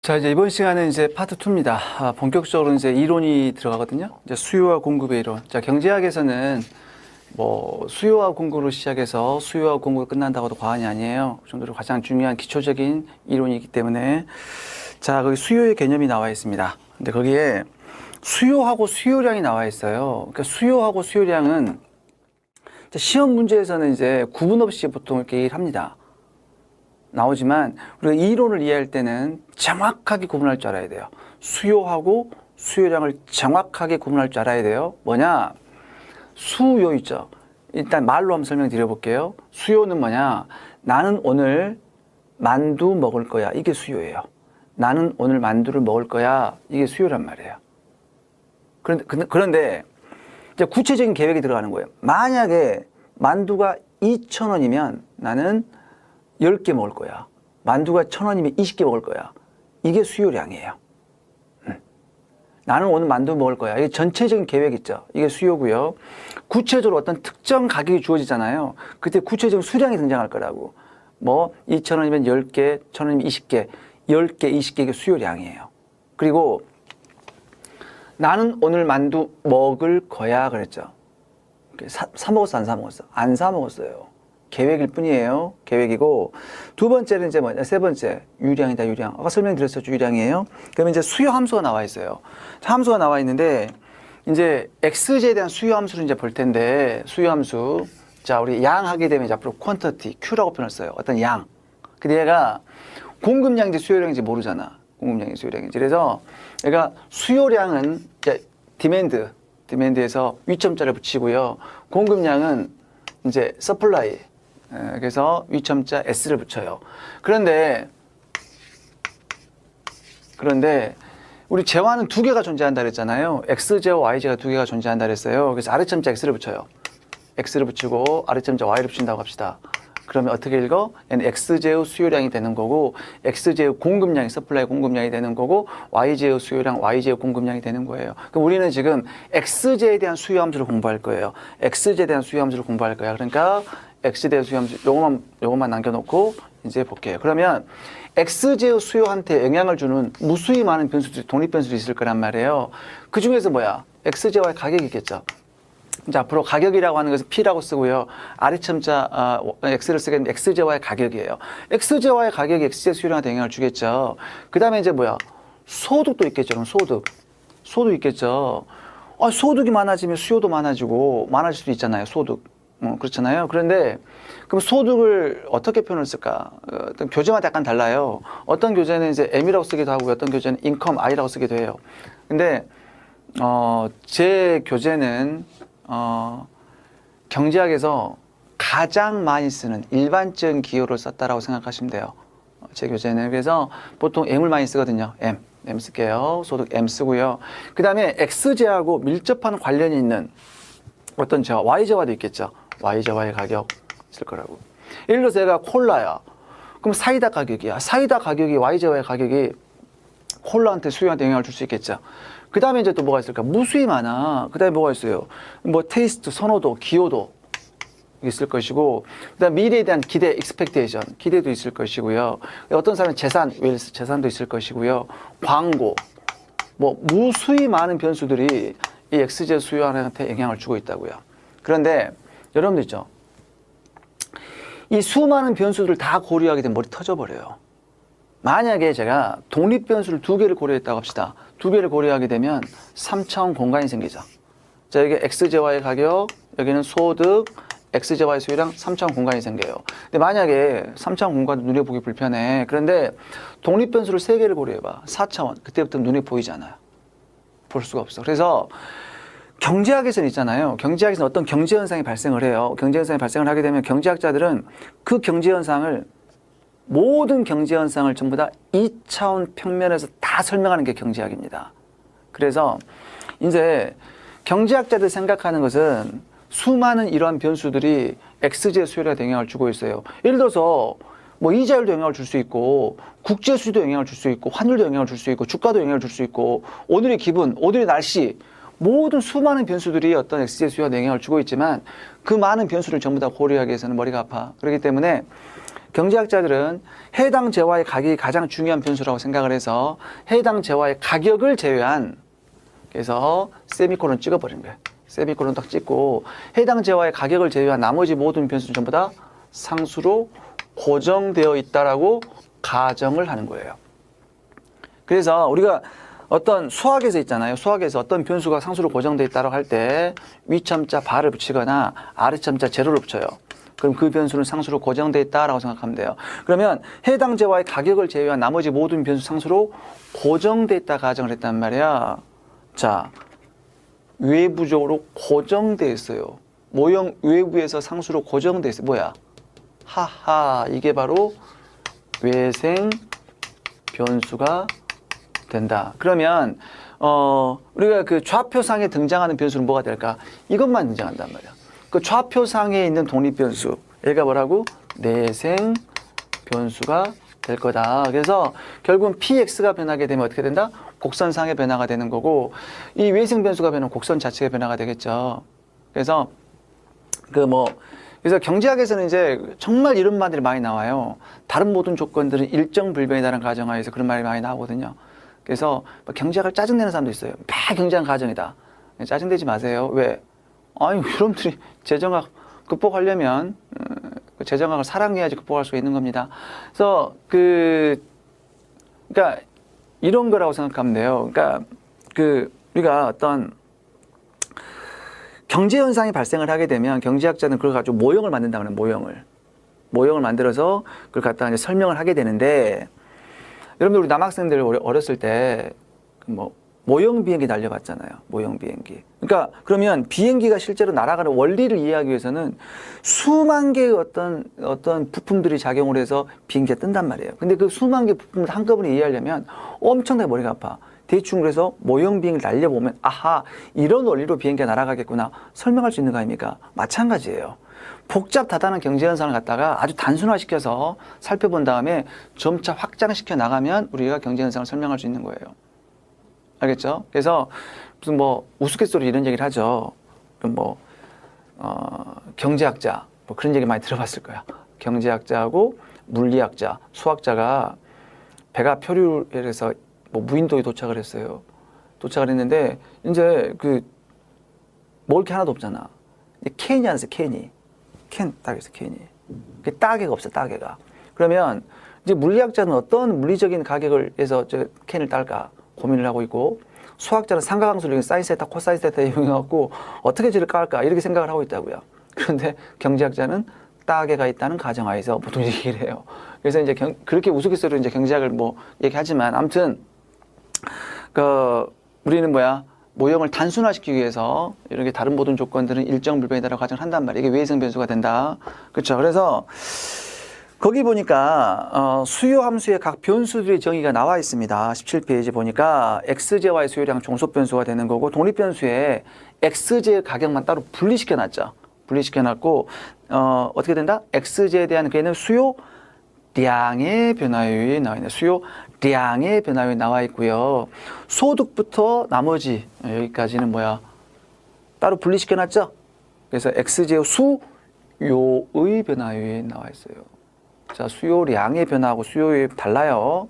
자, 이제 이번 시간은 이제 파트 2입니다. 본격적으로 이제 이론이 들어가거든요. 이제 수요와 공급의 이론. 자, 경제학에서는 뭐 수요와 공급으로 시작해서 수요와 공급이 끝난다고도 과언이 아니에요. 그 정도로 가장 중요한 기초적인 이론이기 때문에 자, 거기 수요의 개념이 나와 있습니다. 근데 거기에 수요하고 수요량이 나와 있어요. 그러니까 수요하고 수요량은 시험 문제에서는 이제 구분 없이 보통 이렇게 얘기를 합니다. 나오지만 우리가 이론을 이해할 때는 정확하게 구분할 줄 알아야 돼요. 수요하고 수요량을 정확하게 구분할 줄 알아야 돼요. 뭐냐? 수요 있죠. 일단 말로 한번 설명드려 볼게요. 수요는 뭐냐? 나는 오늘 만두 먹을 거야. 이게 수요예요. 나는 오늘 만두를 먹을 거야. 이게 수요란 말이에요. 그런데 이제 구체적인 계획이 들어가는 거예요. 만약에 만두가 2,000원이면 나는 10개 먹을 거야. 만두가 1,000원이면 20개 먹을 거야. 이게 수요량이에요. 나는 오늘 만두 먹을 거야. 이게 전체적인 계획 있죠. 이게 수요고요. 구체적으로 어떤 특정 가격이 주어지잖아요. 그때 구체적인 수량이 등장할 거라고. 뭐 2,000원이면 10개, 1,000원이면 20개, 10개, 20개 이게 수요량이에요. 그리고 나는 오늘 만두 먹을 거야 그랬죠. 사 먹었어, 안 사 먹었어? 안 사 먹었어요. 계획일 뿐이에요. 계획이고. 두 번째는 이제 뭐냐? 세 번째. 유량이다, 유량. 아까 설명드렸었죠. 유량이에요. 그러면 이제 수요 함수가 나와 있어요. 함수가 나와 있는데, 이제 XJ에 대한 수요 함수를 이제 볼 텐데, 수요 함수. 자, 우리 양 하게 되면 이제 앞으로 quantity, Q라고 표현을 써요. 어떤 양. 근데 얘가 공급량인지 수요량인지 모르잖아. 공급량인지 수요량인지. 그래서 얘가 수요량은 이제 디맨드에서 위점자를 붙이고요. 공급량은 이제 서플라이. 그래서 위점자 S를 붙여요. 그런데 우리 재화는 두 개가 존재한다 그랬잖아요. X제와 Y제가 두 개가 존재한다 그랬어요. 그래서 아래점자 X를 붙여요. X를 붙이고 아래점자 Y를 붙인다고 합시다. 그러면 어떻게 읽어? 얘는 X제의 수요량이 되는 거고 X제의 공급량이 서플라이 공급량이 되는 거고 Y제의 수요량, Y제의 공급량이 되는 거예요. 그럼 우리는 지금 X제에 대한 수요 함수를 공부할 거예요. X제에 대한 수요 함수를 공부할 거야. 그러니까 X제의 수요 함수 요것만 남겨놓고 이제 볼게요. 그러면 X제의 수요한테 영향을 주는 무수히 많은 변수들이 독립 변수들이 있을 거란 말이에요. 그 중에서 뭐야? X제와의 가격이 있겠죠. 이제 앞으로 가격이라고 하는 것은 P라고 쓰고요. 아래첨자 X를 쓰게 되면 X제와의 가격이에요. X제와의 가격이 X제 수요량한테 영향을 주겠죠. 그 다음에 이제 뭐야? 소득도 있겠죠. 그럼 소득 있겠죠. 소득이 많아지면 수요도 많아질 수도 있잖아요. 소득. 그렇잖아요. 그런데 그럼 소득을 어떻게 표현을 쓸까? 어떤 교재마다 약간 달라요. 어떤 교재는 이제 M이라고 쓰기도 하고 어떤 교재는 인컴 I라고 쓰기도 해요. 근데 제 교재는 경제학에서 가장 많이 쓰는 일반적인 기호를 썼다라고 생각하시면 돼요. 제 교재는. 그래서 보통 M을 많이 쓰거든요. M 쓸게요. 소득 M 쓰고요. 그 다음에 X제하고 밀접한 관련이 있는 어떤 제와, Y제와도 있겠죠. Y제와의 가격 쓸 거라고. 예를 들어서 얘가 콜라야. 그럼 사이다 가격이야. 사이다 가격이 Y제와의 가격이 콜라한테 수요한테 영향을 줄 수 있겠죠. 그 다음에 이제 또 뭐가 있을까? 무수히 많아. 그 다음에 뭐가 있어요? 뭐 테이스트, 선호도, 기호도 있을 것이고, 그 다음 미래에 대한 기대, expectation, 기대도 있을 것이고요. 어떤 사람은 재산, 웰스, 재산도 있을 것이고요. 광고, 뭐 무수히 많은 변수들이 이 X제 수요한테 영향을 주고 있다고요. 그런데 여러분들 있죠? 이 수많은 변수들을 다 고려하게 되면 머리 터져버려요. 만약에 제가 독립 변수를 두 개를 고려했다고 합시다. 두 개를 고려하게 되면 3차원 공간이 생기죠. 자, 여기 X제와의 가격, 여기는 소득, X제와의 수요량 3차원 공간이 생겨요. 근데 만약에 3차원 공간도 눈에 보기 불편해. 그런데 독립 변수를 세 개를 고려해봐. 4차원. 그때부터 눈에 보이잖아요. 볼 수가 없어. 그래서 경제학에서는 있잖아요. 경제학에서는 어떤 경제 현상이 발생을 해요. 경제 현상이 발생을 하게 되면 경제학자들은 그 경제 현상을 모든 경제 현상을 전부 다 2차원 평면에서 다 설명하는 게 경제학입니다. 그래서 이제 경제학자들 생각하는 것은 수많은 이러한 변수들이 X제 수요량에 영향을 주고 있어요. 예를 들어서 뭐 이자율도 영향을 줄 수 있고 국제 수지도 영향을 줄 수 있고 환율도 영향을 줄 수 있고 주가도 영향을 줄 수 있고 오늘의 기분, 오늘의 날씨 모든 수많은 변수들이 어떤 X제 수요에 영향을 주고 있지만 그 많은 변수를 전부 다 고려하기 위해서는 머리가 아파. 그렇기 때문에 경제학자들은 해당 재화의 가격이 가장 중요한 변수라고 생각을 해서 해당 재화의 가격을 제외한, 그래서 세미콜론 찍어버린 거예요. 세미콜론 딱 찍고 해당 재화의 가격을 제외한 나머지 모든 변수는 전부 다 상수로 고정되어 있다라고 가정을 하는 거예요. 그래서 우리가 어떤 수학에서 있잖아요. 수학에서 어떤 변수가 상수로 고정되어 있다고 할 때 위첨자 바를 붙이거나 아래첨자 제로를 붙여요. 그럼 그 변수는 상수로 고정되어 있다라고 생각하면 돼요. 그러면 해당 재화의 가격을 제외한 나머지 모든 변수 상수로 고정되어 있다 가정을 했단 말이야. 자, 외부적으로 고정되어 있어요. 모형 외부에서 상수로 고정되어 있어요. 뭐야? 하하, 이게 바로 외생 변수가 된다. 그러면 우리가 그 좌표상에 등장하는 변수는 뭐가 될까? 이것만 등장한단 말이야. 그 좌표상에 있는 독립 변수, 얘가 뭐라고? 내생 변수가 될 거다. 그래서 결국은 px가 변하게 되면 어떻게 된다? 곡선상의 변화가 되는 거고, 이 외생 변수가 변하면 곡선 자체의 변화가 되겠죠. 그래서 그래서 경제학에서는 이제 정말 이런 말들이 많이 나와요. 다른 모든 조건들은 일정 불변이라는 가정하에서 그런 말이 많이 나오거든요. 그래서 경제학을 짜증내는 사람도 있어요. 막 경제학 가정이다. 짜증내지 마세요. 왜? 아니, 여러분들이 재정학 극복하려면 재정학을 사랑해야지 극복할 수 있는 겁니다. 그래서 그러니까 이런 거라고 생각하면 돼요. 그러니까 우리가 어떤 경제 현상이 발생을 하게 되면 경제학자는 그걸 가지고 모형을 만든다고 해요. 모형을 만들어서 그걸 갖다가 이제 설명을 하게 되는데, 여러분들 우리 남학생들 어렸을 때 모형 비행기 날려봤잖아요. 모형 비행기. 그러니까 그러면 비행기가 실제로 날아가는 원리를 이해하기 위해서는 수만 개의 어떤 부품들이 작용을 해서 비행기가 뜬단 말이에요. 근데 그 수만 개 부품을 한꺼번에 이해하려면 엄청나게 머리가 아파. 대충 그래서 모형 비행기를 날려보면 아하, 이런 원리로 비행기가 날아가겠구나 설명할 수 있는 거 아닙니까? 마찬가지예요. 복잡하다는 경제현상을 갖다가 아주 단순화시켜서 살펴본 다음에 점차 확장시켜 나가면 우리가 경제현상을 설명할 수 있는 거예요. 알겠죠? 그래서 무슨 우스갯소리 이런 얘기를 하죠. 경제학자 그런 얘기 많이 들어봤을 거야. 경제학자하고 물리학자, 수학자가 배가 표류해서 무인도에 도착을 했어요. 도착을 했는데 이제 먹을 게 하나도 없잖아. 캔이 안 써, 캔이. 딱 있어, 캔이. 따개가 없어, 따개가. 그러면 이제 물리학자는 어떤 물리적인 가격을 해서 저 캔을 딸까 고민을 하고 있고, 수학자는 삼각함수를 이용해 사인 세타, 코사인 세타 이용해갖고 어떻게 쟤를 깔까 이렇게 생각을 하고 있다고요. 그런데 경제학자는 따개가 있다는 가정하에서 보통 얘기를 해요. 그래서 이제 그렇게 우스갯소리로 이제 경제학을 얘기하지만, 아무튼 우리는 모형을 단순화시키기 위해서 이렇게 다른 모든 조건들은 일정 불변이다라고 가정을 한단 말이에요. 이게 외생 변수가 된다. 그렇죠. 그래서 거기 보니까 수요 함수의 각 변수들의 정의가 나와 있습니다. 17페이지 보니까 x제와의 수요량 종속 변수가 되는 거고, 독립 변수에 x제의 가격만 따로 분리시켜 놨죠. 분리시켜 놨고 어떻게 된다? x제에 대한 걔는 수요량의 변화율이 나와 있네. 수요량의 변화율이 나와 있고요. 소득부터 나머지 여기까지는 따로 분리시켜 놨죠. 그래서 x제의 수요의 변화율이 나와 있어요. 자, 수요량의 변화하고 수요율이 달라요.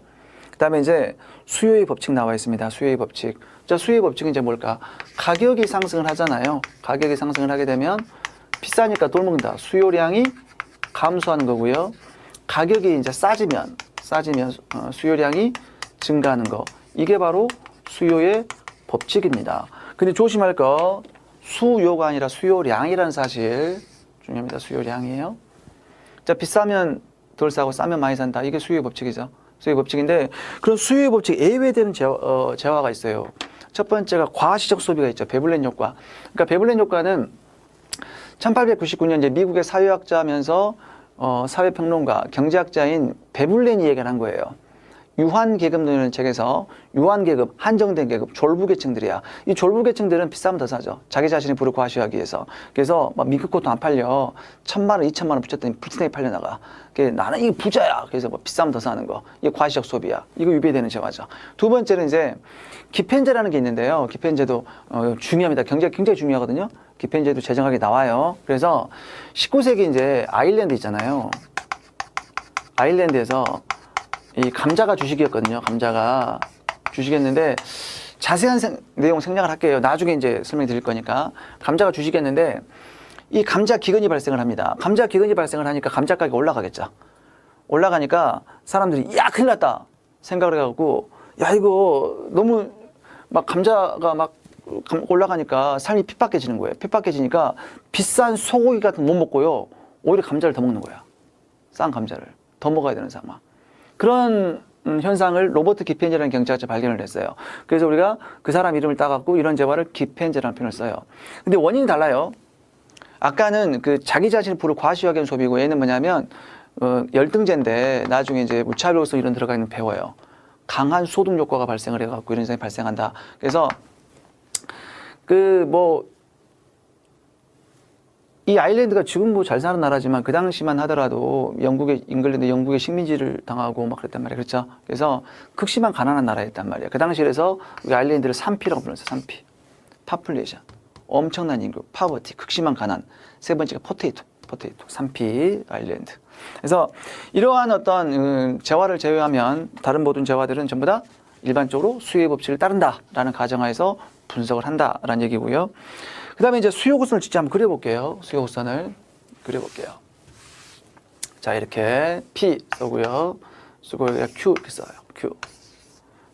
그 다음에 이제 수요의 법칙 나와 있습니다. 수요의 법칙. 자, 수요의 법칙은 이제 뭘까? 가격이 상승을 하잖아요. 가격이 상승을 하게 되면 비싸니까 돈 먹는다. 수요량이 감소하는 거고요. 가격이 이제 싸지면 수요량이 증가하는 거. 이게 바로 수요의 법칙입니다. 근데 조심할 거, 수요가 아니라 수요량이라는 사실 중요합니다. 수요량이에요. 자, 비싸면 덜 싸고 싸면 많이 산다. 이게 수요의 법칙이죠. 수요의 법칙인데, 그런 수요의 법칙 예외되는 재화가 있어요. 첫 번째가 과시적 소비가 있죠. 베블렌 효과. 그러니까 베블렌 효과는 1899년 이제 미국의 사회학자면서 사회평론가, 경제학자인 베블렌이 얘기를 한 거예요. 유한계급론이라는 책에서 유한계급, 한정된 계급, 졸부계층들이야. 이 졸부계층들은 비싸면 더 사죠. 자기 자신의 부를 과시하기 위해서. 그래서 미국 것도 안 팔려. 1,000만 원, 2,000만 원 붙였더니 불티나게 팔려나가. 나는 이게 부자야. 그래서 비싸면 더 사는 거. 이게 과시적 소비야. 이거 유배되는 재화죠. 두 번째는 이제 기펜제라는 게 있는데요. 기펜제도 중요합니다. 경제가 굉장히 중요하거든요. 기펜제도 재정학에 나와요. 그래서 19세기 이제 아일랜드 있잖아요. 아일랜드에서 이 감자가 주식이었거든요. 감자가 주식이었는데 자세한 내용 생략을 할게요. 나중에 이제 설명드릴 거니까. 감자가 주식이었는데 이 감자 기근이 발생을 합니다. 감자 기근이 발생을 하니까 감자 가격이 올라가겠죠. 올라가니까 사람들이 야 큰일 났다 생각을 해갖고 야 이거 너무 막 감자가 막 올라가니까 삶이 핍박해지는 거예요. 핍박해지니까 비싼 소고기 같은 거 못 먹고요. 오히려 감자를 더 먹는 거야. 싼 감자를 더 먹어야 되는 상황. 그런 현상을 로버트 기펜제라는 경제학자 발견을 했어요. 그래서 우리가 그 사람 이름을 따갖고 이런 재화를 기펜제라는 표현을 써요. 근데 원인이 달라요. 아까는 그 자기 자신을 부를 과시하기는 소비고 얘는 뭐냐면 열등제인데 나중에 이제 무차별성 이런 들어가 있는 배워요. 강한 소득 효과가 발생을 해갖고 이런 현상이 발생한다. 그래서 이 아일랜드가 지금 뭐 잘 사는 나라지만 그 당시만 하더라도 잉글랜드 영국의 식민지를 당하고 막 그랬단 말이에요. 그렇죠? 그래서 극심한 가난한 나라였단 말이에요. 그 당시에서 우리 아일랜드를 3P라고 불렀어요. 3P. 파퓰레이션. 엄청난 인구. 파버티. 극심한 가난. 세 번째가 포테이토. 3P 아일랜드. 그래서 이러한 어떤 재화를 제외하면 다른 모든 재화들은 전부 다 일반적으로 수요의 법칙을 따른다라는 가정하에서 분석을 한다라는 얘기고요. 그 다음에 이제 수요 곡선을 직접 한번 그려볼게요. 수요 곡선을 그려볼게요. 자, 이렇게 P 쓰고요. 쓰고 Q 이렇게 써요. Q.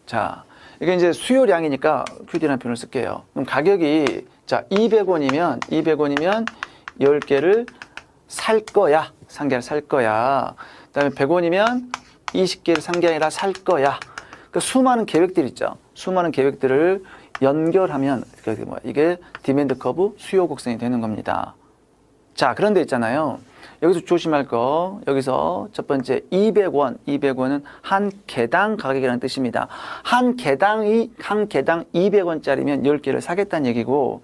자, 이게 이제 수요량이니까 QD라는 표현을 쓸게요. 그럼 가격이 자 200원이면 10개를 살 거야. 3개를 살 거야. 그 다음에 100원이면 20개를 산 게 아니라 살 거야. 그 수많은 계획들 있죠. 수많은 계획들을 연결하면 이게 디맨드 커브 수요 곡선이 되는 겁니다. 자, 그런데 있잖아요. 여기서 조심할 거, 여기서 첫 번째 200원은 한 개당 가격이라는 뜻입니다. 한 개당 200원짜리면 10개를 사겠다는 얘기고,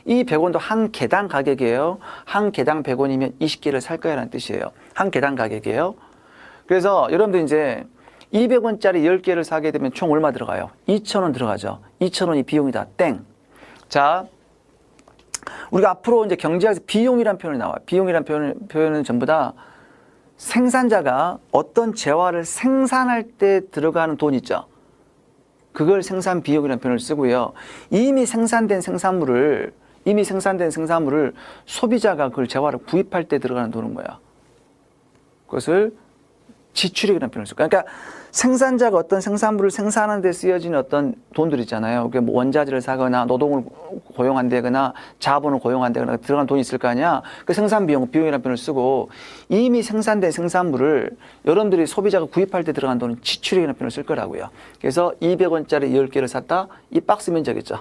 이 100원도 한 개당 가격이에요. 한 개당 100원이면 20개를 살 거야라는 뜻이에요. 한 개당 가격이에요. 그래서 여러분들 이제 200원짜리 10개를 사게 되면 총 얼마 들어가요? 2,000원 들어가죠. 2,000원이 비용이다. 땡. 자, 우리가 앞으로 이제 경제학에서 비용이란 표현이 나와요. 비용이란 표현은 전부 다 생산자가 어떤 재화를 생산할 때 들어가는 돈 있죠. 그걸 생산 비용이라는 표현을 쓰고요. 이미 생산된 생산물을 소비자가 그걸 재화를 구입할 때 들어가는 돈은 뭐야? 그것을 지출액이라는 표현을 쓸 거예요. 그러니까 생산자가 어떤 생산물을 생산하는 데 쓰여지는 어떤 돈들 있잖아요. 그게 뭐 원자재를 사거나 노동을 고용한다거나 자본을 고용한다거나 들어간 돈이 있을 거 아니야. 그 생산 비용이라는 표현을 쓰고 이미 생산된 생산물을 여러분들이 소비자가 구입할 때 들어간 돈은 지출액이라는 표현을 쓸 거라고요. 그래서 200원짜리 10개를 샀다. 이 박스 면적 있죠.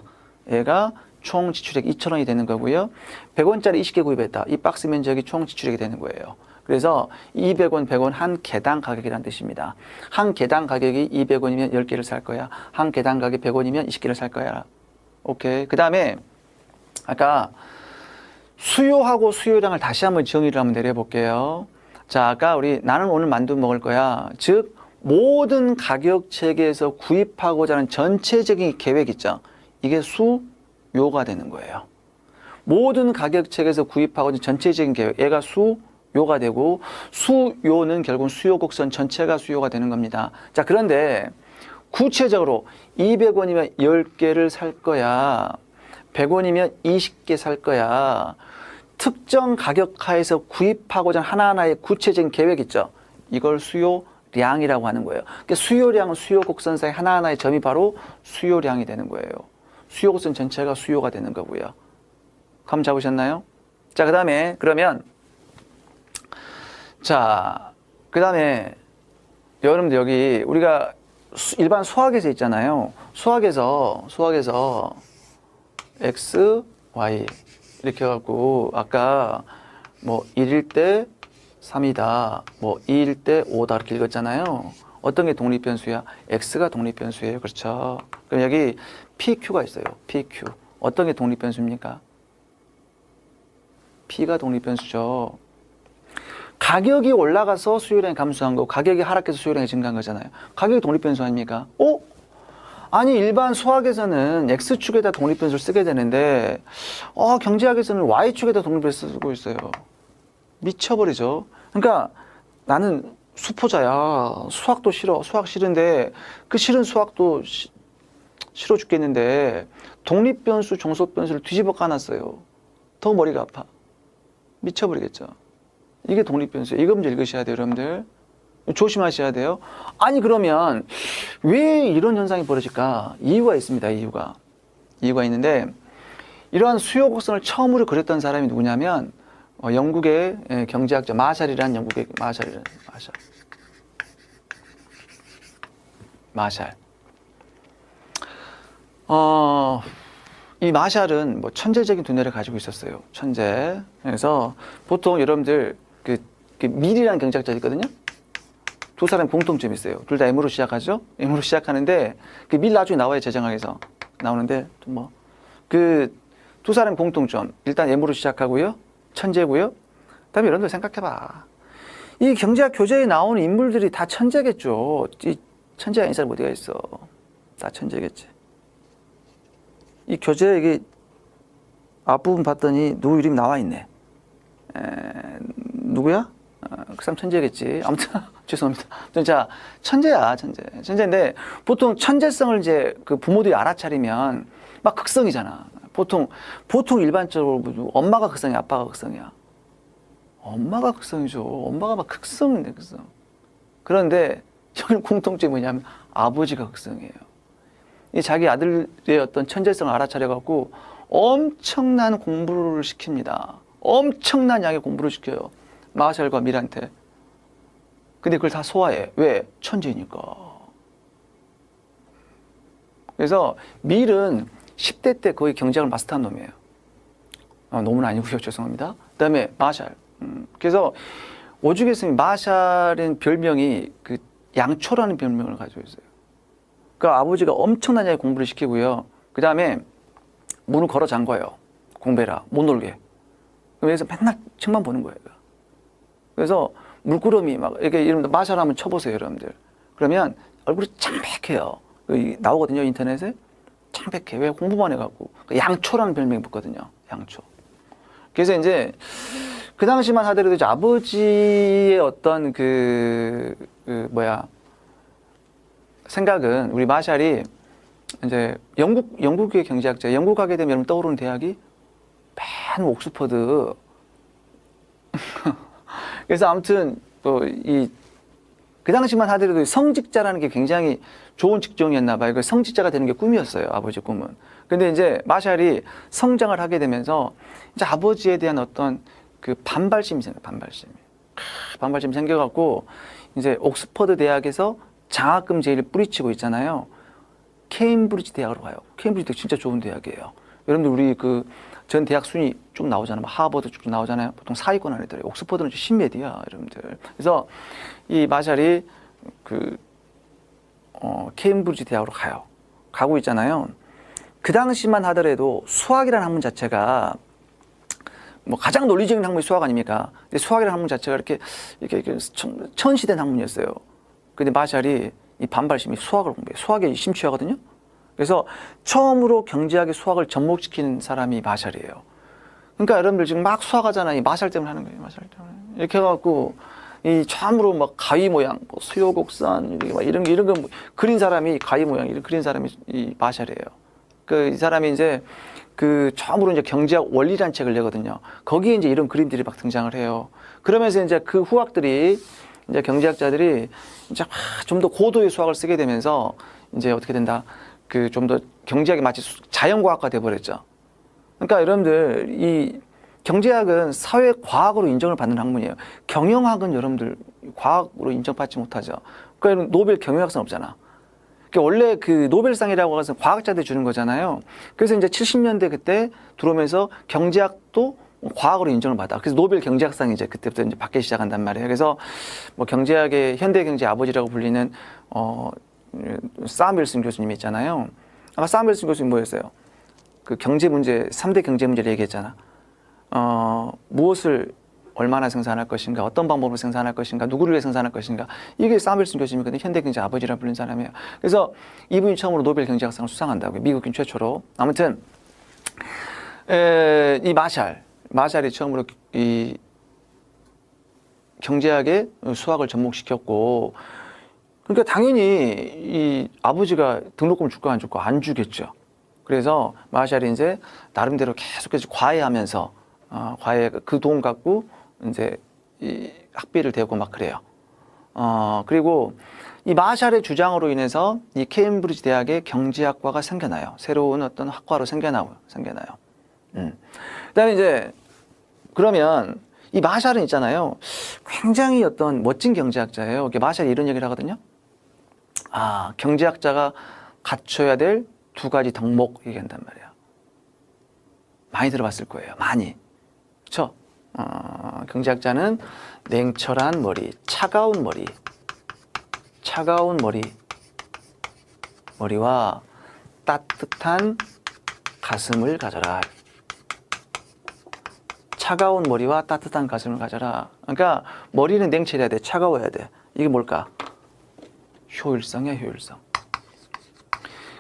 얘가 총 지출액 2,000원이 되는 거고요. 100원짜리 20개 구입했다. 이 박스 면적이 총 지출액이 되는 거예요. 그래서 200원, 100원 한 개당 가격이라는 뜻입니다. 한 개당 가격이 200원이면 10개를 살 거야. 한 개당 가격이 100원이면 20개를 살 거야. 오케이. 그 다음에 아까 수요하고 수요량을 다시 한번 정의를 한번 내려볼게요. 자, 아까 우리 나는 오늘 만두 먹을 거야. 즉 모든 가격 체계에서 구입하고자 하는 전체적인 계획 있죠. 이게 수요가 되는 거예요. 모든 가격 체계에서 구입하고자 하는 전체적인 계획. 얘가 수요가 되고 수요는 결국 수요 곡선 전체가 수요가 되는 겁니다. 자, 그런데 구체적으로 200원이면 10개를 살 거야. 100원이면 20개 살 거야. 특정 가격 하에서 구입하고자 하는 하나하나의 구체적인 계획 있죠. 이걸 수요량이라고 하는 거예요. 그러니까 수요량은 수요 곡선 사이 하나하나의 점이 바로 수요량이 되는 거예요. 수요 곡선 전체가 수요가 되는 거고요. 감 잡으셨나요? 자, 그 다음에 그러면 자, 그 다음에 여러분들 여기 우리가 일반 수학에서 있잖아요. 수학에서 x, y 이렇게 해갖고 아까 뭐 1일 때 3이다, 뭐 2일 때 5다 이렇게 읽었잖아요. 어떤 게 독립변수야? x가 독립변수예요. 그렇죠? 그럼 여기 pq가 있어요. pq. 어떤 게 독립변수입니까? p가 독립변수죠. 가격이 올라가서 수요량이 감소한 거고 가격이 하락해서 수요량이 증가한 거잖아요. 가격이 독립변수 아닙니까? 아니 일반 수학에서는 X축에다 독립변수를 쓰게 되는데 경제학에서는 Y축에다 독립변수를 쓰고 있어요. 미쳐버리죠. 그러니까 나는 수포자야. 수학도 싫어. 수학 싫은데 그 싫은 수학도 싫어 죽겠는데 독립변수, 종속변수를 뒤집어 까놨어요. 더 머리가 아파. 미쳐버리겠죠. 이게 독립변수예요. 이거 문제 읽으셔야 돼요, 여러분들. 조심하셔야 돼요. 아니 그러면 왜 이런 현상이 벌어질까? 이유가 있습니다. 이유가 있는데 이러한 수요 곡선을 처음으로 그렸던 사람이 누구냐면 영국의 경제학자 마샬이라는 영국의 마샬. 이 마샬은 뭐 천재적인 두뇌를 가지고 있었어요. 천재. 그래서 보통 여러분들 그 밀이라는 경제학자 있거든요. 두 사람 공통점이 있어요. 둘 다 M으로 시작하죠. M으로 시작하는데 그 밀 나중에 나와요. 재정학에서 나오는데 뭐 그 두 사람 공통점 일단 M으로 시작하고요. 천재고요. 그다음에 여러분들 생각해봐. 이 경제학 교재에 나오는 인물들이 다 천재겠죠. 이 천재가 아닌 사람 어디가 있어. 다 천재겠지. 이 교재 이게 앞부분 봤더니 누구 이름이 나와 있네. 누구야? 그 사람 천재겠지. 아무튼 죄송합니다. 자, 천재야, 천재인데 보통 천재성을 이제 그 부모들이 알아차리면 막 극성이잖아. 보통 일반적으로 엄마가 극성이야, 아빠가 극성이야. 엄마가 극성이죠. 엄마가 막 극성인데 극성. 그런데 저는 공통점이 뭐냐면 아버지가 극성이에요. 이 자기 아들의 어떤 천재성을 알아차려갖고 엄청난 공부를 시킵니다. 엄청난 양의 공부를 시켜요. 마샬과 밀한테. 근데 그걸 다 소화해. 왜? 천재니까. 그래서 밀은 10대 때 거의 경제학을 마스터한 놈이에요. 놈은 아니고요. 죄송합니다. 그 다음에 마샬. 그래서 오죽 했으면 마샬은 별명이 그 양초라는 별명을 가지고 있어요. 그 아버지가 엄청난 양의 공부를 시키고요. 그 다음에 문을 걸어 잠궈요. 공부해라. 못 놀게. 그래서 맨날 책만 보는 거예요. 그래서 물구름이 막 이렇게 이런 마샬 한번 쳐보세요, 여러분들. 그러면 얼굴이 창백해요. 나오거든요, 인터넷에. 창백해. 왜? 공부만 해갖고. 양초라는 별명이 붙거든요. 양초. 그래서 이제 그 당시만 하더라도 이제 아버지의 어떤 생각은 우리 마샬이 이제 영국의 경제학자, 영국 가게 되면 여러분 떠오르는 대학이 맨 옥스퍼드. 그래서 아무튼 그 당시만 하더라도 성직자라는 게 굉장히 좋은 직종이었나 봐요. 그 성직자가 되는 게 꿈이었어요. 아버지 꿈은. 근데 이제 마샬이 성장을 하게 되면서 이제 아버지에 대한 어떤 그 반발심이 생겨요. 반발심이 생겨갖고 이제 옥스퍼드 대학에서 장학금 제의를 뿌리치고 있잖아요. 케임브리지 대학으로 가요. 케임브리지 대학 진짜 좋은 대학이에요. 여러분들 우리 그 전 대학 순위 쭉 나오잖아요. 하버드 쭉 나오잖아요. 보통 상위권 안에 들어요. 옥스퍼드는 좀 신메디야, 여러분들. 그래서 이 마샬이 케임브리지 대학으로 가요. 가고 있잖아요. 그 당시만 하더라도 수학이라는 학문 자체가 뭐 가장 논리적인 학문이 수학 아닙니까? 근데 수학이라는 학문 자체가 이렇게 천시된 학문이었어요. 근데 마샬이 이 반발심이 수학을 공부해요. 수학에 심취하거든요. 그래서 처음으로 경제학의 수학을 접목시키는 사람이 마샬이에요. 그러니까 여러분들 지금 막 수학하잖아요. 이 마샬 때문에 하는 거예요. 마샬 때문에. 이렇게 해갖고 이 처음으로 막 가위 모양, 뭐 수요곡선 이런 거 그린 사람이 가위 모양 이런 그린 사람이 이 마샬이에요. 이 사람이 이제 처음으로 이제 경제학 원리라는 책을 내거든요. 거기에 이제 이런 그림들이 막 등장을 해요. 그러면서 이제 그 후학들이 이제 경제학자들이 이제 좀 더 고도의 수학을 쓰게 되면서 이제 어떻게 된다? 좀 더 경제학이 마치 자연과학과 돼버렸죠. 그러니까 여러분들 이 경제학은 사회과학으로 인정을 받는 학문이에요. 경영학은 여러분들 과학으로 인정받지 못하죠. 그러니까 노벨 경영학상 없잖아. 그러니까 원래 그 노벨상이라고 해서 과학자들이 주는 거잖아요. 그래서 이제 70년대 그때 들어오면서 경제학도 과학으로 인정을 받아. 그래서 노벨 경제학상이 이제 그때부터 이제 받기 시작한단 말이에요. 그래서 뭐 경제학의 현대 경제 아버지라고 불리는 사무엘슨 교수님이 있잖아요. 아까 사무엘슨 교수님 뭐였어요? 그 경제 문제, 3대 경제 문제를 얘기했잖아. 무엇을 얼마나 생산할 것인가, 어떤 방법으로 생산할 것인가, 누구를 위해 생산할 것인가. 이게 사무엘슨 교수님이거든요. 현대 경제 아버지라 불리는 사람이에요. 그래서 이분이 처음으로 노벨 경제학상을 수상한다고요. 미국인 최초로. 아무튼 이 마샬이 처음으로 이 경제학에 수학을 접목시켰고, 그러니까 당연히 이 아버지가 등록금을 줄까 안 줄까? 안 주겠죠. 그래서 마샬이 이제 나름대로 계속해서 과외하면서 과외 그 돈 갖고 이제 이 학비를 대고 막 그래요. 그리고 이 마샬의 주장으로 인해서 이 케임브리지 대학의 경제학과가 생겨나요. 새로운 어떤 학과로 생겨나요. 그다음에 이제 그러면 이 마샬은 있잖아요. 굉장히 어떤 멋진 경제학자예요. 마샬이 이런 얘기를 하거든요. 경제학자가 갖춰야 될 두 가지 덕목 얘기한단 말이야. 많이 들어봤을 거예요. 많이. 그렇죠? 경제학자는 냉철한 머리, 차가운 머리와 따뜻한 가슴을 가져라. 차가운 머리와 따뜻한 가슴을 가져라. 그러니까 머리는 냉철해야 돼. 차가워야 돼. 이게 뭘까? 효율성이야, 효율성.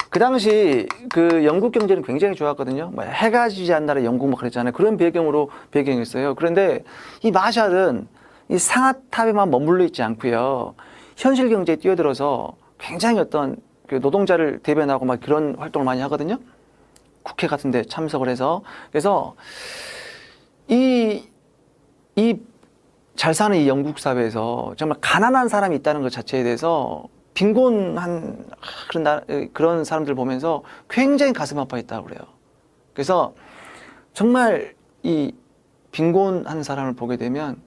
그 당시 그 영국 경제는 굉장히 좋았거든요. 해가 지지 않는 나라 영국 막 그랬잖아요. 그런 배경이었어요. 그런데 이 마샬은 이 상아탑에만 머물러 있지 않고요. 현실 경제에 뛰어들어서 굉장히 어떤 그 노동자를 대변하고 막 그런 활동을 많이 하거든요. 국회 같은 데 참석을 해서. 그래서 이 잘 사는 이 영국 사회에서 정말 가난한 사람이 있다는 것 자체에 대해서 빈곤한 그런 사람들 보면서 굉장히 가슴 아파했다고 그래요. 그래서 정말 이 빈곤한 사람을 보게 되면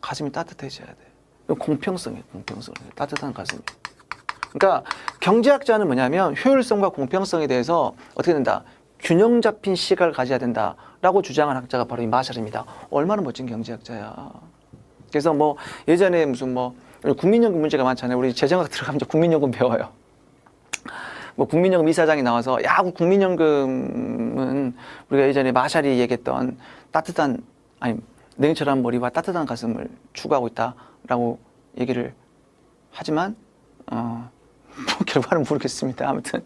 가슴이 따뜻해져야 돼. 공평성이에요. 따뜻한 가슴이. 그러니까 경제학자는 뭐냐면 효율성과 공평성에 대해서 어떻게 된다? 균형 잡힌 시각을 가져야 된다라고 주장한 학자가 바로 이 마샬입니다. 얼마나 멋진 경제학자야. 그래서 뭐 예전에 무슨 뭐 국민연금 문제가 많잖아요. 우리 재정학 들어가면 이제 국민연금 배워요. 뭐 국민연금 이사장이 나와서 야, 국민연금은 우리가 예전에 마샬이 얘기했던 냉철한 머리와 따뜻한 가슴을 추구하고 있다라고 얘기를 하지만 결과는 모르겠습니다. 아무튼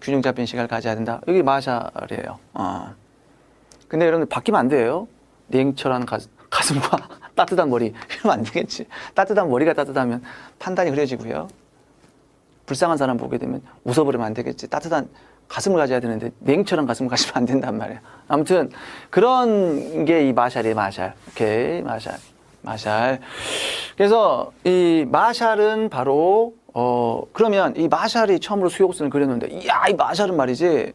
균형 잡힌 시각을 가져야 된다. 여기 마샬이에요. 근데 여러분들 바뀌면 안 돼요. 냉철한 가슴과 따뜻한 머리 이러면 안 되겠지. 따뜻한 머리가 따뜻하면 판단이 흐려지고요. 불쌍한 사람 보게 되면 웃어버리면 안 되겠지. 따뜻한 가슴을 가져야 되는데 냉철한 가슴을 가지면 안 된단 말이야. 아무튼 그런 게 이 마샬이에요. 마샬. 오케이, 마샬. 그래서 이 마샬은 바로 그러면 이 마샬이 처음으로 수용성을 그렸는데, 이야, 이 마샬은 말이지,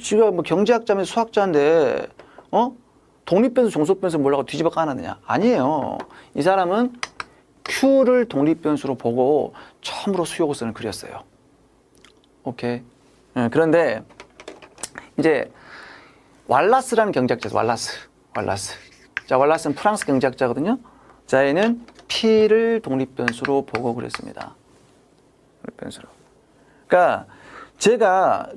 지가 뭐 경제학자면서 수학자인데, 독립변수, 종속변수 몰라고 뒤집어 까놨느냐? 아니에요. 이 사람은 Q를 독립변수로 보고 처음으로 수용성을 그렸어요. 오케이. 그런데 이제 왈라스라는 경제학자, 왈라스. 자, 왈라스는 프랑스 경제학자거든요. 자, 얘는 P를 독립변수로 보고 그랬습니다. 독립변수로. 그러니까 제가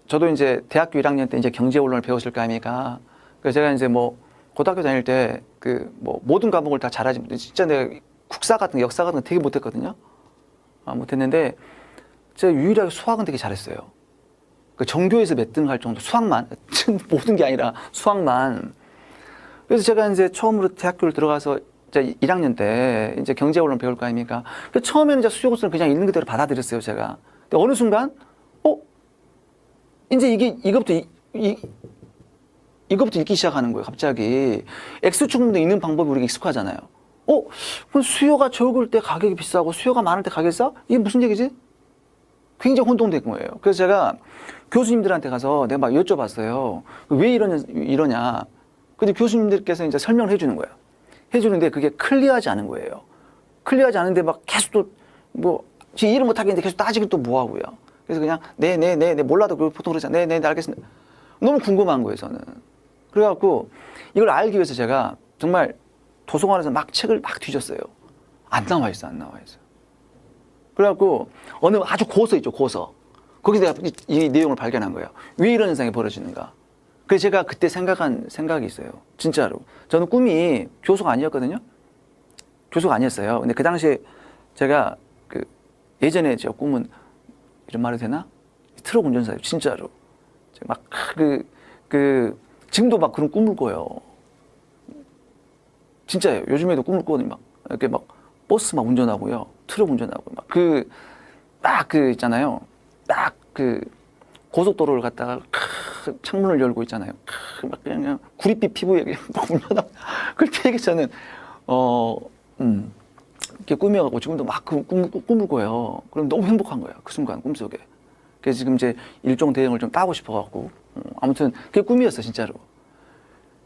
저도 이제 대학교 1학년 때 이제 경제원론을 배웠을 거 아닙니까? 그래서 제가 이제 뭐 고등학교 다닐 때 뭐 모든 과목을 다 잘하지, 진짜 내가 국사 같은 거, 역사 같은 거 되게 못했거든요. 못했는데 제가 유일하게 수학은 되게 잘했어요. 그 전교에서 몇 등 할 정도, 수학만 모든 게 아니라 수학만. 그래서 제가 이제 처음으로 대학교를 들어가서 이제 1학년 때 이제 경제원론 배울 거 아닙니까? 그 처음에는 이제 수요고사를 그냥 있는 그대로 받아들였어요, 제가. 근데 어느 순간 이제 이거부터 읽기 시작하는 거예요, 갑자기. X축분도 읽는 방법이 우리가 익숙하잖아요. 그럼 수요가 적을 때 가격이 비싸고 수요가 많을 때 가격이 싸? 이게 무슨 얘기지? 굉장히 혼동된 거예요. 그래서 제가 교수님들한테 가서 내가 막 여쭤봤어요. 왜 이러냐. 근데 교수님들께서 이제 설명을 해주는 거예요. 해주는데 그게 클리어하지 않은 거예요. 클리어하지 않은데 막 계속 또 뭐 이해를 못 하겠는데 계속 따지기 또 뭐 하고요. 그래서 그냥 네 몰라도 보통 그러잖아요. 네 알겠습니다. 너무 궁금한 거예요, 저는. 그래갖고 이걸 알기 위해서 제가 정말 도서관에서 막 책을 막 뒤졌어요. 안 나와 있어. 그래갖고 어느 아주 고서 있죠, 고서. 거기서 내가 이 내용을 발견한 거예요. 왜 이런 현상이 벌어지는가. 그래서 제가 그때 생각한 생각이 있어요. 진짜로. 저는 꿈이 교수가 아니었거든요. 교수가 아니었어요. 근데 그 당시에 제가 예전에 제 꿈은 이런 말이 되나? 트럭 운전사예요, 진짜로. 막 지금도 막 그런 꿈을 꿔요. 진짜예요. 요즘에도 꿈을 꾸거든요. 막 이렇게 막 버스 막 운전하고요, 트럭 운전하고 막 딱 있잖아요. 딱 고속도로를 갔다가 창문을 열고 있잖아요. 막 그냥 구릿빛 피부에 막 운전하고 그럴 때 저는 이렇게 꾸며갖고 지금도 막 꿈을 꿔요. 그럼 너무 행복한 거예요. 그 순간 꿈속에. 그래서 지금 이제 일종 대행을 좀 따고 싶어갖고 아무튼 그게 꿈이었어 진짜로.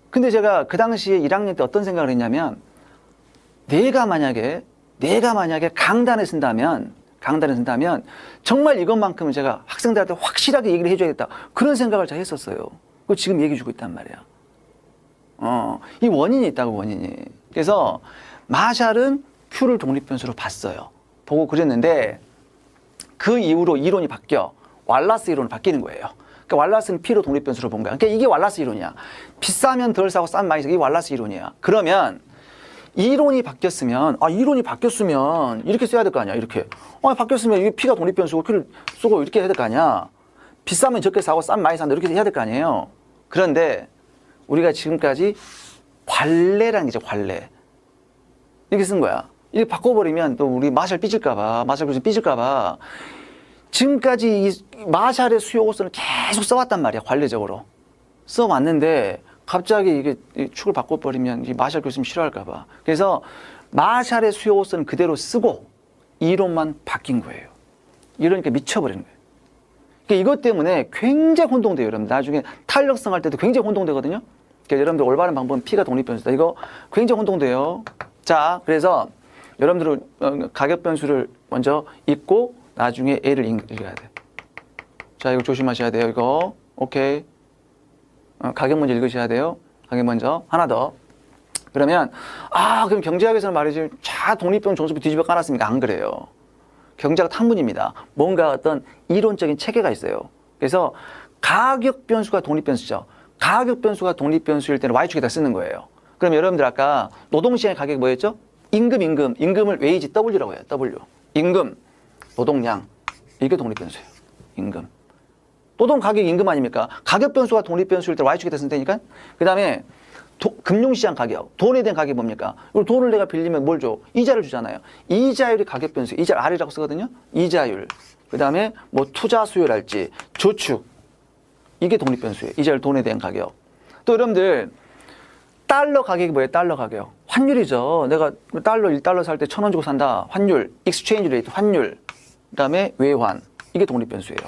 근데 제가 그 당시에 1학년 때 어떤 생각을 했냐면 내가 만약에 강단에 쓴다면 정말 이것만큼은 제가 학생들한테 확실하게 얘기를 해줘야겠다. 그런 생각을 제가 했었어요. 그거 지금 얘기해주고 있단 말이야. 이 원인이 있다고, 원인이. 그래서 마샬은 Q를 독립변수로 봤어요. 보고 그랬는데 그 이후로 이론이 바뀌어 왈라스 이론으로 바뀌는 거예요. 그러니까 왈라스는 P로 독립변수로 본 거야. 그러니까 이게 왈라스 이론이야. 비싸면 덜 사고 싸면 많이 사고 이게 왈라스 이론이야. 그러면 이론이 바뀌었으면 이렇게 써야 될 거 아니야. 이렇게 바뀌었으면 이게 P가 독립변수고 Q를 쓰고 이렇게 해야 될 거 아니야. 비싸면 적게 사고 싸면 많이 산다 이렇게 해야 될 거 아니에요. 그런데 우리가 지금까지 관례라는 게 있죠. 관례 이렇게 쓴 거야. 이렇게 바꿔버리면 또 우리 마샬 삐질까봐 지금까지 이 마샬의 수요고서는 계속 써왔단 말이야. 관례적으로 써왔는데 갑자기 이게 축을 바꿔버리면 이 마샬 교수님 싫어할까봐. 그래서 마샬의 수요고서는 그대로 쓰고 이론만 바뀐 거예요. 이러니까 미쳐버리는 거예요. 그러니까 이것 때문에 굉장히 혼동돼요. 여러분 나중에 탄력성 할 때도 굉장히 혼동되거든요. 그러니까 여러분들 올바른 방법은 P가 독립변수다. 이거 굉장히 혼동돼요. 자, 그래서 여러분들은 가격변수를 먼저 읽고 나중에 A를 읽어야 돼. 자, 이거 조심하셔야 돼요. 이거 오케이. 가격 먼저 읽으셔야 돼요. 가격 먼저. 하나 더. 그러면 그럼 경제학에서는 말이지 독립변수 정수비 뒤집어 깔았습니까? 안 그래요. 경제학 학문입니다. 뭔가 어떤 이론적인 체계가 있어요. 그래서 가격변수가 독립변수죠. 가격변수가 독립변수일 때는 Y축에다 쓰는 거예요. 그럼 여러분들 아까 노동시장의 가격이 뭐였죠? 임금을 웨이지 W라고 해요. W. 임금, 노동량. 이게 독립변수예요. 임금. 노동 가격 임금 아닙니까? 가격 변수가 독립변수일 때 Y축에다 쓰면 되니까. 그 다음에 금융시장 가격, 돈에 대한 가격이 뭡니까? 그리고 돈을 내가 빌리면 뭘 줘? 이자를 주잖아요. 이자율이 가격 변수, 이자를 R이라고 쓰거든요. 이자율. 그 다음에 뭐 투자 수요랄지, 저축. 이게 독립변수예요. 이자율, 돈에 대한 가격. 또 여러분들 달러 가격이 뭐예요? 달러 가격. 환율이죠. 내가 달러 1달러 살 때 1,000원 주고 산다. 환율, 익스체인지 레이트, 환율. 그 다음에 외환. 이게 독립변수예요.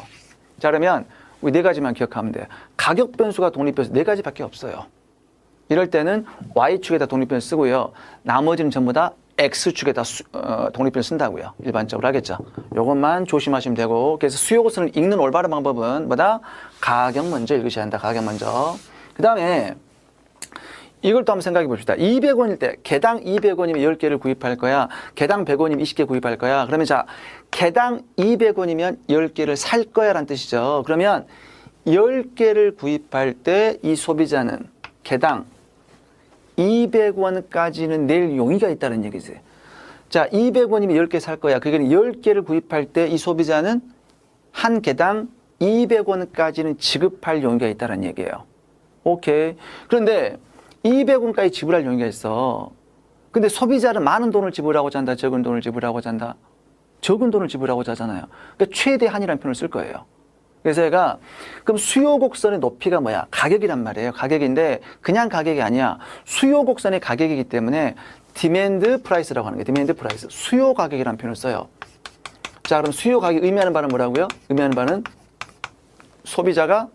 자, 그러면 우리 네 가지만 기억하면 돼요. 가격 변수가 독립변수 네 가지밖에 없어요. 이럴 때는 Y축에다 독립변수 쓰고요. 나머지는 전부 다 X축에다 독립변수 쓴다고요. 일반적으로 하겠죠. 이것만 조심하시면 되고, 그래서 수요고선을 읽는 올바른 방법은 뭐다? 가격 먼저 읽으셔야 한다. 가격 먼저. 그 다음에 이걸 또 한번 생각해 봅시다. 200원일 때 개당 200원이면 10개를 구입할 거야. 개당 100원이면 20개 구입할 거야. 그러면 자, 개당 200원이면 10개를 살 거야 라는 뜻이죠. 그러면 10개를 구입할 때 이 소비자는 개당 200원까지는 낼 용의가 있다는 얘기지. 자, 200원이면 10개 살 거야. 그러니까 10개를 구입할 때 이 소비자는 한 개당 200원까지는 지급할 용의가 있다는 얘기예요. 오케이. 그런데 200원까지 지불할 용의가 있어. 근데 소비자는 많은 돈을 지불하고자 한다, 적은 돈을 지불하고자 한다. 적은 돈을 지불하고자 하잖아요. 그러니까 최대한이라는 표현을 쓸 거예요. 그래서 얘가 그럼 수요 곡선의 높이가 뭐야? 가격이란 말이에요. 가격인데 그냥 가격이 아니야. 수요 곡선의 가격이기 때문에 디맨드 프라이스라고 하는 게 디맨드 프라이스. 수요 가격이라는 표현을 써요. 자, 그럼 수요 가격 의미하는 바는 뭐라고요? 의미하는 바는 소비자가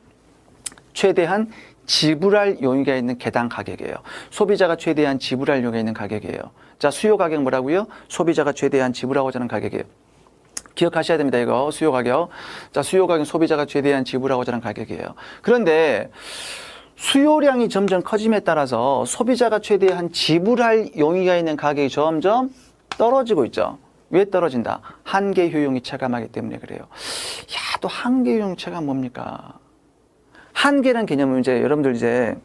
최대한 지불할 용의가 있는 개당 가격이에요. 소비자가 최대한 지불할 용의가 있는 가격이에요. 자, 수요 가격 뭐라고요? 소비자가 최대한 지불하고자 하는 가격이에요. 기억하셔야 됩니다. 이거 수요 가격. 자, 수요 가격 소비자가 최대한 지불하고자 하는 가격이에요. 그런데 수요량이 점점 커짐에 따라서 소비자가 최대한 지불할 용의가 있는 가격이 점점 떨어지고 있죠. 왜 떨어진다? 한계 효용이 체감하기 때문에 그래요. 야, 또 한계 효용 체감 뭡니까? 한계란 개념은 이제 여러분들 이제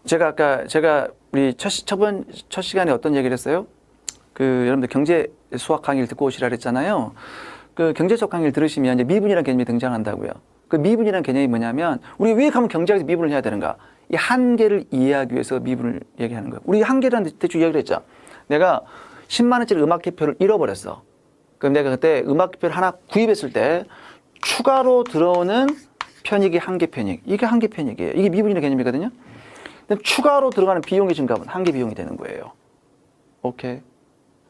제가 우리 첫 시간에 어떤 얘기를 했어요? 여러분들 경제 수학 강의를 듣고 오시라 그랬잖아요. 경제 수학 강의를 들으시면 이제 미분이라는 개념이 등장한다고요. 그 미분이라는 개념이 뭐냐면 우리 왜 가면 경제학에서 미분을 해야 되는가? 이 한계를 이해하기 위해서 미분을 얘기하는 거예요. 우리 한계라는 대충 이야기를 했죠. 내가 10만 원짜리 음악기표를 잃어버렸어. 그럼 내가 그때 음악기표를 하나 구입했을 때 추가로 들어오는 편익이 한계 편익. 이게 한계 편익이에요. 이게 미분이라는 개념이거든요. 근데 추가로 들어가는 비용이 증가하면 한계 비용이 되는 거예요. 오케이.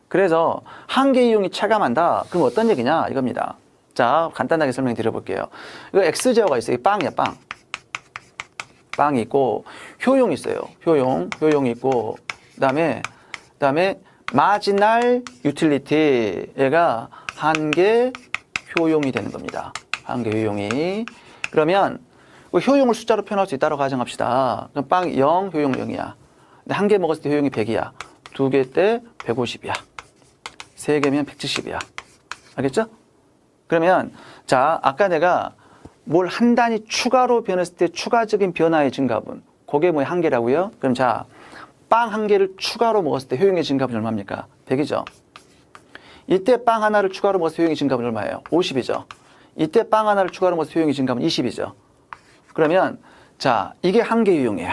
그래서 한계 이용이 체감한다. 그럼 어떤 얘기냐? 이겁니다. 자, 간단하게 설명드려 볼게요. 이거 X제어가 있어요. 빵이야, 빵. 빵이 있고, 효용이 있어요. 효용이 있고, 그 다음에 마지날 유틸리티. 얘가 한계 효용이 되는 겁니다. 한계 효용이. 그러면 효용을 숫자로 표현할 수 있다고 가정합시다. 그럼 빵 0, 효용 0이야. 근데 한 개 먹었을 때 효용이 100이야. 두 개 때 150이야. 세 개면 170이야. 알겠죠? 그러면 자, 아까 내가 뭘 한 단위 추가로 변했을 때 추가적인 변화의 증가분. 그게 뭐의 한계라고요? 그럼 자, 빵 한 개를 추가로 먹었을 때 효용의 증가분이 얼마입니까? 100이죠. 이때 빵 하나를 추가로 먹었을 때 효용의 증가분이 얼마예요? 50이죠. 이때 빵 하나를 추가로 먹었을 때 효용의 증가분이 20이죠. 그러면 자, 이게 한계 효용이에요.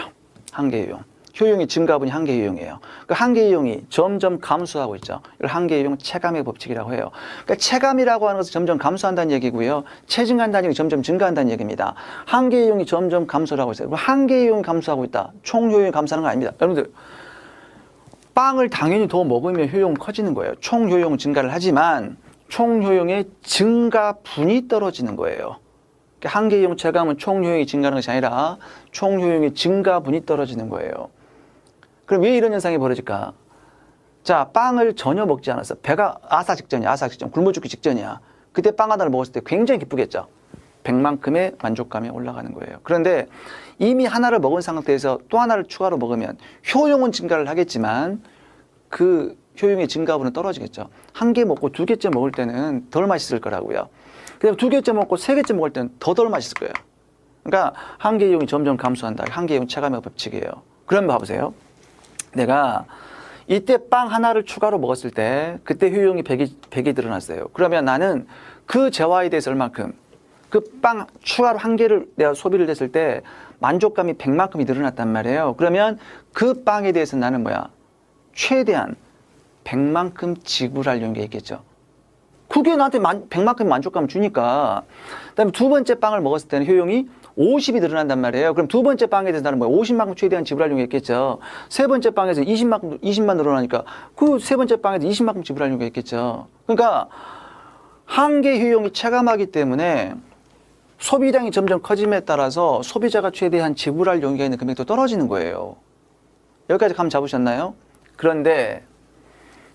한계 효용. 효용이 증가분이 한계 효용이에요. 그 한계 효용이 점점 감소하고 있죠. 이걸 한계 효용 체감의 법칙이라고 해요. 그러니까 체감이라고 하는 것은 점점 감소한다는 얘기고요. 체증한다는 얘기 점점 증가한다는 얘기입니다. 한계 효용이 점점 감소를 하고 있어요. 한계 효용이 감소하고 있다. 총 효용이 감소하는 거 아닙니다. 여러분들 빵을 당연히 더 먹으면 효용은 커지는 거예요. 총 효용은 증가를 하지만 총 효용의 증가분이 떨어지는 거예요. 한계 효용 체감은 총 효용이 증가하는 것이 아니라 총 효용의 증가분이 떨어지는 거예요. 그럼 왜 이런 현상이 벌어질까? 자, 빵을 전혀 먹지 않았어. 배가 아사 직전이야. 굶어 죽기 직전이야. 그때 빵 하나를 먹었을 때 굉장히 기쁘겠죠. 100만큼의 만족감이 올라가는 거예요. 그런데 이미 하나를 먹은 상태에서 또 하나를 추가로 먹으면 효용은 증가를 하겠지만 그 효용의 증가분은 떨어지겠죠. 한 개 먹고 두 개째 먹을 때는 덜 맛있을 거라고요. 그다음에 두 개째 먹고 세 개째 먹을 때는 더 덜 맛있을 거예요. 그러니까 한계 효용이 점점 감소한다. 한계 효용 체감의 법칙이에요. 그럼 봐보세요. 내가 이때 빵 하나를 추가로 먹었을 때 그때 효용이 100이 드러났어요. 그러면 나는 그 재화에 대해서 얼만큼 그 빵 추가로 한 개를 내가 소비를 했을 때 만족감이 100만큼이 늘어났단 말이에요. 그러면 그 빵에 대해서 나는 뭐야? 최대한 100만큼 지불할 용기가 있겠죠. 그게 나한테 100만큼 만족감을 주니까. 그다음에 두 번째 빵을 먹었을 때는 효용이 50이 늘어난단 말이에요. 그럼 두 번째 빵에 대해서 나는 뭐야? 50만큼 최대한 지불할 용기가 있겠죠. 세 번째 빵에서 20만 늘어나니까 그 세 번째 빵에서 20만큼 지불할 용기가 있겠죠. 그러니까 한계 효용이 체감하기 때문에 소비량이 점점 커짐에 따라서 소비자가 최대한 지불할 용기가 있는 금액도 떨어지는 거예요. 여기까지 감 잡으셨나요? 그런데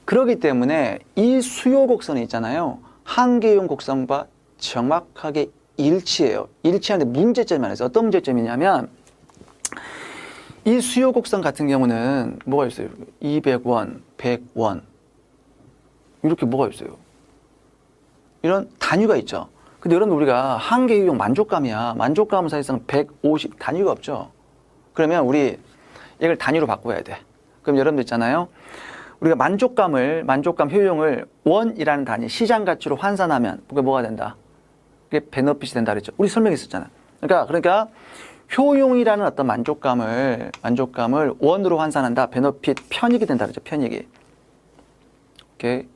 그렇기 때문에 이 수요 곡선이 있잖아요. 한계 효용 곡선과 정확하게 일치해요. 일치하는데 문제점이 많아요. 어떤 문제점이냐면 이 수요 곡선 같은 경우는 뭐가 있어요? 200원, 100원 이렇게 뭐가 있어요? 이런 단위가 있죠. 근데 여러분 우리가 한계 효용 만족감이야. 만족감은 사실상 150 단위가 없죠. 그러면 우리 이걸 단위로 바꿔야 돼. 그럼 여러분들 있잖아요. 우리가 만족감 효용을 원이라는 단위 시장 가치로 환산하면 그게 뭐가 된다? 그게 베너핏이 된다 그랬죠. 우리 설명했었잖아. 그러니까 효용이라는 어떤 만족감을 원으로 환산한다. 베너핏 편익이 된다 그랬죠. 편익이. 오케이.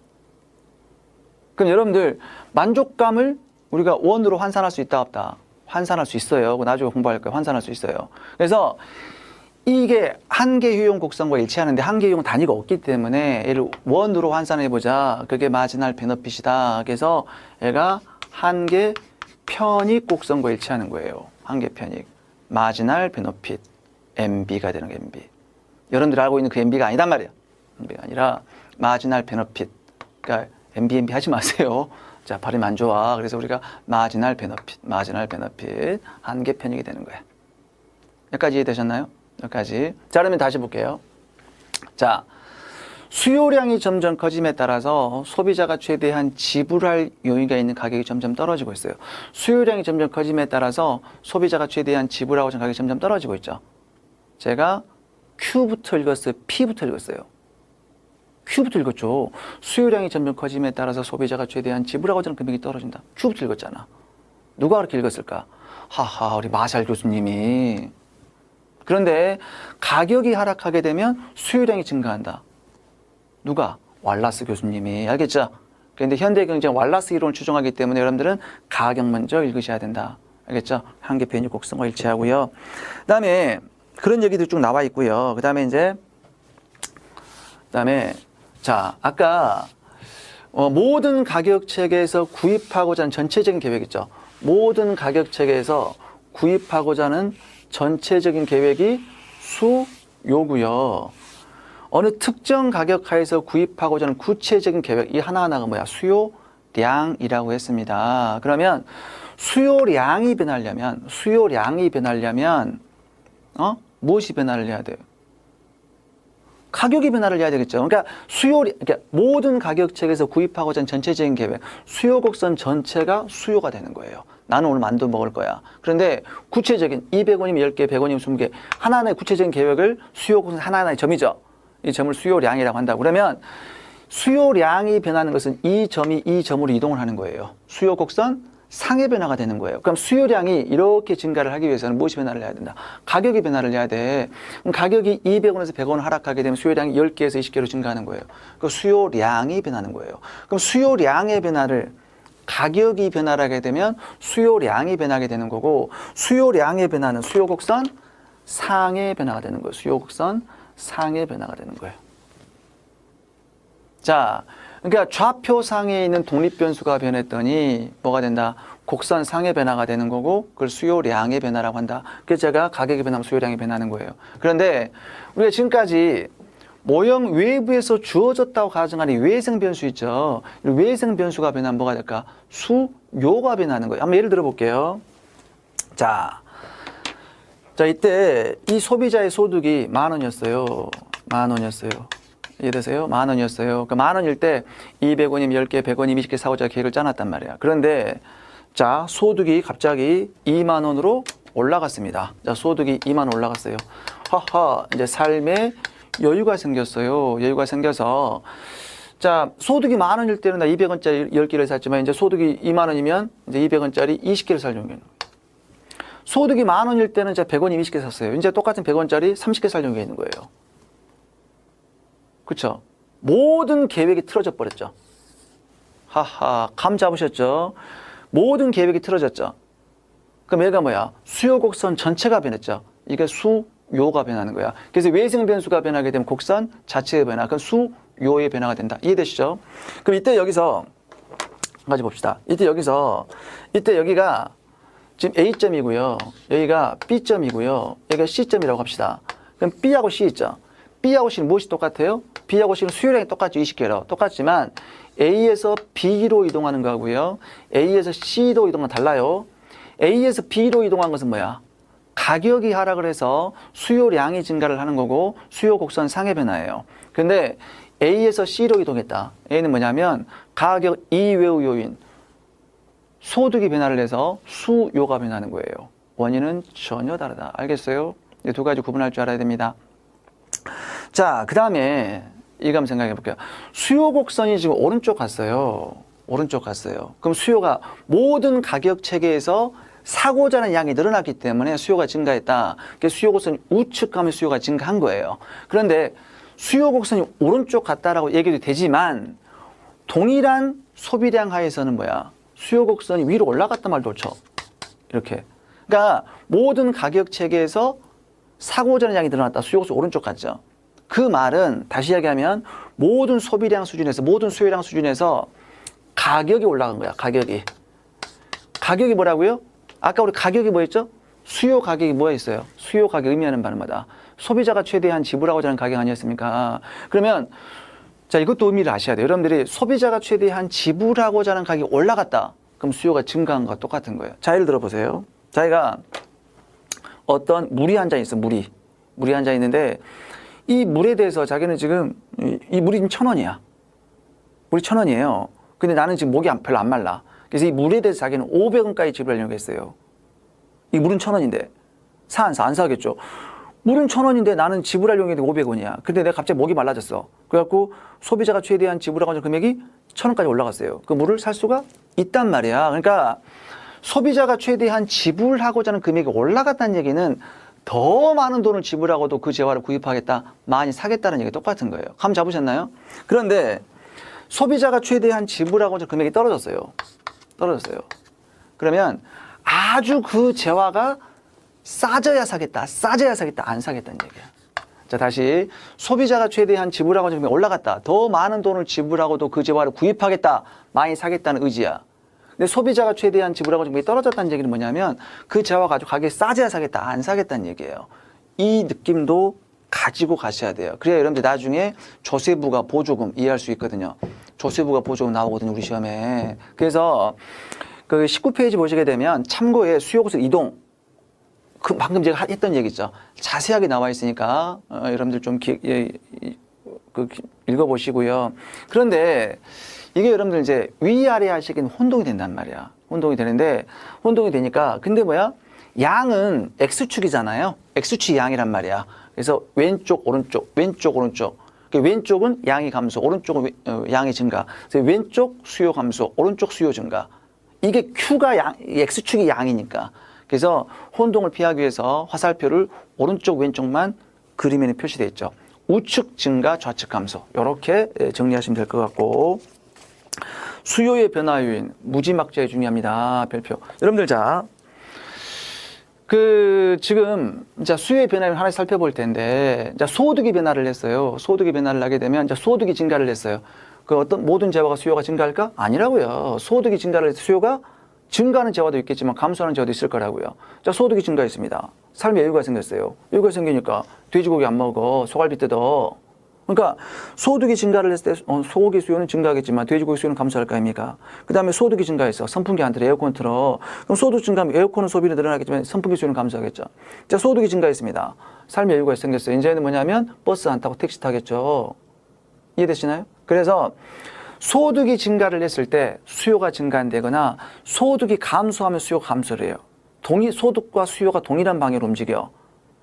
그럼 여러분들 만족감을 우리가 원으로 환산할 수 있다 없다? 환산할 수 있어요. 나중에 공부할 거예요. 환산할 수 있어요. 그래서 이게 한계 효용 곡선과 일치하는데 한계 효용 단위가 없기 때문에 얘를 원으로 환산해 보자. 그게 마지날 베너핏이다. 그래서 얘가 한계 편익 곡선과 일치하는 거예요. 한계 편익. 마지날 베너핏. MB가 되는 게 MB. 여러분들이 알고 있는 그 MB가 아니단 말이에요. MB가 아니라 마지날 베너핏. 그러니까 MB 하지 마세요. 자, 발음이 안 좋아. 그래서 우리가 마지날 베너핏. 한계 편익이 되는 거예요. 여기까지 이해되셨나요? 여기까지. 자, 그러면 다시 볼게요. 자, 수요량이 점점 커짐에 따라서 소비자가 최대한 지불할 여유가 있는 가격이 점점 떨어지고 있어요. 수요량이 점점 커짐에 따라서 소비자가 최대한 지불하고 있는 가격이 점점 떨어지고 있죠. 제가 Q부터 읽었어요? P부터 읽었어요? Q부터 읽었죠. 수요량이 점점 커짐에 따라서 소비자가 최대한 지불하고자 하는 금액이 떨어진다. Q부터 읽었잖아. 누가 그렇게 읽었을까? 하하, 우리 마샬 교수님이. 그런데 가격이 하락하게 되면 수요량이 증가한다. 누가? 왈라스 교수님이. 알겠죠? 그런데 현대경제는 왈라스 이론을 추종하기 때문에 여러분들은 가격 먼저 읽으셔야 된다. 알겠죠? 한계 변이 곡선과 일치하고요. 그 다음에 그런 얘기도 쭉 나와 있고요. 그 다음에 자, 아까 모든 가격 체계에서 구입하고자 하는 전체적인 계획 있죠. 모든 가격 체계에서 구입하고자 하는 전체적인 계획이 수요고요. 어느 특정 가격 하에서 구입하고자 하는 구체적인 계획, 이 하나하나가 뭐야? 수요량이라고 했습니다. 그러면 수요량이 변하려면 무엇이 변화를 해야 돼요? 가격이 변화를 해야 되겠죠. 그러니까 그러니까 모든 가격 체계에서 구입하고자 하는 전체적인 계획, 수요 곡선 전체가 수요가 되는 거예요. 나는 오늘 만두 먹을 거야. 그런데 구체적인 200원이면 10개, 100원이면 20개, 하나하나의 구체적인 계획을 수요 곡선 하나하나의 점이죠. 이 점을 수요량이라고 한다고. 그러면 수요량이 변하는 것은 이 점이 이 점으로 이동을 하는 거예요. 수요 곡선 상의 변화가 되는 거예요. 그럼 수요량이 이렇게 증가를 하기 위해서는 무엇이 변화를 해야 된다? 가격이 변화를 해야 돼. 그럼 가격이 200원에서 100원 하락하게 되면 수요량이 10개에서 20개로 증가하는 거예요. 그 수요량이 변하는 거예요. 그럼 수요량의 변화를 가격이 변화하게 되면 수요량이 변하게 되는 거고, 수요량의 변화는 수요 곡선 상의 변화가 되는 거예요. 수요 곡선 상의 변화가 되는 거예요. 자, 그러니까 좌표상에 있는 독립변수가 변했더니 뭐가 된다? 곡선 상의 변화가 되는 거고, 그걸 수요량의 변화라고 한다. 그래서 제가 가격이 변하면 수요량이 변하는 거예요. 그런데 우리가 지금까지 모형 외부에서 주어졌다고 가정하는 외생 변수 있죠. 외생 변수가 변하면 뭐가 될까? 수요가 변하는 거예요. 한번 예를 들어 볼게요. 자, 이때 이 소비자의 소득이 10,000원이었어요. 10,000원이었어요. 이해되세요? 10,000원이었어요. 그 10,000원일 때 200원이면 10개, 100원이면 20개 사고자 계획을 짜놨단 말이야. 그런데 자, 소득이 갑자기 20,000원으로 올라갔습니다. 자, 소득이 20,000원 올라갔어요. 하하, 이제 삶에 여유가 생겼어요. 여유가 생겨서 자, 소득이 10,000원일 때는 나 200원짜리 10개를 샀지만 이제 소득이 20,000원이면 이제 200원짜리 20개를 살 용이에요. 소득이 10,000원일 때는 이제 100원이면 20개 샀어요. 이제 똑같은 100원짜리 30개 살 용이 있는 거예요. 그렇죠? 모든 계획이 틀어져 버렸죠. 하하, 감 잡으셨죠? 모든 계획이 틀어졌죠. 그럼 얘가 뭐야? 수요 곡선 전체가 변했죠. 이게 수요가 변하는 거야. 그래서 외생 변수가 변하게 되면 곡선 자체의 변화, 그건 수요의 변화가 된다. 이해되시죠? 그럼 이때 여기서 가지 봅시다. 이때 여기가 지금 A점이고요. 여기가 B점이고요. 여기가 C점이라고 합시다. 그럼 B하고 C 있죠. B하고 C는 무엇이 똑같아요? B하고 C는 수요량이 똑같죠. 20개로. 똑같지만 A에서 B로 이동하는 거하고요. A에서 C로 이동은 달라요. A에서 B로 이동한 것은 뭐야? 가격이 하락을 해서 수요량이 증가를 하는 거고 수요 곡선 상의 변화예요. 근데 A에서 C로 이동했다. A는 뭐냐면 가격 이외의 요인, 소득이 변화를 해서 수요가 변하는 거예요. 원인은 전혀 다르다. 알겠어요? 이 두 가지 구분할 줄 알아야 됩니다. 자, 그 다음에 이거 한번 생각해 볼게요. 수요 곡선이 지금 오른쪽 갔어요. 오른쪽 갔어요. 그럼 수요가 모든 가격 체계에서 사고자 하는 양이 늘어났기 때문에 수요가 증가했다. 그래서 수요 곡선이 우측 가면 수요가 증가한 거예요. 그런데 수요 곡선이 오른쪽 갔다라고 얘기도 되지만 동일한 소비량 하에서는 뭐야? 수요 곡선이 위로 올라갔단 말도 옳죠. 이렇게. 그러니까 모든 가격 체계에서 사고자 하는 양이 늘어났다. 수요 곡선 오른쪽 갔죠. 그 말은 다시 이야기하면 모든 소비량 수준에서 모든 수요량 수준에서 가격이 올라간 거야. 가격이 뭐라고요? 아까 우리 가격이 뭐였죠? 수요 가격이 뭐였어요? 수요 가격 의미하는 바는 뭐다? 소비자가 최대한 지불하고자 하는 가격 아니었습니까? 그러면 자, 이것도 의미를 아셔야 돼요. 여러분들이 소비자가 최대한 지불하고자 하는 가격이 올라갔다. 그럼 수요가 증가한 것과 똑같은 거예요. 자, 예를 들어 보세요. 자기가 어떤 물이 한 잔 있어. 물이 한 잔 있는데 이 물에 대해서 자기는 지금 이 물이 지금 1,000원이야. 물이 1,000원이에요. 근데 나는 지금 목이 별로 안 말라. 그래서 이 물에 대해서 자기는 500원까지 지불하려고 했어요. 이 물은 1,000원인데 안 사겠죠. 물은 1,000원인데 나는 지불하려고 했는데 500원이야. 근데 내가 갑자기 목이 말라졌어. 그래갖고 소비자가 최대한 지불하고자 하는 금액이 1,000원까지 올라갔어요. 그 물을 살 수가 있단 말이야. 그러니까 소비자가 최대한 지불하고자 하는 금액이 올라갔다는 얘기는 더 많은 돈을 지불하고도 그 재화를 구입하겠다, 많이 사겠다는 얘기 똑같은 거예요. 감 잡으셨나요? 그런데 소비자가 최대한 지불하고자 하는 금액이 떨어졌어요. 그러면 아주 그 재화가 싸져야 사겠다, 안 사겠다는 얘기야. 자, 다시 소비자가 최대한 지불하고자 하는 금액이 올라갔다, 더 많은 돈을 지불하고도 그 재화를 구입하겠다, 많이 사겠다는 의지야. 근데 소비자가 최대한 지불하고자 하는 금액이 떨어졌다는 얘기는 뭐냐면 그 재화 가지고 가격이 싸져야 사겠다, 안 사겠다는 얘기예요. 이 느낌도 가지고 가셔야 돼요. 그래야 여러분들 나중에 조세부가 보조금 이해할 수 있거든요. 조세부가 보조금 나오거든요, 우리 시험에. 그래서 그 19페이지 보시게 되면 참고에 수요구설 이동, 그 방금 제가 했던 얘기죠. 자세하게 나와 있으니까 여러분들 좀 읽어보시고요. 그런데 이게 여러분들 이제 위아래 하시기는 혼동이 된단 말이야. 혼동이 되는데, 혼동이 되니까, 근데 뭐야? 양은 X축이잖아요. X축이 양이란 말이야. 그래서 왼쪽, 오른쪽, 왼쪽, 오른쪽. 왼쪽은 양이 감소, 오른쪽은 양이 증가. 그래서 왼쪽 수요 감소, 오른쪽 수요 증가. 이게 Q가 양, X축이 양이니까. 그래서 혼동을 피하기 위해서 화살표를 오른쪽, 왼쪽만 그림에는 표시되어 있죠. 우측 증가, 좌측 감소. 이렇게 정리하시면 될 것 같고. 수요의 변화 요인, 무지막지하게 중요합니다. 별표. 여러분들, 자, 지금, 자, 수요의 변화를 하나씩 살펴볼 텐데, 자, 소득이 변화를 했어요. 소득이 변화를 하게 되면, 자, 소득이 증가를 했어요. 그 어떤 모든 재화가 수요가 증가할까? 아니라고요. 소득이 증가를 해서 수요가 증가하는 재화도 있겠지만 감소하는 재화도 있을 거라고요. 자, 소득이 증가했습니다. 삶에 여유가 생겼어요. 여유가 생기니까 돼지고기 안 먹어. 소갈비 뜯어. 그러니까 소득이 증가를 했을 때 소고기 수요는 증가하겠지만 돼지고기 수요는 감소할 거 아닙니까? 그 다음에 소득이 증가해서 선풍기 안 틀어, 에어컨 틀어. 그럼 소득 증가하면 에어컨은 소비는 늘어나겠지만 선풍기 수요는 감소하겠죠. 자, 소득이 증가했습니다. 삶의 여유가 생겼어요. 이제는 뭐냐면 버스 안 타고 택시 타겠죠. 이해되시나요? 그래서 소득이 증가를 했을 때 수요가 증가한다거나 소득이 감소하면 수요가 감소를 해요. 소득과 수요가 동일한 방향으로 움직여.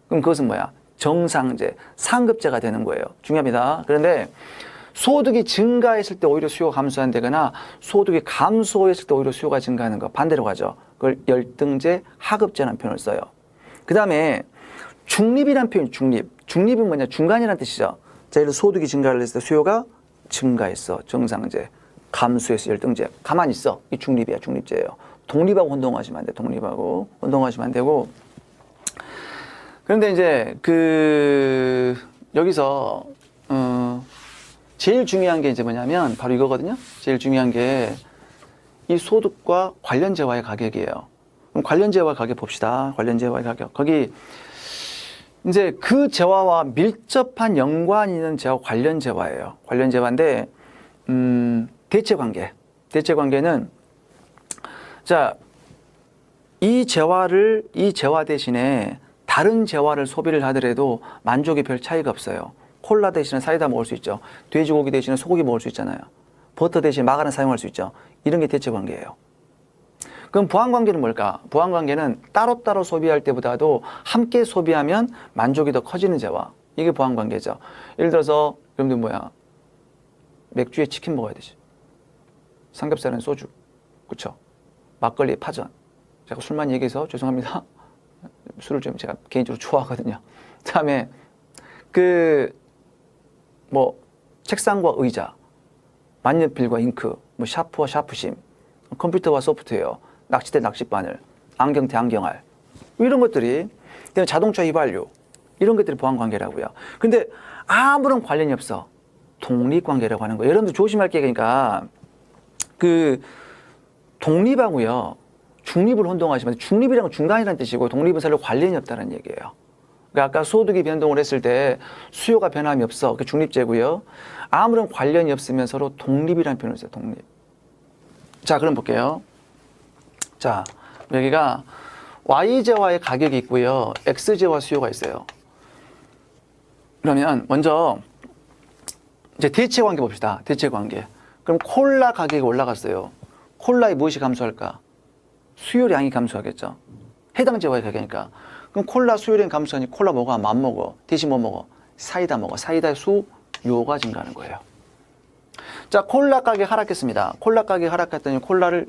그럼 그것은 뭐야? 정상재, 상급재가 되는 거예요. 중요합니다. 그런데 소득이 증가했을 때 오히려 수요가 감소한다거나 소득이 감소했을 때 오히려 수요가 증가하는 거 반대로 가죠. 그걸 열등재, 하급재라는 표현을 써요. 그 다음에 중립이라는 표현, 중립은 뭐냐? 중간이라는 뜻이죠. 자, 예를 들어 소득이 증가를 했을 때 수요가 증가했어. 정상재. 감소해서 열등재. 가만히 있어. 이 중립이야. 중립재예요. 독립하고 혼동하시면 안 돼. 독립하고 혼동하시면 안 되고. 그런데 이제 여기서 제일 중요한 게 이제 뭐냐면 바로 이거거든요. 제일 중요한 게 이 소득과 관련 재화의 가격이에요. 그럼 관련 재화 가격 봅시다. 관련 재화의 가격. 거기 이제 그 재화와 밀접한 연관이 있는 재화 관련 재화예요. 관련 재화인데 대체 관계. 대체 관계는 자, 이 재화 대신에 다른 재화를 소비를 하더라도 만족이 별 차이가 없어요. 콜라 대신에 사이다 먹을 수 있죠. 돼지고기 대신에 소고기 먹을 수 있잖아요. 버터 대신에 마가린 사용할 수 있죠. 이런 게 대체 관계예요. 그럼 보완 관계는 뭘까? 보완 관계는 따로따로 소비할 때보다도 함께 소비하면 만족이 더 커지는 재화. 이게 보완 관계죠. 예를 들어서 여러분들 뭐야? 맥주에 치킨 먹어야 되지. 삼겹살은 소주. 그렇죠? 막걸리에 파전. 제가 술만 얘기해서 죄송합니다. 술을 좀 제가 개인적으로 좋아하거든요. 다음에 책상과 의자, 만년필과 잉크, 샤프와 샤프심, 컴퓨터와 소프트웨어, 낚싯대 낚싯바늘, 안경테 안경알, 이런 것들이, 그다음에 자동차 휘발유, 이런 것들이 보완관계라고요. 근데 아무런 관련이 없어. 독립관계라고 하는 거예요. 여러분들 조심할 게, 그러니까 독립하고요, 중립을 혼동하시면, 중립이란 건 중간이라는 뜻이고 독립은 서로 관련이 없다는 얘기예요. 그러니까 아까 소득이 변동을 했을 때 수요가 변함이 없어. 그 중립제고요. 아무런 관련이 없으면 서로 독립이라는 표현을 써요. 독립. 자, 그럼 볼게요. 자, 여기가 Y재화의 가격이 있고요. X재화 수요가 있어요. 그러면 먼저 이제 대체 관계 봅시다. 대체 관계. 그럼 콜라 가격이 올라갔어요. 콜라의 무엇이 감소할까? 수요량이 감소하겠죠. 해당 재화의 가격이니까. 그럼 콜라 수요량이 감소하니 콜라 먹어? 안 먹어? 대신 뭐 먹어? 사이다 먹어. 사이다의 수요가 증가하는 거예요. 자, 콜라 가격 하락했습니다. 콜라 가격 하락했더니 콜라의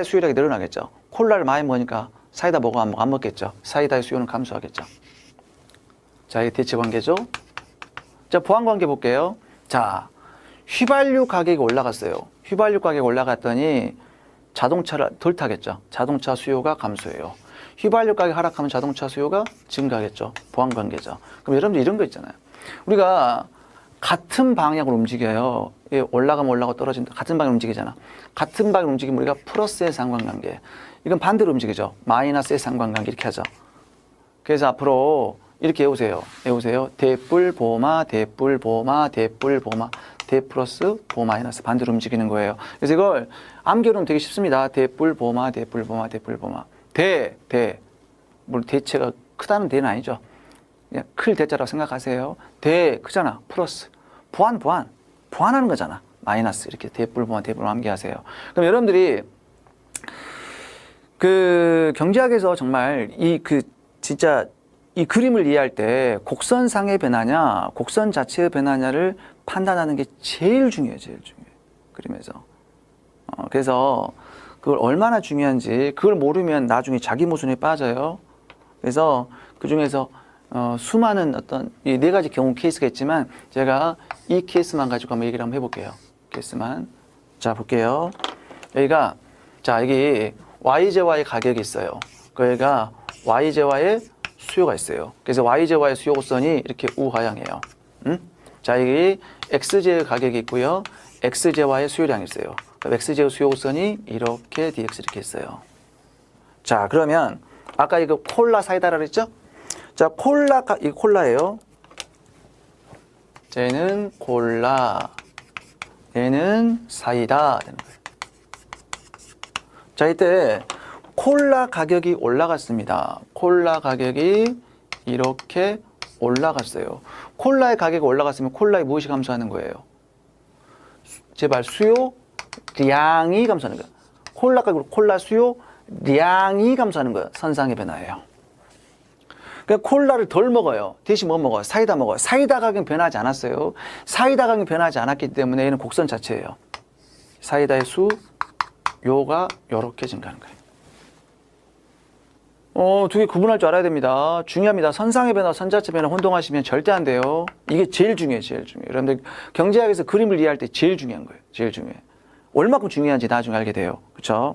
수요량이 늘어나겠죠. 콜라를 많이 먹으니까 사이다 먹어 안 먹겠죠. 사이다의 수요는 감소하겠죠. 자, 이게 대치 관계죠. 자, 보완 관계 볼게요. 자, 휘발유 가격이 올라갔어요. 휘발유 가격이 올라갔더니 자동차를 덜 타겠죠. 자동차 수요가 감소해요. 휘발유 가격이 하락하면 자동차 수요가 증가하겠죠. 보완 관계죠. 그럼 여러분들 이런 거 있잖아요. 우리가 같은 방향으로 움직여요. 올라가면 올라가고 떨어진다. 같은 방향으로 움직이잖아. 같은 방향으로 움직이면 우리가 플러스의 상관관계. 이건 반대로 움직이죠. 마이너스의 상관관계 이렇게 하죠. 그래서 앞으로 이렇게 외우세요. 외우세요. 대뿔 보마, 대뿔 보마, 대뿔 보마, 대 플러스 보 마이너스 반대로 움직이는 거예요. 그래서 이걸 암기하면 되게 쉽습니다. 대뿔 보마, 대뿔 보마, 대뿔 보마. 물론 대체가 크다는 대는 아니죠. 그냥 클 대자라고 생각하세요. 대 크잖아. 플러스 보완하는 거잖아. 마이너스 이렇게 대뿔 보마, 대뿔 보마 암기하세요. 그럼 여러분들이 그 경제학에서 정말 진짜 이 그림을 이해할 때 곡선상의 변화냐, 곡선 자체의 변화냐를 판단하는 게 제일 중요해요. 그림에서. 그래서 그걸 얼마나 중요한지 그걸 모르면 나중에 자기 모순에 빠져요. 그래서 그 중에서 수많은 어떤 이 네 가지 경우 케이스가 있지만 제가 이 케이스만 가지고 한번 얘기를 한번 해볼게요. 케이스만. 자, 볼게요. 여기가 자, 여기 YJ와의 가격이 있어요. 여기가 YJ와의 수요가 있어요. 그래서 YJ와의 수요 곡선이 이렇게 우하향이에요. 자, 여기 XJ의 가격이 있고요. XJ와의 수요량이 있어요. XJ의 수요 곡선이 이렇게 DX 이렇게 있어요. 자, 그러면 아까 이거 콜라 사이다라 그랬죠? 자, 이 콜라예요. 자, 얘는 콜라, 얘는 사이다 되는 거예요. 자, 이때 콜라 가격이 올라갔습니다. 콜라 가격이 이렇게 올라갔어요. 콜라의 가격이 올라갔으면 콜라의 무엇이 감소하는 거예요? 제발 수요량이 감소하는 거예요. 콜라 가격, 콜라 수요량이 감소하는 거예요. 선상의 변화예요. 그러니까 콜라를 덜 먹어요. 대신 뭐 먹어요? 사이다 먹어요. 사이다 가격은 변하지 않았어요. 사이다 가격이 변하지 않았기 때문에 얘는 곡선 자체예요. 사이다의 수요가 이렇게 증가하는 거예요. 두 개 구분할 줄 알아야 됩니다. 중요합니다. 선상의 변화, 선자체 변화 혼동하시면 절대 안 돼요. 이게 제일 중요해요. 제일 중요해요. 여러분들 경제학에서 그림을 이해할 때 제일 중요한 거예요. 제일 중요해. 얼마큼 중요한지 나중에 알게 돼요. 그렇죠?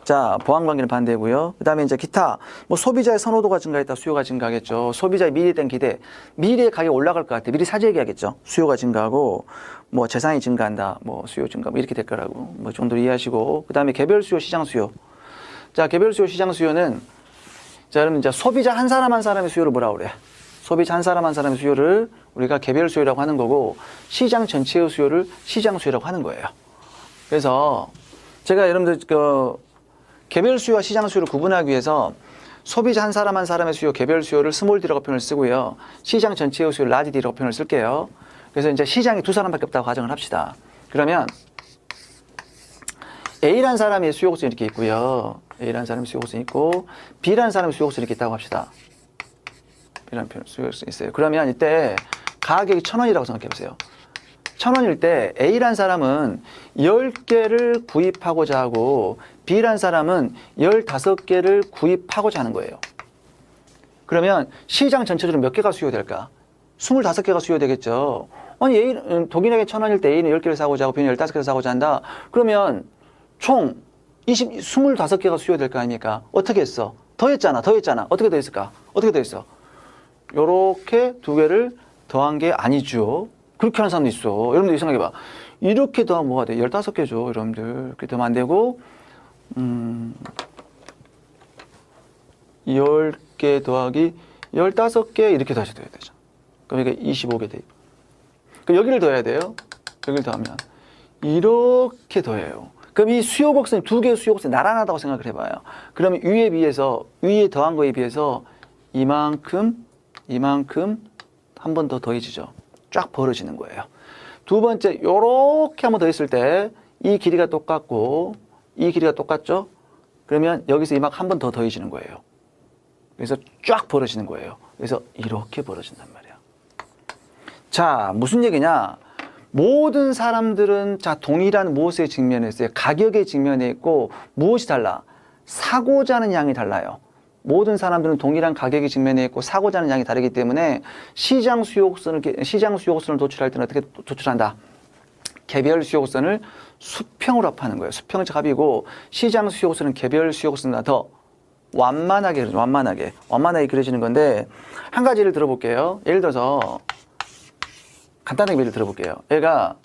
자, 보완관계는 반대고요. 그 다음에 이제 기타, 뭐 소비자의 선호도가 증가했다, 수요가 증가하겠죠. 소비자의 미래에 대한 기대, 미래의 가격이 올라갈 것 같아. 미리 사재 얘기하겠죠. 수요가 증가하고, 뭐 재산이 증가한다, 뭐 수요 증가, 뭐 이렇게 될 거라고. 뭐 정도로 이해하시고. 그 다음에 개별 수요, 시장 수요. 자, 개별 수요, 시장 수요는, 자, 여러분, 이제 소비자 한 사람 한 사람의 수요를 뭐라고 그래? 소비자 한 사람 한 사람의 수요를 우리가 개별 수요라고 하는 거고, 시장 전체의 수요를 시장 수요라고 하는 거예요. 그래서 제가 여러분들 개별 수요와 시장 수요를 구분하기 위해서 소비자 한 사람 한 사람의 수요, 개별 수요를 스몰 D라고 표현을 쓰고요. 시장 전체의 수요를 라지 D라고 표현을 쓸게요. 그래서 이제 시장이 두 사람밖에 없다고 가정을 합시다. 그러면 A라는 사람의 수요 곡선이 이렇게 있고요. A라는 사람의 수요 곡선이 있고 B라는 사람의 수요 곡선이 이렇게 있다고 합시다. B라는 수요 곡선이 있어요. 그러면 이때 가격이 1,000원이라고 생각해 보세요. 1,000원일 때 A라는 사람은 10개를 구입하고자 하고 B라는 사람은 15개를 구입하고자 하는 거예요. 그러면 시장 전체적으로 몇 개가 수요될까? 25개가 수요되겠죠. 아니, 독일에게 1,000원일 때 A는 10개를 사고자 하고 B는 15개를 사고자 한다. 그러면 총 25개가 수요될 거 아닙니까? 어떻게 했어? 더했잖아. 어떻게 더했을까? 어떻게 더했어? 요렇게 두 개를 더한 게 아니죠. 그렇게 하는 사람도 있어. 여러분들 생각해봐. 이렇게 더하면 뭐가 돼? 15개죠. 여러분들. 그렇게 더하면 안 되고 10개 더하기 15개 이렇게 다시 더해야 되죠. 그럼 이게 25개 돼. 그럼 여기를 더해야 돼요. 여기를 더하면 이렇게 더해요. 그럼 이 수요 곡선, 두 개의 수요 곡선이 나란하다고 생각을 해봐요. 그러면 위에 더한 거에 비해서 이만큼 한 번 더 더해지죠. 쫙 벌어지는 거예요. 두 번째, 요렇게 한번 더 했을 때 이 길이가 똑같고 이 길이가 똑같죠? 그러면 여기서 이만큼 한 번 더 더해지는 거예요. 그래서 쫙 벌어지는 거예요. 그래서 이렇게 벌어진단 말이야. 자, 무슨 얘기냐? 모든 사람들은 자 동일한 무엇에 직면해 있어요? 가격에 직면해 있고 무엇이 달라? 사고자 하는 양이 달라요. 모든 사람들은 동일한 가격이 직면해 있고 사고자 하는 양이 다르기 때문에 시장 수요 곡선을 도출할 때는 어떻게 도출한다? 개별 수요 곡선을 수평으로 합하는 거예요. 수평은 합이고 시장 수요 곡선은 개별 수요 곡선보다 더 완만하게 그려져. 완만하게 그려지는 건데 한 가지 예를 들어볼게요. 예를 들어서 간단하게 예를 들어볼게요. 얘가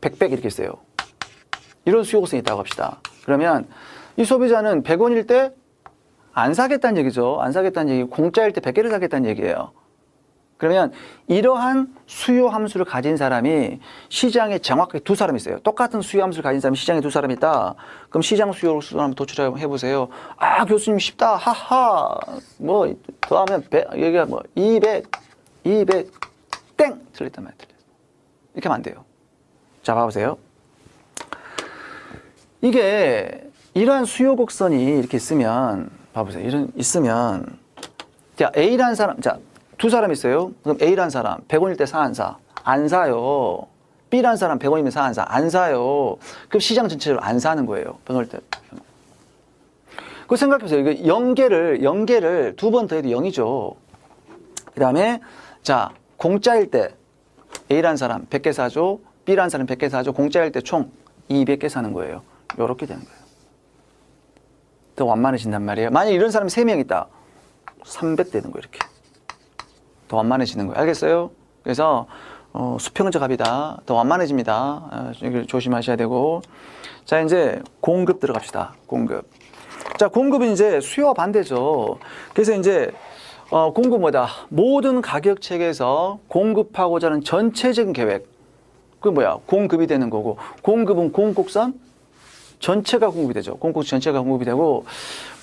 100 이렇게 있어요. 이런 수요 곡선이 있다고 합시다. 그러면 이 소비자는 100원일 때 안 사겠다는 얘기죠. 안 사겠다는 얘기. 공짜일 때 100개를 사겠다는 얘기예요. 그러면 이러한 수요 함수를 가진 사람이 시장에 정확하게 두 사람이 있어요. 똑같은 수요 함수를 가진 사람이 시장에 두 사람이 있다. 그럼 시장 수요 함수 한번 도출해 보세요. 아, 교수님 쉽다. 하하. 뭐 더하면 100, 여기가 뭐 200 땡. 틀렸단 말이에요. 이렇게 하면 안 돼요. 자, 봐보세요. 이게 이러한 수요 곡선이 이렇게 있으면 봐보세요. 이런 있으면 자, A라는 사람, 자, 두 사람 있어요. 그럼 A라는 사람 100원일 때 사 안 사? 안 사요. B라는 사람 100원이면 사 안 사? 안 사요. 그럼 시장 전체적으로 안 사는 거예요. 100원일 때. 그 생각해보세요. 이거 0개를 두 번 더해도 0이죠. 그 다음에 자, 공짜일 때 A라는 사람 100개 사죠. B라는 사람 100개 사죠. 공짜일 때 총 200개 사는 거예요. 요렇게 되는 거예요. 더 완만해진단 말이에요. 만약 이런 사람이 3명 있다. 300 되는 거예요. 이렇게. 더 완만해지는 거예요. 알겠어요? 그래서 수평적 합이다. 더 완만해집니다. 이걸 조심하셔야 되고. 자, 이제 공급 들어갑시다. 공급. 자, 공급은 이제 수요와 반대죠. 그래서 이제 공급 뭐다? 모든 가격 체계에서 공급하고자 하는 전체적인 계획. 그게 뭐야? 공급이 되는 거고. 공급은 공곡선 전체가 공급이 되죠. 공곡선 전체가 공급이 되고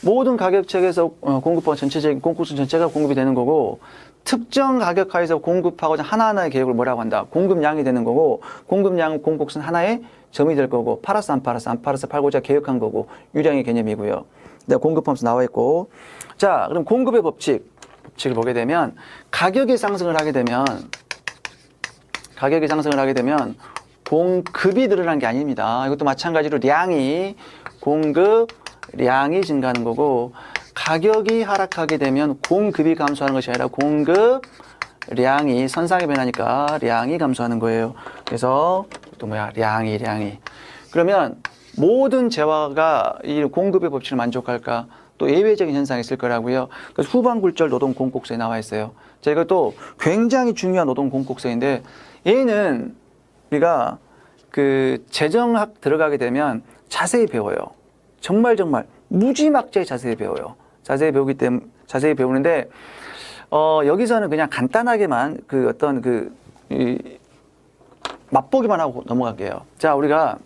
모든 가격 체계에서 공급하고 전체적인 공곡선 전체가 공급이 되는 거고 특정 가격 하에서 공급하고자 하나하나의 계획을 뭐라고 한다? 공급량이 되는 거고 공급량은 공곡선 하나의 점이 될 거고 팔았어 안 팔았어 팔고자 계획한 거고 유량의 개념이고요. 내가 공급하면서 나와 있고 자 그럼 공급의 법칙을 보게 되면 가격이 상승을 하게 되면 공급이 늘어난 게 아닙니다. 이것도 마찬가지로 공급량이 증가하는 거고 가격이 하락하게 되면 공급이 감소하는 것이 아니라 공급량이 선상에 변하니까 량이 감소하는 거예요. 그래서 또 뭐야? 량이. 그러면 모든 재화가 이 공급의 법칙을 만족할까? 또 예외적인 현상이 있을 거라고요. 그래서 후반 굴절 노동 공곡선에 나와 있어요. 자, 이것도 굉장히 중요한 노동 공곡선인데 얘는 우리가 그 재정학 들어가게 되면 자세히 배워요. 정말 무지막지하게 자세히 배워요. 자세히 배우는데 여기서는 그냥 간단하게만 그 어떤 맛보기만 하고 넘어갈게요. 자, 우리가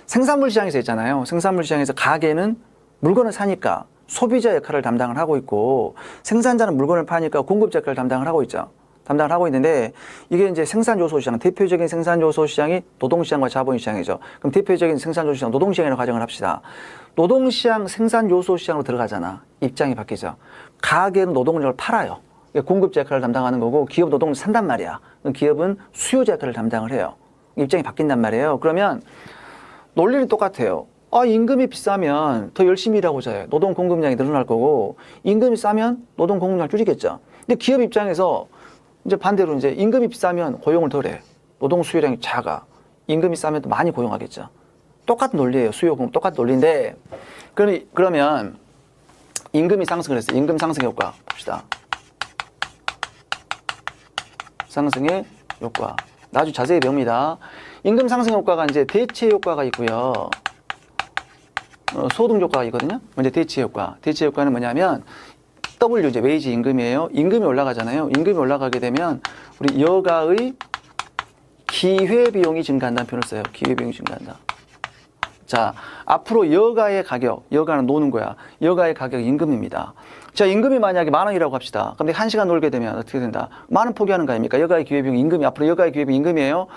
생산물 시장에서 있잖아요. 생산물 시장에서 가게는 물건을 사니까 소비자 역할을 담당을 하고 있고 생산자는 물건을 파니까 공급자 역할을 담당을 하고 있는데 이게 이제 생산 요소 시장, 대표적인 생산 요소 시장이 노동시장과 자본시장이죠. 그럼 대표적인 생산 요소 시장, 노동시장이라고 가정을 합시다. 노동시장, 생산 요소 시장으로 들어가잖아. 입장이 바뀌죠. 가게는 노동력을 팔아요. 공급자 역할을 담당하는 거고 기업 노동을 산단 말이야. 그럼 기업은 수요자 역할을 담당을 해요. 입장이 바뀐단 말이에요. 그러면 논리는 똑같아요. 임금이 비싸면 더 열심히 일하고자 해요. 노동 공급량이 늘어날 거고 임금이 싸면 노동 공급량 줄이겠죠. 근데 기업 입장에서 이제 반대로 이제 임금이 비싸면 고용을 덜해. 노동 수요량이 작아. 임금이 싸면 또 많이 고용하겠죠. 똑같은 논리예요. 수요 공급 똑같은 논리인데 그러면 임금이 상승을 했어요. 임금 상승 효과 봅시다. 상승의 효과. 아주 자세히 배웁니다. 임금 상승 효과가 이제 대체 효과가 있고요. 소득 효과가 있거든요. 먼저 대체 효과. 대체 효과는 뭐냐면 W 이제 웨이지 임금이에요. 임금이 올라가잖아요. 임금이 올라가게 되면 우리 여가의 기회비용이 증가한다는 표현을 써요. 기회비용이 증가한다. 자, 앞으로 여가의 가격, 여가는 노는 거야. 여가의 가격 임금입니다. 자, 임금이 만약에 10,000원이라고 합시다. 그럼 1시간 놀게 되면 어떻게 된다? 10,000원 포기하는 거 아닙니까? 여가의 기회비용 임금이 앞으로 여가의 기회비용 임금이에요.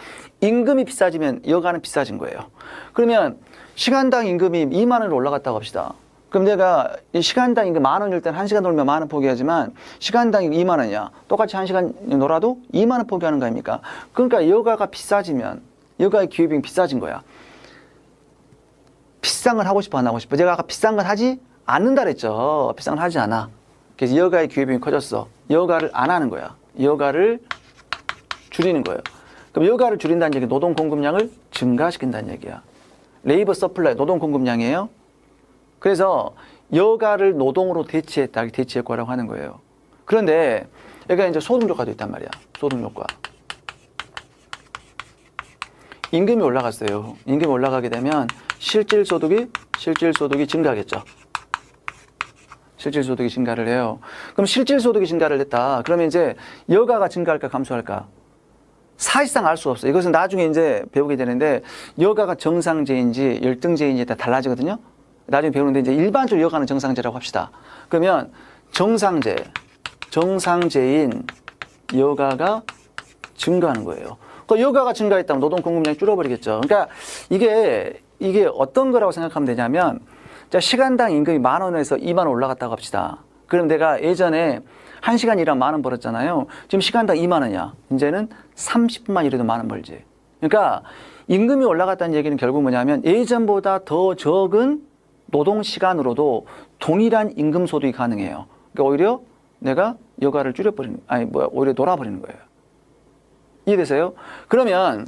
임금이 비싸지면 여가는 비싸진 거예요. 그러면 시간당 임금이 20,000원으로 올라갔다고 합시다. 그럼 내가 이 시간당 임금 10,000원일 때는 1시간 놀면 10,000원 포기하지만 시간당 20,000원이야. 똑같이 1시간 놀아도 20,000원 포기하는 거 아닙니까? 그러니까 여가가 비싸지면 여가의 기회비용이 비싸진 거야. 비싼 건 하고 싶어, 안 하고 싶어? 제가 아까 비싼 건 하지 않는다 그랬죠. 비싼 건 하지 않아. 그래서 여가의 기회비용이 커졌어. 여가를 안 하는 거야. 여가를 줄이는 거예요. 그럼 여가를 줄인다는 얘기는 노동 공급량을 증가시킨다는 얘기야. 레이버 서플라이, 노동 공급량이에요. 그래서 여가를 노동으로 대체했다, 대체 효과라고 하는 거예요. 그런데 여기가 이제 소득 효과도 있단 말이야. 소득 효과. 임금이 올라갔어요. 임금이 올라가게 되면 실질 소득이 증가하겠죠. 실질 소득이 증가를 해요. 그럼 실질 소득이 증가를 했다. 그러면 이제 여가가 증가할까 감소할까? 사실상 알 수 없어요. 이것은 나중에 이제 배우게 되는데 여가가 정상제인지 열등제인지에 따라 달라지거든요. 나중에 배우는데 이제 일반적으로 여가는 정상제라고 합시다. 그러면 정상제인 여가가 증가하는 거예요. 그 여가가 증가했다면 노동 공급량이 줄어버리겠죠. 그러니까 이게 어떤 거라고 생각하면 되냐면, 자, 시간당 임금이 10,000원에서 20,000원 올라갔다고 합시다. 그럼 내가 예전에 1시간 일하면 10,000원 벌었잖아요. 지금 시간당 20,000원이야. 이제는 30분만 일해도 10,000원 벌지. 그러니까 임금이 올라갔다는 얘기는 결국 뭐냐면 예전보다 더 적은 노동 시간으로도 동일한 임금 소득이 가능해요. 그러니까 오히려 내가 여가를 오히려 놀아버리는 거예요. 이해되세요? 그러면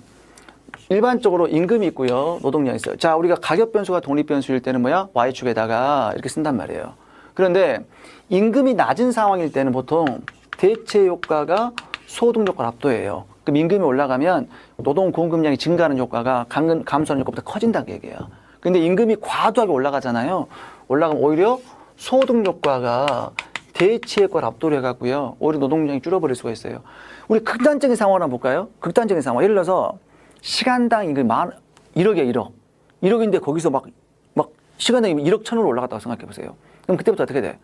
일반적으로 임금이 있고요, 노동량이 있어요. 자, 우리가 가격 변수가 독립 변수일 때는 뭐야? Y축에다가 이렇게 쓴단 말이에요. 그런데 임금이 낮은 상황일 때는 보통 대체 효과가 소득 효과를 압도해요. 그럼 임금이 올라가면 노동 공급량이 증가하는 효과가 감소하는 효과보다 커진다는 얘기예요. 근데 임금이 과도하게 올라가잖아요. 올라가면 오히려 소득 효과가 대체 효과를 압도를 해갖고요, 오히려 노동량이 줄어버릴 수가 있어요. 우리 극단적인 상황을 한번 볼까요? 극단적인 상황. 예를 들어서 시간당 임금이 1억이야, 1억인데 거기서 막 시간당 임금이 1억 1,000원으로 올라갔다고 생각해 보세요. 그럼 그때부터 어떻게 돼?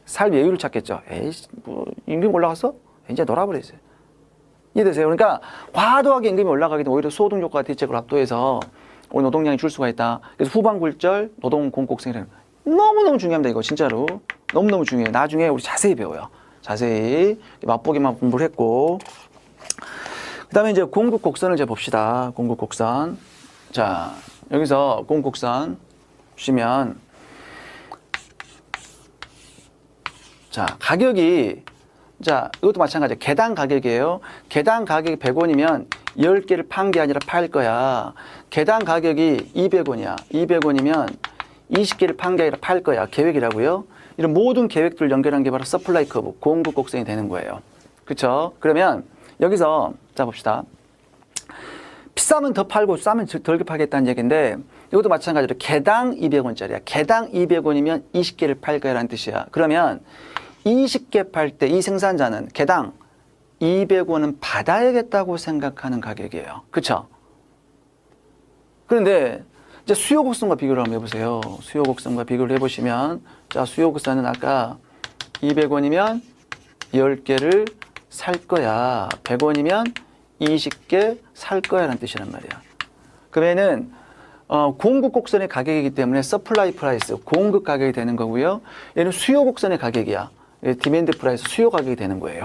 삶 여유를 찾겠죠. 에이씨, 뭐 임금이 올라갔어? 이제 놀아버리지. 이해되세요? 그러니까 과도하게 임금이 올라가게 되면 오히려 소득 효과가 대체적으로 압도해서 오히려 노동량이 줄 수가 있다. 그래서 후반 굴절 노동 공곡생이라는 너무너무 중요합니다. 이거 진짜로 너무너무 중요해요. 나중에 우리 자세히 배워요. 자세히 맛보기만 공부를 했고, 그 다음에 이제 공급 곡선을 이제 봅시다. 공급 곡선. 자, 여기서 공급 곡선 주시면, 자, 가격이, 자, 이것도 마찬가지예요. 개당 가격이에요. 개당 가격이 100원이면 10개를 판 게 아니라 팔 거야. 개당 가격이 200원이야. 200원이면 20개를 판 게 아니라 팔 거야. 계획이라고요. 이런 모든 계획들을 연결한 게 바로 서플라이 커브, 공급 곡선이 되는 거예요. 그렇죠? 그러면 여기서 자 봅시다. 비싸면 더 팔고 싸면 덜 팔겠다는 얘기인데, 이것도 마찬가지로 개당 200원짜리야. 개당 200원이면 20개를 팔 거야라는 뜻이야. 그러면 20개 팔 때 이 생산자는 개당 200원은 받아야겠다고 생각하는 가격이에요. 그렇죠? 그런데 이제 수요 곡선과 비교를 한번 해보세요. 수요 곡선과 비교를 해보시면, 자, 수요 곡선은 아까 200원이면 10개를 살 거야. 100원이면 20개 살 거야 라는 뜻이란 말이야. 그러면은 공급 곡선의 가격이기 때문에 서플라이 프라이스, 공급 가격이 되는 거고요. 얘는 수요 곡선의 가격이야. 디맨드 프라이스, 수요 가격이 되는 거예요.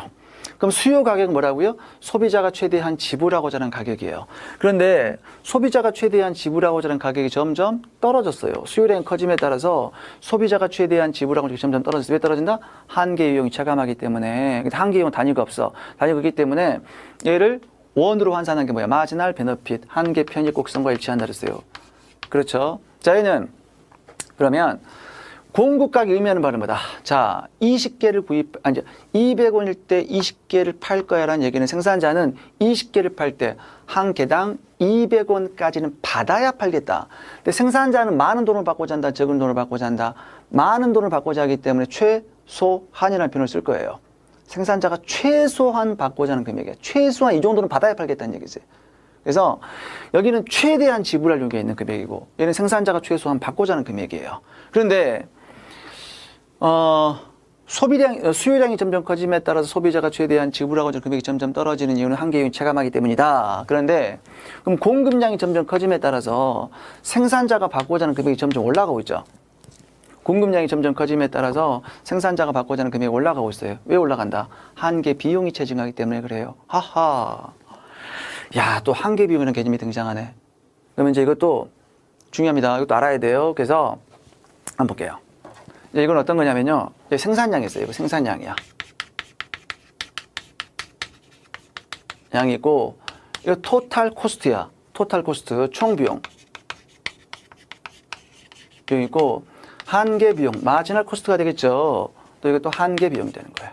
그럼 수요 가격은 뭐라고요? 소비자가 최대한 지불하고자 하는 가격이에요. 그런데 소비자가 최대한 지불하고자 하는 가격이 점점 떨어졌어요. 수요량이 커짐에 따라서 소비자가 최대한 지불하고자 점점 떨어졌어요. 왜 떨어진다? 한계 유형이 체감하기 때문에. 한계 유형 단위가 없어. 단위가 없기 때문에 얘를 원으로 환산한 게 뭐야? 마지널 베너핏, 한계 편익 곡선과 일치한다 그랬어요. 그렇죠? 자, 얘는 그러면 공급 가격 의미하는 바는 뭐다? 자, 200원일 때 20개를 팔 거야 라는 얘기는 생산자는 20개를 팔 때 한 개당 200원까지는 받아야 팔겠다. 근데 생산자는 많은 돈을 받고자 한다, 적은 돈을 받고자 한다. 많은 돈을 받고자 하기 때문에 최소한이라는 표현을 쓸 거예요. 생산자가 최소한 받고자 하는 금액이야. 최소한 이 정도는 받아야 팔겠다는 얘기지. 그래서 여기는 최대한 지불할 용의가 있는 금액이고, 얘는 생산자가 최소한 받고자 하는 금액이에요. 그런데 수요량이 점점 커짐에 따라서 소비자가 최대한 지불하고자 하는 금액이 점점 떨어지는 이유는 한계 요인이 체감하기 때문이다. 그런데 그럼 공급량이 점점 커짐에 따라서 생산자가 받고자 하는 금액이 점점 올라가고 있죠. 공급량이 점점 커짐에 따라서 생산자가 받고자 하는 금액이 올라가고 있어요. 왜 올라간다? 한계 비용이 체증하기 때문에 그래요. 하하. 야, 또 한계 비용이라는 개념이 등장하네. 그러면 이제 이것도 중요합니다. 이것도 알아야 돼요. 그래서 한번 볼게요. 이제 이건 어떤 거냐면요. 생산량이 있어요. 이거 생산량이야. 양이 있고, 이거 토탈 코스트야. 토탈 코스트, 총 비용. 비용 있고, 한계 비용, 마지널 코스트가 되겠죠. 또 이것도 한계 비용이 되는 거예요.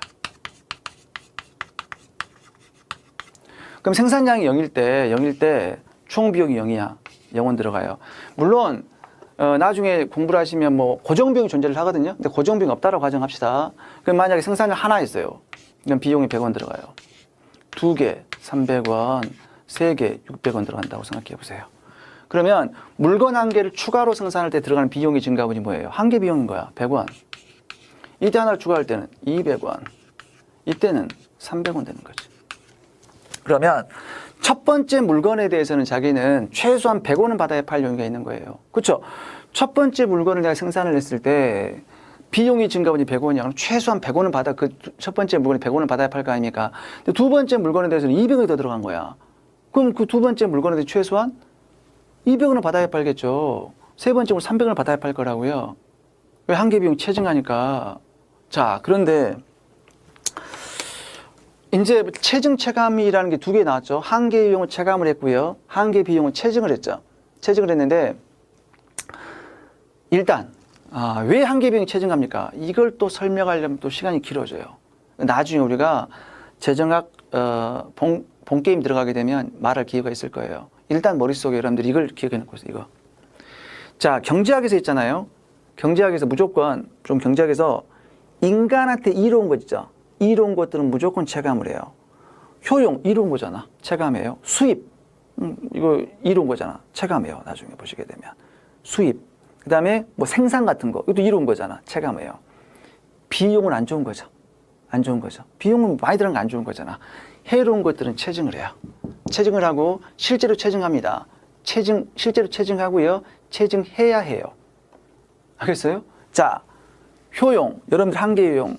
그럼 생산량이 0일 때 총 비용이 0이야. 0원 들어가요. 물론 나중에 공부를 하시면 뭐 고정비용이 존재를 하거든요. 근데 고정비용이 없다라고 가정합시다. 그럼 만약에 생산량 하나 있어요. 그럼 비용이 100원 들어가요. 2개 300원, 3개 600원 들어간다고 생각해 보세요. 그러면 물건 한 개를 추가로 생산할 때 들어가는 비용의 증가분이 뭐예요? 한개 비용인 거야. 100원. 이때 하나를 추가할 때는 200원. 이때는 300원 되는 거지. 그러면 첫 번째 물건에 대해서는 자기는 최소한 100원은 받아야 팔 용의가 있는 거예요. 그렇죠? 첫 번째 물건을 내가 생산을 했을 때 비용이 증가분이 100원이야. 그럼 최소한 100원은 받아, 그 첫 번째 물건이 100원을 받아야 팔 거 아닙니까? 근데 두 번째 물건에 대해서는 200원이 더 들어간 거야. 그럼 그 두 번째 물건에 대해서 최소한 200원을 받아야 팔겠죠. 세 번째 물건 300원을 받아야 팔 거라고요. 왜 한계 비용이 체증하니까. 자, 그런데 이제 체증 체감이라는 게 2개 나왔죠. 한계 비용을 체감을 했고요. 한계 비용을 체증을 했죠. 체증을 했는데 일단 왜 한계 비용이 체증합니까? 이걸 또 설명하려면 또 시간이 길어져요. 나중에 우리가 재정학 본 게임 들어가게 되면 말할 기회가 있을 거예요. 일단 머릿속에 여러분들이 이걸 기억해 놓고 있어요. 이거. 자, 경제학에서 있잖아요. 경제학에서 무조건 좀 경제학에서 인간한테 이로운 거 있죠. 이로운 것들은 무조건 체감을 해요. 효용, 이로운 거잖아. 체감해요. 수입, 이거 이로운 거잖아. 체감해요. 나중에 보시게 되면. 수입. 그 다음에 뭐 생산 같은 거, 이것도 이로운 거잖아. 체감해요. 비용은 안 좋은 거죠. 안 좋은 거죠. 비용은 많이 들어간 거 안 좋은 거잖아. 해로운 것들은 체증을 해요. 체증을 하고 실제로 체증합니다. 실제로 체증하고요. 체증해야 해요. 알겠어요? 자, 효용, 여러분들 한계 효용.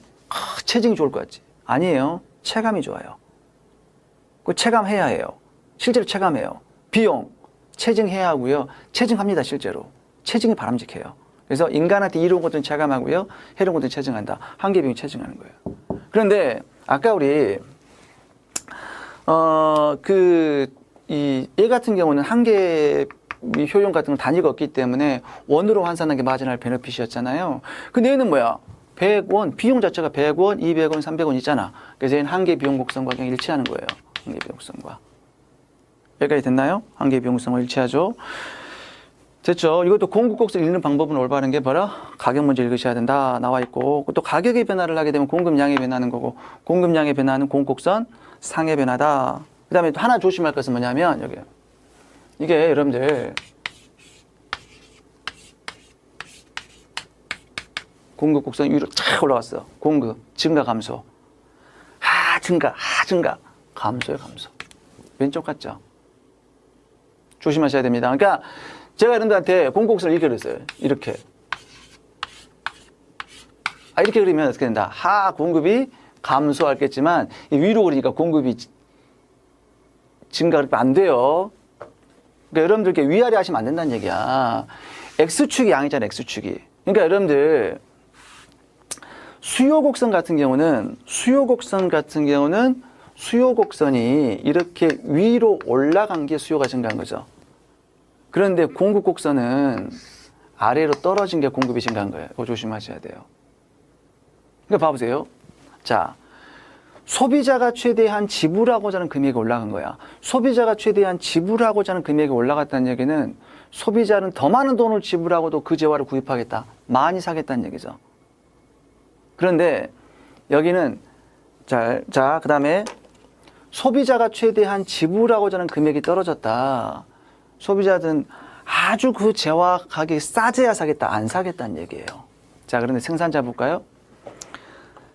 체증이 좋을 것 같지? 아니에요. 체감이 좋아요. 그 체감해야 해요. 실제로 체감해요. 비용, 체증해야 하고요. 체증합니다, 실제로. 체증이 바람직해요. 그래서 인간한테 이로운 것들은 체감하고요. 해로운 것들은 체증한다. 한계 비용이 체증하는 거예요. 그런데 아까 우리 얘 같은 경우는 한계 효용 같은 건 단위가 없기 때문에 원으로 환산하는 게 마지널 베너핏이었잖아요. 근데 얘는 뭐야? 100원, 비용 자체가 100원, 200원, 300원 있잖아. 그래서 얘는 한계 비용 곡선과 그냥 일치하는 거예요. 한계 비용 곡선과. 여기까지 됐나요? 한계 비용 곡선과 일치하죠. 됐죠? 이것도 공급 곡선 읽는 방법은 올바른 게 바로 가격 먼저 읽으셔야 된다. 나와 있고, 또 가격의 변화를 하게 되면 공급량의 변화는 거고, 공급량의 변화는 공급 곡선 상의 변화다. 그 다음에 또 하나 조심할 것은 뭐냐면, 여기. 이게 여러분들, 공급 곡선 위로 쫙 올라갔어. 공급, 증가, 감소. 증가, 감소요, 감소. 왼쪽 같죠? 조심하셔야 됩니다. 그러니까 제가 여러분들한테 공급 곡선을 이렇게 그렸어요. 이렇게. 이렇게 그리면 어떻게 된다? 공급이 감소하겠지만 위로 그리니까 공급이 증가가 안 돼요. 그러니까 여러분들께 위아래 하시면 안 된다는 얘기야. X축이 양이잖아, X축이. 그러니까 여러분들 수요 곡선 같은 경우는 수요 곡선이 이렇게 위로 올라간 게 수요가 증가한 거죠. 그런데 공급 곡선은 아래로 떨어진 게 공급이 증가한 거예요. 그거 조심하셔야 돼요. 그러니까 봐보세요. 자, 소비자가 최대한 지불하고자 하는 금액이 올라간 거야. 소비자가 최대한 지불하고자 하는 금액이 올라갔다는 얘기는 소비자는 더 많은 돈을 지불하고도 그 재화를 구입하겠다. 많이 사겠다는 얘기죠. 그런데 여기는 그 다음에 소비자가 최대한 지불하고자 하는 금액이 떨어졌다. 소비자들은 아주 그 재화 가격이 싸져야 사겠다. 안 사겠다는 얘기예요. 자, 그런데 생산자 볼까요?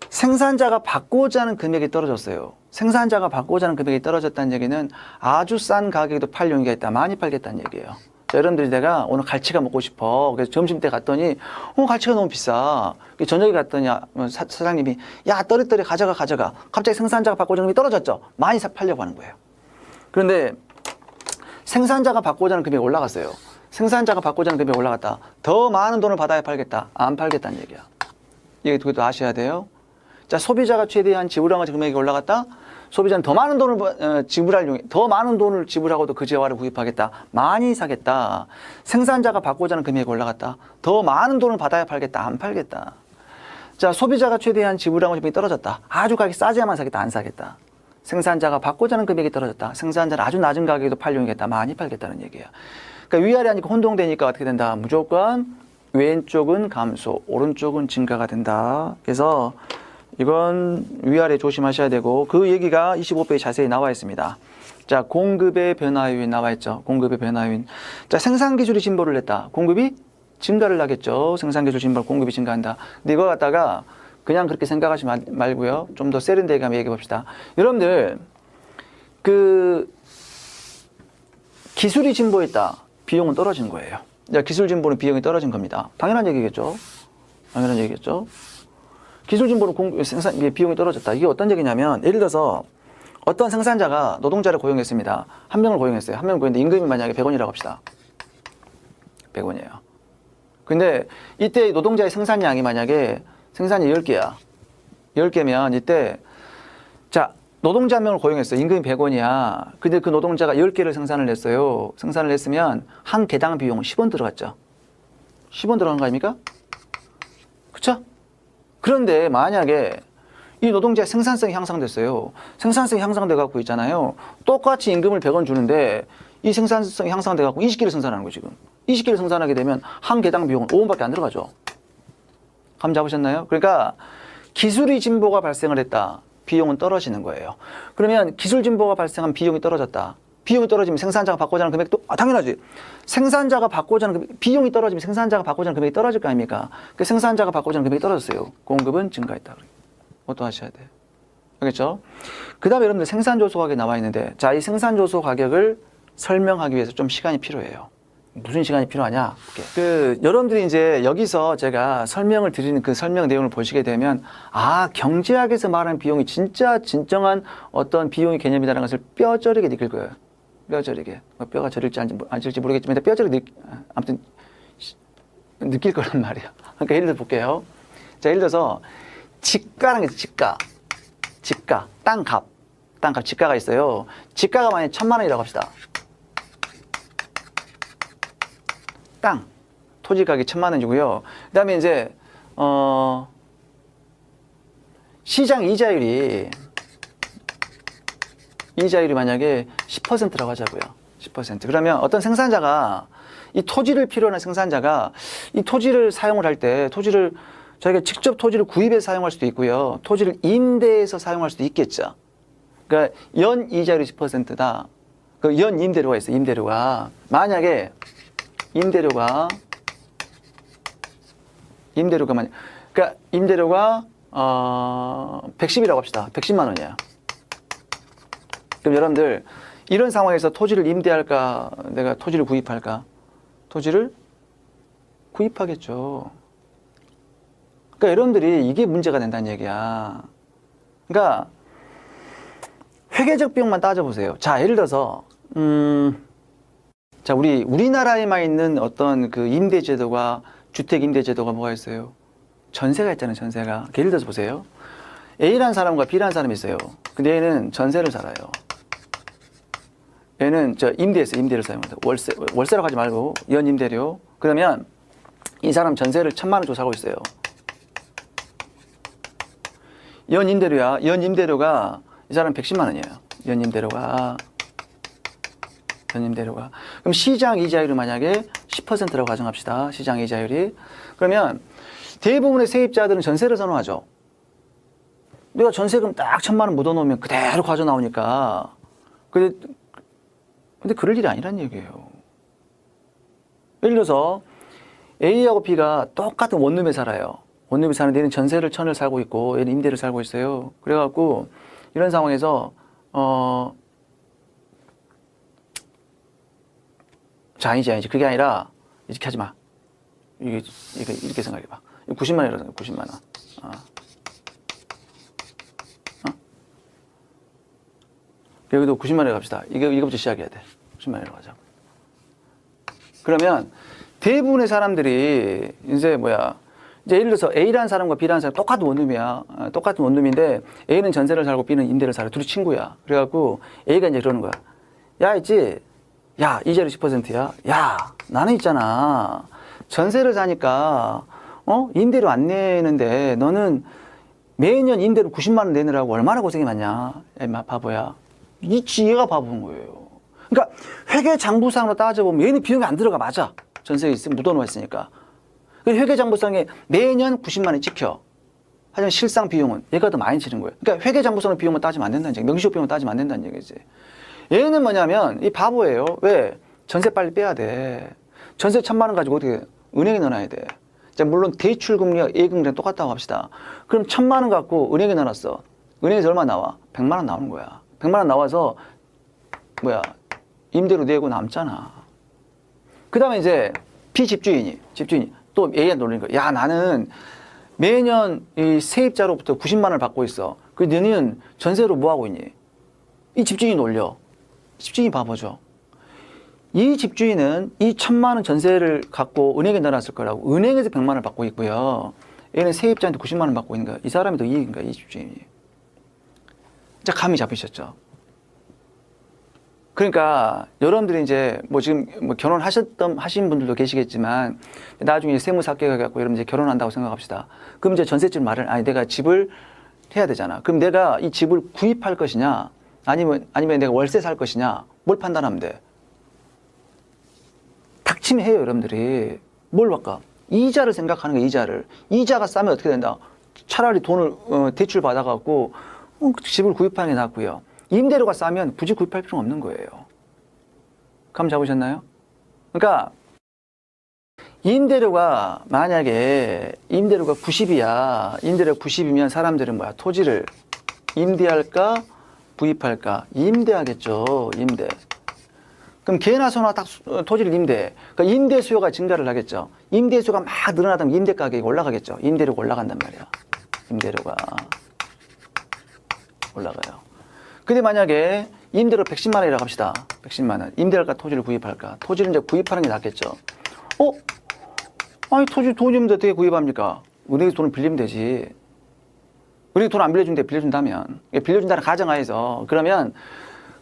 생산자가 받고자 하는 금액이 떨어졌어요. 생산자가 받고자 하는 금액이 떨어졌다는 얘기는 아주 싼 가격에도 팔 용의가 있다. 많이 팔겠다는 얘기예요. 자, 여러분들이 내가 오늘 갈치가 먹고 싶어. 그래서 점심 때 갔더니 갈치가 너무 비싸. 저녁에 갔더니 사장님이 야, 떨어뜨려 가져가. 갑자기 생산자가 받고자 하는 금액이 떨어졌죠. 많이 팔려고 하는 거예요. 그런데 생산자가 받고자 하는 금액이 올라갔어요. 생산자가 받고자 하는 금액이 올라갔다. 더 많은 돈을 받아야 팔겠다. 안 팔겠다는 얘기야. 이게 그것도 아셔야 돼요. 자, 소비자가 최대한 지불한 금액이 올라갔다. 소비자는 더 많은 돈을 더 많은 돈을 지불하고도 그 재화를 구입하겠다. 많이 사겠다. 생산자가 받고자 하는 금액이 올라갔다. 더 많은 돈을 받아야 팔겠다. 안 팔겠다. 자, 소비자가 최대한 지불한 금액이 떨어졌다. 아주 가격이 싸져야만 사겠다. 안 사겠다. 생산자가 받고자 하는 금액이 떨어졌다. 생산자는 아주 낮은 가격에도 팔려겠다. 많이 팔겠다는 얘기야. 그러니까 위아래 하니까 혼동되니까 어떻게 된다? 무조건 왼쪽은 감소, 오른쪽은 증가가 된다. 그래서 이건 위아래 조심하셔야 되고, 그 얘기가 25페이지 자세히 나와 있습니다. 자, 공급의 변화 요인 나와 있죠. 공급의 변화 요인. 자, 생산 기술이 진보를 했다. 공급이 증가를 하겠죠. 생산 기술 진보, 공급이 증가한다. 근데 이거 갖다가 그냥 그렇게 생각하지 말고요. 좀 더 세련되게 한번 얘기해 봅시다. 여러분들, 그 기술이 진보했다. 비용은 떨어진 거예요. 자, 기술 진보는 비용이 떨어진 겁니다. 당연한 얘기겠죠. 당연한 얘기겠죠. 기술 진보는 비용이 떨어졌다. 이게 어떤 얘기냐면, 예를 들어서 어떤 생산자가 노동자를 고용했습니다. 한 명을 고용했어요. 한 명을 고용했는데 임금이 만약에 100원이라고 합시다. 100원이에요. 근데 이때 노동자의 생산량이 만약에 생산이 10개야. 10개면 이때, 자, 노동자 한 명을 고용했어요. 임금이 100원이야. 근데 그 노동자가 10개를 생산을 했어요. 생산을 했으면 한 개당 비용은 10원 들어갔죠. 10원 들어간 거 아닙니까? 그쵸? 그런데 만약에 이 노동자의 생산성이 향상됐어요. 생산성이 향상돼 갖고 있잖아요. 똑같이 임금을 100원 주는데 이 생산성이 향상돼 갖고 20개를 생산하는 거예요, 지금. 20개를 생산하게 되면 한 개당 비용은 5원밖에 안 들어가죠. 감 잡으셨나요? 그러니까 기술이 진보가 발생을 했다. 비용은 떨어지는 거예요. 그러면 기술 진보가 발생한 비용이 떨어졌다. 비용이 떨어지면 생산자가 받고자 하는 금액도 당연하지. 생산자가 받고자 하는 금액, 비용이 떨어지면 생산자가 받고자 하는 금액이 떨어질 거 아닙니까? 그 생산자가 받고자 하는 금액이 떨어졌어요. 공급은 증가했다. 그것도 하셔야 돼요. 알겠죠? 그 다음에 여러분들 생산조소 가격이 나와 있는데, 자, 이 생산조소 가격을 설명하기 위해서 좀 시간이 필요해요. 무슨 시간이 필요하냐? 여러분들이 이제 여기서 제가 설명을 드리는 그 설명 내용을 보시게 되면, 아, 경제학에서 말하는 비용이 진짜 진정한 어떤 비용의 개념이라는 것을 뼈저리게 느낄 거예요. 뼈저리게. 뼈가 저릴지 안 저릴지 모르겠지만, 뼈저리게 아무튼 느낄 거란 말이에요. 그러니까 예를 들어 볼게요. 자, 예를 들어서 지가라는 게 있어요. 지가. 땅값, 지가가 있어요. 지가가 만약에 1,000만 원이라고 합시다. 땅, 토지 가격이 1,000만 원이고요. 그 다음에 이제, 시장 이자율이 만약에 10%라고 하자고요. 10%. 그러면 어떤 생산자가, 이 토지를 필요로 하는 생산자가 이 토지를 사용을 할 때, 자기가 직접 토지를 구입해서 사용할 수도 있고요. 토지를 임대해서 사용할 수도 있겠죠. 그러니까 연 이자율이 10%다. 그 연 임대료가 있어요. 임대료가. 만약에 임대료가 그러니까 임대료가 110이라고 합시다. 110만 원이에요. 그럼 여러분들 이런 상황에서 토지를 임대할까? 내가 토지를 구입할까? 토지를 구입하겠죠. 그러니까 여러분들이 이게 문제가 된다는 얘기야. 그러니까 회계적 비용만 따져보세요. 자, 예를 들어서 자, 우리나라에만 있는 어떤 그 임대제도가, 주택 임대제도가 뭐가 있어요? 전세가 있잖아요, 전세가. 예를 들어서 보세요. A라는 사람과 B라는 사람이 있어요. 근데 얘는 전세를 살아요. 얘는 임대를 사용한다. 월세라고 하지 말고, 연 임대료. 그러면 이 사람 전세를 1,000만 원 주고 사고 있어요. 연 임대료가 이 사람 110만 원이에요. 연 임대료가. 그럼 시장 이자율이 만약에 10%라고 가정합시다. 시장 이자율이. 그러면 대부분의 세입자들은 전세를 선호하죠. 내가 전세금 딱 1,000만 원 묻어놓으면 그대로 가져 나오니까. 근데 그럴 일이 아니란 얘기예요. 예를 들어서 A하고 B가 똑같은 원룸에 살아요. 원룸에 사는데 얘는 전세를 1,000을 살고 있고 얘는 임대를 살고 있어요. 그래갖고 이런 상황에서 아니지. 그게 아니라, 이렇게 하지 마. 이렇게 생각해봐. 90만 원이라고, 90만 원. 여기도 90만 원에 갑시다. 이거부터 시작해야 돼. 90만 원으로 가자. 그러면 대부분의 사람들이 이제 뭐야, 이제 예를 들어서 A라는 사람과 B라는 사람 똑같은 원룸이야. 똑같은 원룸인데 A는 전세를 살고 B는 임대를 살아. 둘이 친구야. 그래갖고 A가 이제 그러는 거야. 야, 있지? 야, 이자율 10%야? 야, 나는 있잖아. 전세를 사니까, 임대료 안 내는데 너는 매년 임대료 90만 원 내느라고 얼마나 고생이 많냐? 야, 바보야. 얘가 바보인 거예요. 그러니까 회계장부상으로 따져보면 얘는 비용이 안 들어가. 맞아. 전세에 있으면 묻어놓아 있으니까. 회계장부상에 매년 90만 원이 찍혀. 하지만 실상 비용은 얘가 더 많이 치는 거예요. 그러니까 회계장부상의 비용만 따지면 안 된다는 얘기. 명시적 비용만 따지면 안 된다는 얘기지. 얘는 뭐냐면 이 바보예요. 왜? 전세 빨리 빼야 돼. 전세 1,000만 원 가지고 어떻게 은행에 넣어놔야 돼. 자, 물론 대출금리와 예금리랑 똑같다고 합시다. 그럼 1,000만 원 갖고 은행에 넣어놨어. 은행에서 얼마 나와? 100만 원 나오는 거야. 100만 원 나와서 뭐야, 임대료 내고 남잖아. 그 다음에 이제 피집주인이 또 A한테 놀리는 거야. 야, 나는 매년 이 세입자로부터 90만 원을 받고 있어. 그 너는 전세로 뭐 하고 있니? 이 집주인이 놀려. 집주인이 바보죠. 이 집주인은 이 1,000만 원 전세를 갖고 은행에 넣어놨을 거라고. 은행에서 100만 원을 받고 있고요. 얘는 세입자한테 90만 원 받고 있는 거야. 이 사람이 더 이익인 거야, 이 집주인이. 자, 감이 잡히셨죠? 그러니까 여러분들이 이제 뭐 지금 뭐 하신 분들도 계시겠지만 나중에 세무사 합격해갖고 여러분 이제 결혼한다고 생각합시다. 그럼 이제 전셋집 내가 집을 해야 되잖아. 그럼 내가 이 집을 구입할 것이냐 아니면 내가 월세 살 것이냐 뭘 판단하면 돼? 닥치면 해요, 여러분들이. 뭘 할까? 이자를 생각하는 거야, 이자를. 이자가 싸면 어떻게 된다? 차라리 돈을 대출 받아갖고 집을 구입하는 게 낫고요. 임대료가 싸면 굳이 구입할 필요가 없는 거예요. 감 잡으셨나요? 그러니까 만약에 임대료가 90이야. 임대료가 90이면 사람들은 뭐야? 토지를 임대할까? 구입할까? 임대하겠죠. 임대. 그럼 개나 소나 딱 토지를 임대해. 그러니까 임대 수요가 증가를 하겠죠. 임대 수요가 막 늘어나다 임대 가격이 올라가겠죠. 임대료가 올라간단 말이야. 임대료가 올라가요. 근데 만약에 임대료 110만 원이라고 합시다. 110만 원. 임대할까 토지를 구입할까? 토지를 이제 구입하는 게 낫겠죠. 아니 토지 돈 있는데 어떻게 구입합니까? 은행에서 돈을 빌리면 되지. 은행이 돈 안 빌려준대. 빌려준다면. 빌려준다는 가정하에서. 그러면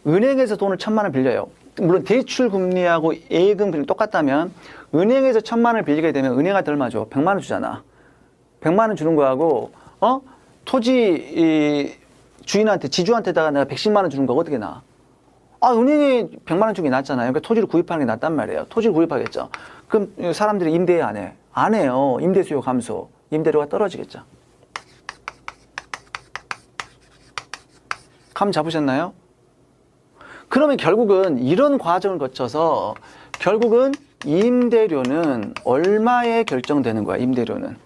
은행에서 돈을 1,000만 원 빌려요. 물론 대출 금리하고 예금 금리 똑같다면 은행에서 1,000만 원을 빌리게 되면 은행한테 얼마 줘? 100만 원 주잖아. 100만 원 주는 거하고 토지 주인한테, 지주한테다가 내가 110만 원 주는 거 어떻게 나? 은행에 100만 원 주는 게 낫잖아요. 그러니까 토지를 구입하는 게 낫단 말이에요. 토지를 구입하겠죠. 그럼 사람들이 임대해, 안 해? 안 해요. 임대 수요 감소. 임대료가 떨어지겠죠. 감 잡으셨나요? 그러면 결국은 이런 과정을 거쳐서 결국은 임대료는 얼마에 결정되는 거야, 임대료는?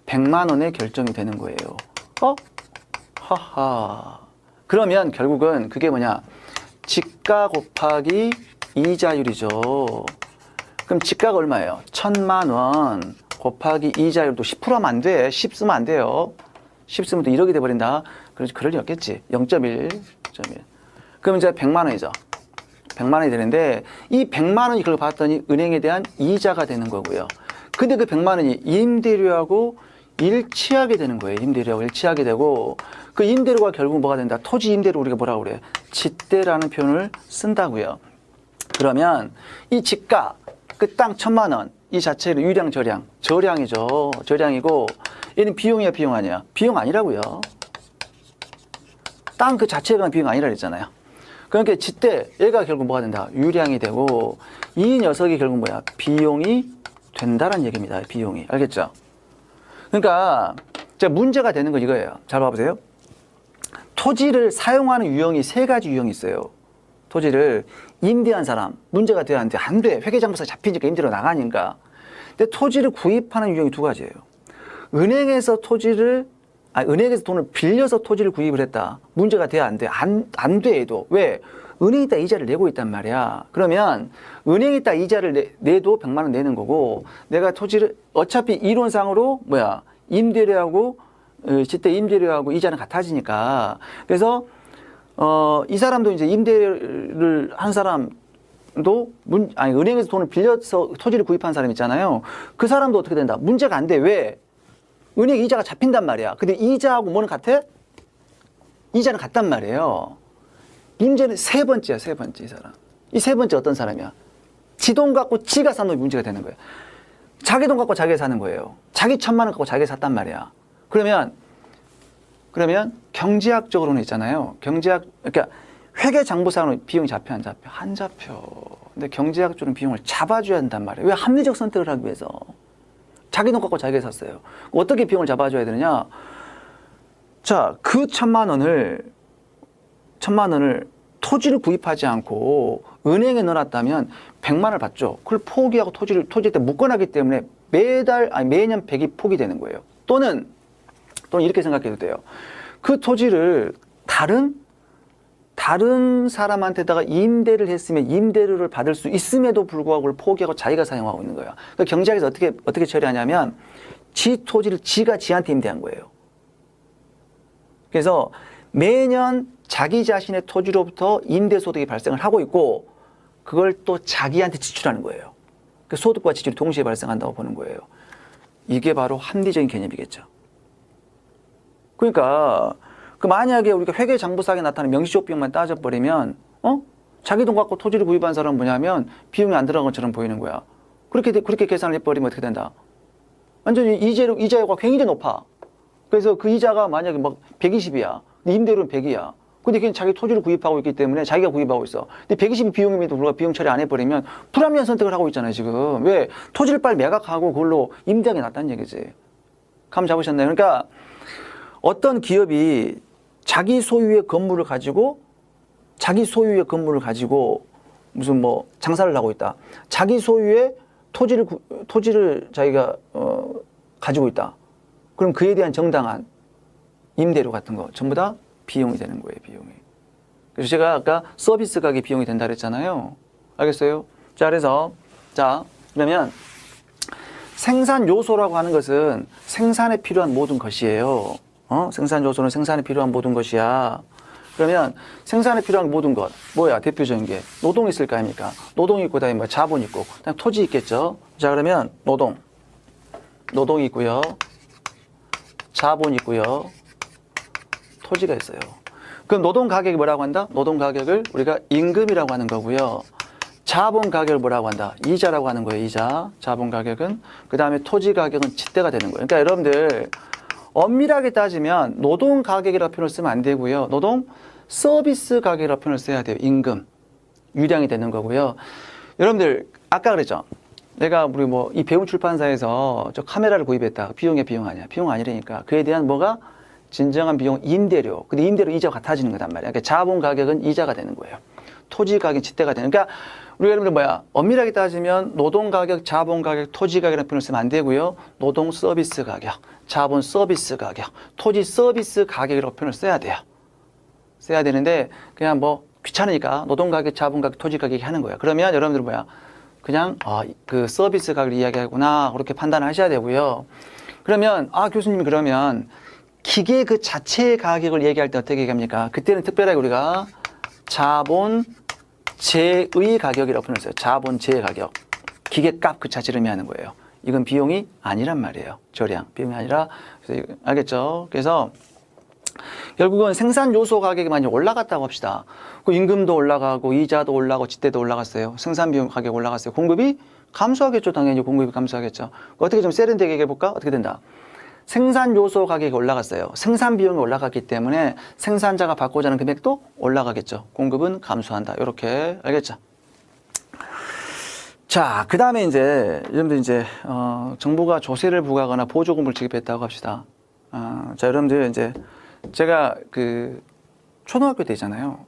100만 원에 결정이 되는 거예요. 하하. 그러면 결국은 그게 뭐냐? 지가 곱하기 이자율이죠. 그럼 지가가 얼마예요? 1,000만 원 곱하기 이자율도 10%하면 안 돼. 10 쓰면 안 돼요. 10 쓰면 또 1억이 돼버린다. 그래서 그럴 리 없겠지. 0.1. 그럼 이제 100만 원이죠. 100만 원이 되는데 이 100만 원이 그걸 받았더니 은행에 대한 이자가 되는 거고요. 근데 그 100만 원이 임대료하고 일치하게 되는 거예요. 임대료하고 일치하게 되고 그 임대료가 결국 뭐가 된다? 토지 임대료 우리가 뭐라고 그래? 지대라는 표현을 쓴다고요. 그러면 이 지가 그 땅 1,000만 원 이 자체를 유량 저량이죠. 저량이고 얘는 비용이야 비용 아니야? 비용 아니라고요. 땅 그 자체가 비용 아니라 그랬잖아요. 그러니까 지대 얘가 결국 뭐가 된다? 유량이 되고 이 녀석이 결국 뭐야? 비용이 된다는 얘기입니다. 비용이. 알겠죠? 그러니까 문제가 되는 건 이거예요. 잘 봐보세요. 토지를 사용하는 유형이 3가지 유형이 있어요. 토지를 임대한 사람 문제가 돼야 안 돼. 안 돼. 회계장부서 잡히니까 임대료 나가니까. 근데 토지를 구입하는 유형이 2가지예요. 은행에서 돈을 빌려서 토지를 구입을 했다. 문제가 돼야 안 돼. 안 돼 해도. 왜? 은행에다 이자를 내고 있단 말이야. 그러면 은행에다 이자를 내도 100만 원 내는 거고 내가 토지를 어차피 이론상으로 임대료하고 지대 임대료하고 이자는 같아지니까. 그래서 이 사람도 이제 임대를 한 사람 은행에서 돈을 빌려서 토지를 구입한 사람 있잖아요. 그 사람도 어떻게 된다? 문제가 안 돼. 왜? 은행 이자가 잡힌단 말이야. 근데 이자하고 뭐는 같아? 이자는 같단 말이에요. 문제는 세 번째야, 세 번째 이 사람. 이 세 번째 어떤 사람이야? 지 돈 갖고 지가 산 놈이 문제가 되는 거예요. 자기 돈 갖고 자기가 사는 거예요. 자기 1,000만 원 갖고 자기가 샀단 말이야. 그러면 경제학적으로는 있잖아요. 그러니까 회계장부상으로 비용이 잡혀 안 잡혀? 안 잡혀. 근데 경제학적으로는 비용을 잡아줘야 한단 말이에요. 왜? 합리적 선택을 하기 위해서. 자기 돈 갖고 자기가 샀어요. 어떻게 비용을 잡아줘야 되느냐? 자, 그 1,000만 원을 토지를 구입하지 않고 은행에 넣어놨다면 100만 원을 받죠. 그걸 포기하고 토지 때 묶어놨기 때문에 매년 100이 포기되는 거예요. 또는 이렇게 생각해도 돼요. 그 토지를 다른 사람한테다가 임대를 했으면 임대료를 받을 수 있음에도 불구하고 그걸 포기하고 자기가 사용하고 있는 거예요. 그러니까 경제학에서 어떻게 처리하냐면 지 토지를 지가 지한테 임대한 거예요. 그래서 매년 자기 자신의 토지로부터 임대소득이 발생을 하고 있고 그걸 또 자기한테 지출하는 거예요. 그 소득과 지출이 동시에 발생한다고 보는 거예요. 이게 바로 합리적인 개념이겠죠. 그러니까 만약에 우리가 회계장부상에 나타나는 명시적 비용만 따져버리면 자기 돈 갖고 토지를 구입한 사람은 뭐냐면 비용이 안 들어간 것처럼 보이는 거야. 그렇게 계산을 해버리면 어떻게 된다? 완전히 이자가 굉장히 높아. 그래서 그 이자가 만약에 막 120이야. 임대료는 100이야. 근데 그냥 자기 토지를 구입하고 있기 때문에 자기가 구입하고 있어. 근데 120이 비용임에도 불구하고 비용 처리 안 해버리면 불합리한 선택을 하고 있잖아요, 지금. 왜? 토지를 빨리 매각하고 그걸로 임대하게 놨다는 얘기지. 감 잡으셨나요? 그러니까 어떤 기업이 자기 소유의 건물을 가지고 무슨 뭐 장사를 하고 있다. 자기 소유의 토지를 자기가 가지고 있다. 그럼 그에 대한 정당한 임대료 같은 거 전부 다 비용이 되는 거예요, 비용이. 그래서 제가 아까 서비스 가격 비용이 된다 그랬잖아요. 알겠어요? 그러면 생산 요소라고 하는 것은 생산에 필요한 모든 것이에요. 생산 요소는 생산에 필요한 모든 것이야. 그러면 생산에 필요한 모든 것, 뭐야? 대표적인 게 노동이 있을 거 아닙니까? 노동이 있고, 그다음에 뭐 자본이 있고, 그다음에 토지 있겠죠? 자, 그러면 노동이 있고요. 자본이 있고요. 토지가 있어요. 그럼 노동 가격이 뭐라고 한다? 노동 가격을 우리가 임금이라고 하는 거고요. 자본 가격을 뭐라고 한다? 이자라고 하는 거예요. 이자. 자본 가격은. 그 다음에 토지 가격은 지대가 되는 거예요. 그러니까 여러분들 엄밀하게 따지면 노동 가격이라고 표현을 쓰면 안 되고요. 노동 서비스 가격이라고 표현을 써야 돼요. 임금. 유량이 되는 거고요. 여러분들 아까 그랬죠? 내가 우리 뭐 이 배움 출판사에서 저 카메라를 구입했다. 비용 아니야. 비용 아니라니까. 그에 대한 뭐가 진정한 비용 임대료. 근데 임대료 이자가 같아지는 거단 말이야. 그러니까 자본 가격은 이자가 되는 거예요. 토지 가격이 지대가 되는. 그러니까 우리가 여러분들 엄밀하게 따지면 노동 가격, 자본 가격, 토지 가격이라는 표현을 쓰면 안 되고요. 노동 서비스 가격, 자본 서비스 가격, 토지 서비스 가격이라고 표현을 써야 돼요. 써야 되는데 그냥 뭐 귀찮으니까 노동 가격, 자본 가격, 토지 가격이 하는 거예요. 그러면 여러분들 그냥 그 서비스 가격을 이야기하구나 그렇게 판단을 하셔야 되고요. 그러면 교수님 그러면 기계 그 자체의 가격을 얘기할 때 어떻게 얘기합니까? 그때는 특별하게 우리가 자본재의 가격이라고 표현을 써요. 자본재의 가격. 기계값 그 자체를 의미하는 거예요. 이건 비용이 아니란 말이에요. 저량. 비용이 아니라. 그래서 알겠죠? 그래서 결국은 생산 요소 가격이 많이 올라갔다고 합시다. 그 임금도 올라가고 이자도 올라가고 지대도 올라갔어요. 생산 비용 가격 올라갔어요. 공급이 감소하겠죠. 당연히 공급이 감소하겠죠. 어떻게 좀 세련되게 얘기해 볼까? 어떻게 된다? 생산 요소 가격이 올라갔어요. 생산 비용이 올라갔기 때문에 생산자가 받고자 하는 금액도 올라가겠죠. 공급은 감소한다. 이렇게 알겠죠? 자, 그 다음에 여러분들 정부가 조세를 부과하거나 보조금을 지급했다고 합시다. 자, 여러분들 제가 그 초등학교 때잖아요.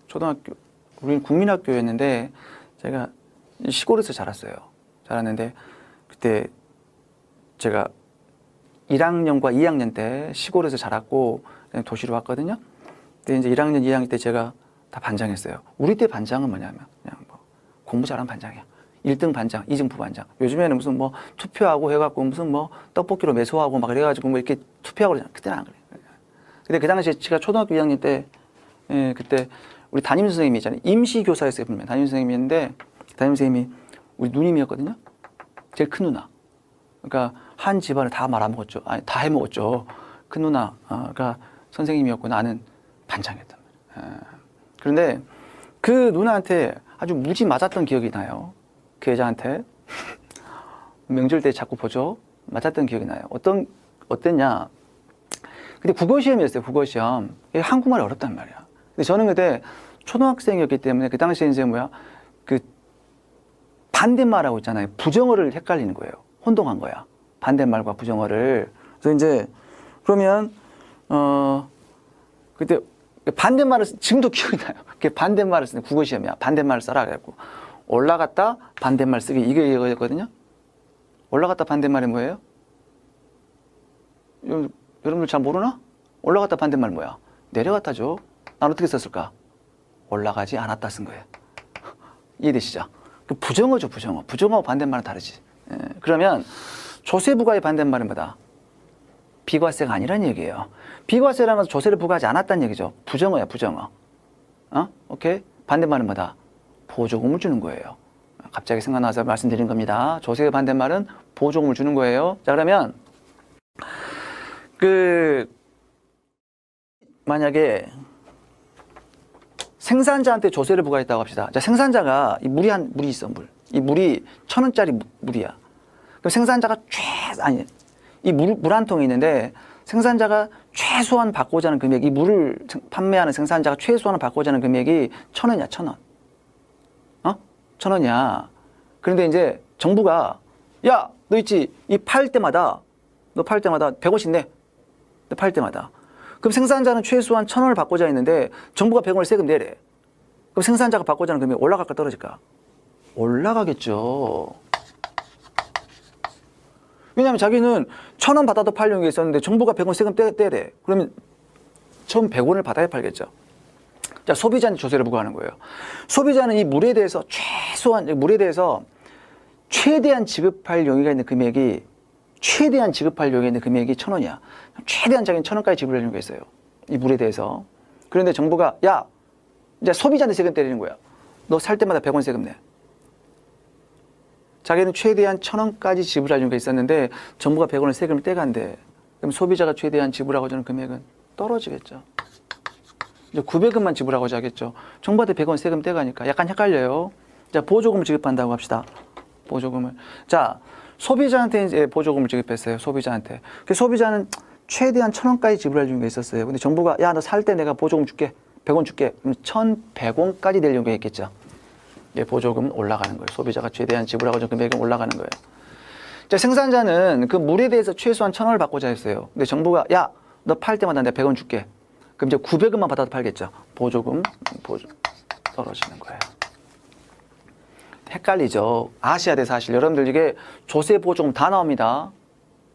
우리는 국민학교였는데 제가 시골에서 자랐는데 그때 제가 1학년과 2학년 때 시골에서 자랐고 도시로 왔거든요. 근데 이제 1학년, 2학년 때 제가 다 반장했어요. 우리 때 반장은 뭐냐면 그냥 뭐 공부 잘하는 반장이야. 1등 반장, 2등 부반장. 요즘에는 무슨 뭐 투표하고 해갖고 무슨 뭐 떡볶이로 매소하고 막 그래가지고 뭐 이렇게 투표하고 그러잖아. 그때는 안 그래. 근데 그 당시에 제가 초등학교 2학년 때 그때 우리 담임 선생님이 있잖아요. 임시교사였어요. 분명 담임 선생님이었는데 담임선생님이 우리 누님이었거든요. 제일 큰 누나. 그러니까 한 집안을 다 말아먹었죠. 아니, 다 해먹었죠. 큰 누나가 선생님이었고 나는 반장이었단 말이에요. 그런데 그 누나한테 아주 무지 맞았던 기억이 나요. 그 여자한테. 명절 때 자꾸 보죠. 맞았던 기억이 나요. 어땠냐. 근데 국어시험이었어요. 국어시험. 한국말이 어렵단 말이야. 근데 저는 그때 초등학생이었기 때문에 그 당시에 이제 그 반대말하고 있잖아요. 부정어를 헷갈리는 거예요. 혼동한 거야. 반대말과 부정어를. 그래서 이제 그러면 그때 반대말을 지금도 기억이 나요. 그게 반대말을 쓰는 국어시험이야. 반대말을 써라 그래갖고 올라갔다 반대말 쓰기 이게 이거였거든요. 올라갔다 반대말이 뭐예요? 여러분들 잘 모르나? 올라갔다 반대말 뭐야? 내려갔다죠. 난 어떻게 썼을까? 올라가지 않았다 쓴 거예요. 이해되시죠? 그 부정어죠, 부정어. 부정어와 반대말은 다르지. 그러면 조세부가의 반대말은 뭐다? 비과세가 아니란 얘기예요. 비과세라는 것은 조세를 부과하지 않았다는 얘기죠. 부정어야, 부정어. 오케이? 반대말은 뭐다? 보조금을 주는 거예요. 갑자기 생각나서 말씀드린 겁니다. 조세의 반대말은 보조금을 주는 거예요. 자, 그러면 만약에 생산자한테 조세를 부과했다고 합시다. 자, 생산자가 이 물이 있어, 물. 이 물이 1,000원짜리 물이야. 그럼 생산자가 이 물 한 통이 있는데 생산자가 최소한 받고자 하는 금액, 이 물을 판매하는 생산자가 최소한 받고자 하는 금액이 1,000원이야, 1,000원. 1,000원이야. 그런데 이제 정부가 야, 너 있지? 너 팔 때마다 100원씩 내. 너 팔 때마다. 그럼 생산자는 최소한 1,000원을 받고자 했는데 정부가 100원을 세금 내래. 그럼 생산자가 받고자 하는 금액이 올라갈까 떨어질까? 올라가겠죠. 왜냐하면 자기는 1,000원 받아도 팔려는 게 있었는데 정부가 100원 세금 떼래. 그러면 처음 100원을 받아야 팔겠죠. 자, 소비자한테 조세를 부과하는 거예요. 소비자는 이 물에 대해서 최대한 지급할 용의가 있는 금액이 1,000원이야. 최대한 자기는 1,000원까지 지불할 용의가 있어요. 이 물에 대해서. 그런데 정부가 야, 이제 소비자한테 세금 때리는 거야. 너 살 때마다 100원 세금 내. 자기는 최대한 1,000원까지 지불할 용의가 있었는데 정부가 100원을 세금을 떼간대. 그럼 소비자가 최대한 지불하고자 하는 금액은 떨어지겠죠. 이제 900원만 지불하고자 하겠죠. 정부한테 100원 세금 떼가니까 약간 헷갈려요. 자, 보조금을 지급한다고 합시다. 보조금을. 자, 소비자한테 이제 보조금을 지급했어요. 소비자한테. 그 소비자는 최대한 1,000원까지 지불할 용의가 있었어요. 근데 정부가 야, 너 살 때 내가 보조금 줄게. 100원 줄게. 그럼 1,100원까지 낼 용의가 있겠죠. 예, 보조금은 올라가는 거예요. 소비자가 최대한 지불하고자 하는 금액은 올라가는 거예요. 자, 생산자는 그 물에 대해서 최소한 1,000원을 받고자 했어요. 근데 정부가 야, 너 팔 때마다 내가 100원 줄게. 그럼 이제 900원만 받아도 팔겠죠. 보조금 떨어지는 거예요. 헷갈리죠. 아셔야 돼, 사실. 여러분들 이게 조세 보조금 다 나옵니다.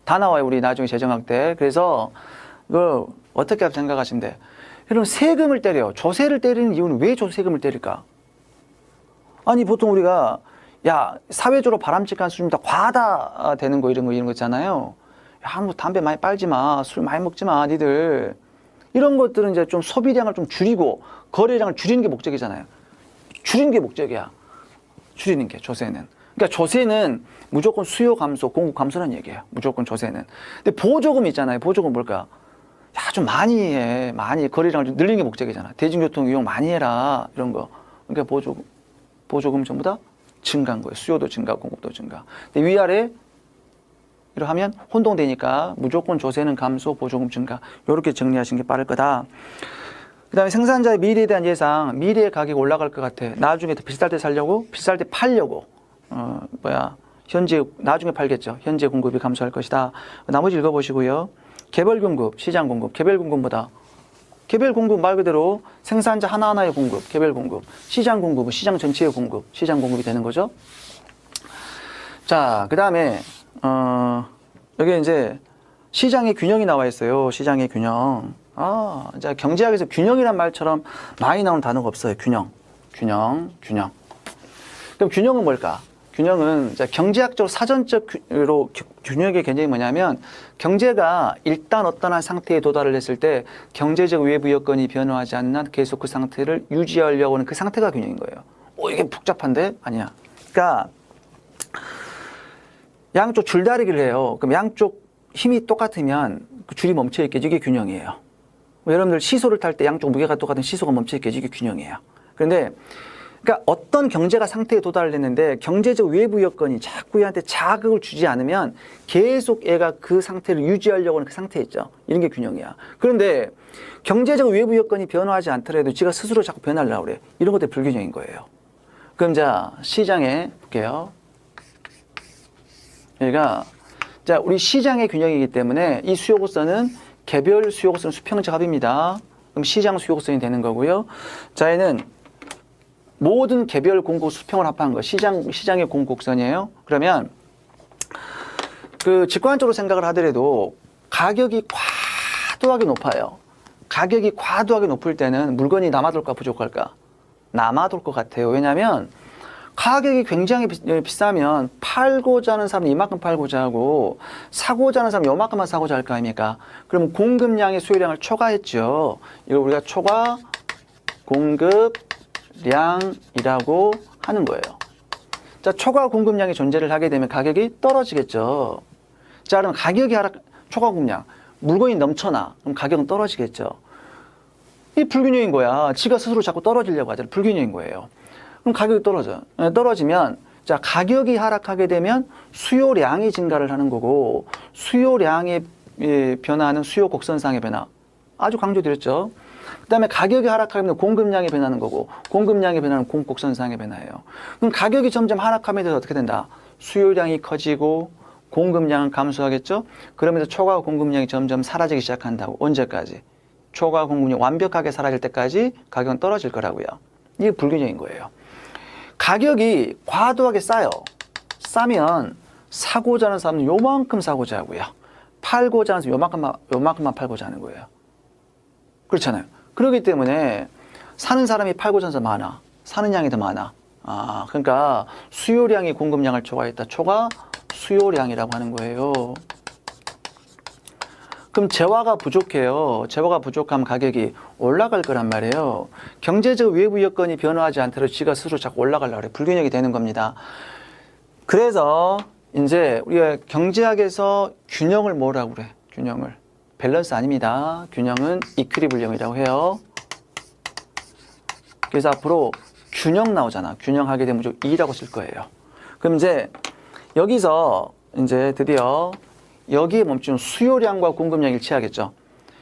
다 나와요, 우리 나중에 재정학 때. 그래서 이걸 어떻게 생각하시면 돼? 여러분, 세금을 때려요. 조세를 때리는 이유는 왜 세금을 때릴까? 아니, 보통 우리가 야, 사회적으로 바람직한 수준이 다 과하다 되는 거 이런 거 있잖아요. 야, 뭐 담배 많이 빨지 마. 술 많이 먹지 마, 니들. 이런 것들은 이제 좀 소비량을 좀 줄이고 거래량을 줄이는 게 목적이잖아요. 줄이는 게 목적이야. 줄이는 게 조세는. 그러니까 조세는 무조건 수요 감소, 공급 감소라는 얘기예요. 무조건 조세는. 근데 보조금 있잖아요. 보조금 뭘까? 야, 좀 많이 해. 많이 거래량을 좀 늘리는 게 목적이잖아. 대중교통 이용 많이 해라. 이런 거. 그러니까 보조금 전부 다 증가한 거예요. 수요도 증가, 공급도 증가. 근데 위아래 이렇게 하면 혼동되니까 무조건 조세는 감소, 보조금 증가. 이렇게 정리하시는 게 빠를 거다. 그 다음에 생산자의 미래에 대한 예상. 미래의 가격이 올라갈 것 같아. 나중에 더 비쌀 때 살려고, 비쌀 때 팔려고. 나중에 팔겠죠. 현재 공급이 감소할 것이다. 나머지 읽어보시고요. 개별 공급, 시장 공급. 개별 공급보다 개별 공급 말 그대로 생산자 하나하나의 공급, 개별 공급. 시장 공급은 시장 전체의 공급, 시장 공급이 되는 거죠. 자, 그 다음에 여기 이제 시장의 균형이 나와 있어요. 시장의 균형. 이제 경제학에서 균형이란 말처럼 많이 나오는 단어가 없어요. 균형. 그럼 균형은 뭘까? 균형은 이제 경제학적으로 사전적으로 균형의 개념이 뭐냐면 경제가 일단 어떠한 상태에 도달을 했을 때 경제적 외부 여건이 변화하지 않는 한 계속 그 상태를 유지하려고 하는 그 상태가 균형인 거예요. 이게 복잡한데? 아니야. 그러니까 양쪽 줄다리기를 해요. 그럼 양쪽 힘이 똑같으면 그 줄이 멈춰있게 이게 균형이에요. 여러분들 시소를 탈 때 양쪽 무게가 똑같은 시소가 멈춰있게 이게 균형이에요. 그런데 그러니까 어떤 경제가 상태에 도달을 했는데 경제적 외부 여건이 자꾸 얘한테 자극을 주지 않으면 계속 얘가 그 상태를 유지하려고 하는 그 상태에 있죠. 이런 게 균형이야. 그런데 경제적 외부 여건이 변화하지 않더라도 지가 스스로 자꾸 변하려고 그래. 이런 것들이 불균형인 거예요. 그럼 자, 시장에 볼게요. 여기가 자, 우리 시장의 균형이기 때문에 이 수요곡선은 개별 수요곡선 수평적 합입니다. 그럼 시장 수요곡선이 되는 거고요. 자, 얘는 모든 개별 공곡 수평을 합한 거 시장의 공곡선이에요. 그러면 그 직관적으로 생각을 하더라도 가격이 과도하게 높아요. 가격이 과도하게 높을 때는 물건이 남아돌까 부족할까? 남아돌 것 같아요. 왜냐하면 가격이 굉장히 비싸면 팔고자 하는 사람은 이만큼 팔고자 하고 사고자 하는 사람은 요만큼만 사고자 할 거 아닙니까? 그러면 공급량의 수요량을 초과했죠. 이걸 우리가 초과 공급량이라고 하는 거예요. 자, 초과 공급량이 존재를 하게 되면 가격이 떨어지겠죠. 자, 그럼 가격이 초과 공급량, 물건이 넘쳐나. 그럼 가격은 떨어지겠죠. 이 불균형인 거야. 지가 스스로 자꾸 떨어지려고 하잖아. 불균형인 거예요. 그럼 가격이 떨어져. 떨어지면 자, 가격이 하락하게 되면 수요량이 증가를 하는 거고 수요량이 변화하는 수요 곡선상의 변화. 아주 강조드렸죠. 그 다음에 가격이 하락하게 되면 공급량이 변하는 거고 공급량이 변하는 곡선상의 변화예요. 그럼 가격이 점점 하락하면 어떻게 된다? 수요량이 커지고 공급량은 감소하겠죠. 그러면서 초과 공급량이 점점 사라지기 시작한다고. 언제까지? 초과 공급량이 완벽하게 사라질 때까지 가격은 떨어질 거라고요. 이게 불균형인 거예요. 가격이 과도하게 싸요. 싸면 사고자 하는 사람은 요만큼 사고자 하고요. 팔고자 하는 사람은 요만큼만 팔고자 하는 거예요. 그렇잖아요. 그렇기 때문에 사는 사람이 팔고자 하는 사람이 많아. 사는 양이 더 많아. 그러니까 수요량이 공급량을 초과했다. 초과 수요량이라고 하는 거예요. 그럼 재화가 부족해요. 재화가 부족하면 가격이 올라갈 거란 말이에요. 경제적 외부 여건이 변화하지 않도록 지가 스스로 자꾸 올라가려고 그래. 불균형이 되는 겁니다. 그래서 이제 우리가 경제학에서 균형을 뭐라고 그래? 균형을. 밸런스 아닙니다. 균형은 이퀴리블리엄이라고 해요. 그래서 앞으로 균형 나오잖아. 균형하게 되면 무조건 E라고 쓸 거예요. 그럼 이제 여기서 이제 드디어 여기에 멈추는 수요량과 공급량이 일치하겠죠.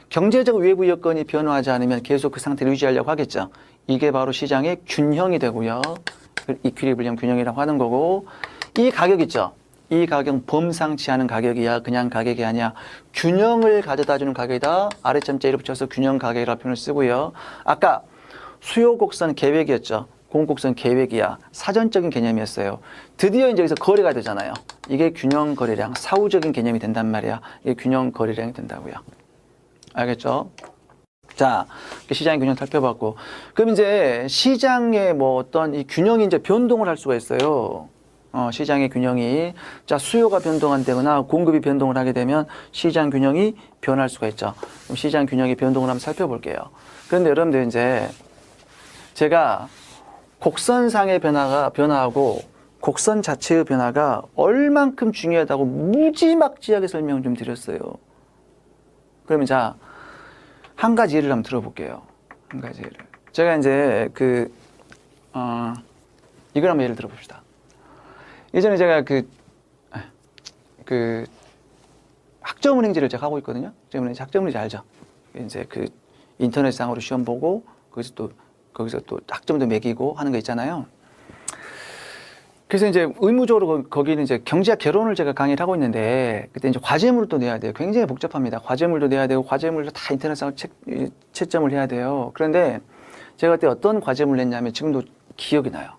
경제적 외부 여건이 변화하지 않으면 계속 그 상태를 유지하려고 하겠죠. 이게 바로 시장의 균형이 되고요. 이퀴리블리엄 균형이라고 하는 거고 이 가격 있죠. 이 가격은 범상치 않은 가격이야. 그냥 가격이 아니야. 균형을 가져다주는 가격이다. 아래점 J를 붙여서 균형 가격이라고 표현을 쓰고요. 아까 수요 곡선 계획이었죠. 공곡선 계획이야. 사전적인 개념이었어요. 드디어 이제 여기서 거래가 되잖아요. 이게 균형 거래량, 사후적인 개념이 된단 말이야. 이게 균형 거래량이 된다고요. 알겠죠? 자, 시장의 균형 살펴봤고, 그럼 이제 시장의 뭐 어떤 이 균형이 이제 변동을 할 수가 있어요. 시장의 균형이 자 수요가 변동한다거나 공급이 변동을 하게 되면 시장 균형이 변할 수가 있죠. 그럼 시장 균형이 변동을 한번 살펴볼게요. 그런데 여러분들 이제 제가 곡선상의 변화하고 곡선 자체의 변화가 얼만큼 중요하다고 무지막지하게 설명을 좀 드렸어요. 그러면 자, 한 가지 예를 한번 들어볼게요. 한 가지 예를. 제가 이제 이걸 한번 예를 들어봅시다. 예전에 제가 학점은행제를 제가 하고 있거든요. 학점은행제 알죠? 이제 인터넷상으로 시험 보고 거기서 또 학점도 매기고 하는 거 있잖아요. 그래서 이제 의무적으로 거기는 이제 경제학 개론을 제가 강의를 하고 있는데 그때 이제 과제물을 또 내야 돼요. 굉장히 복잡합니다. 과제물도 내야 되고 과제물도 다 인터넷상으로 채점을 해야 돼요. 그런데 제가 그때 어떤 과제물을 냈냐면 지금도 기억이 나요.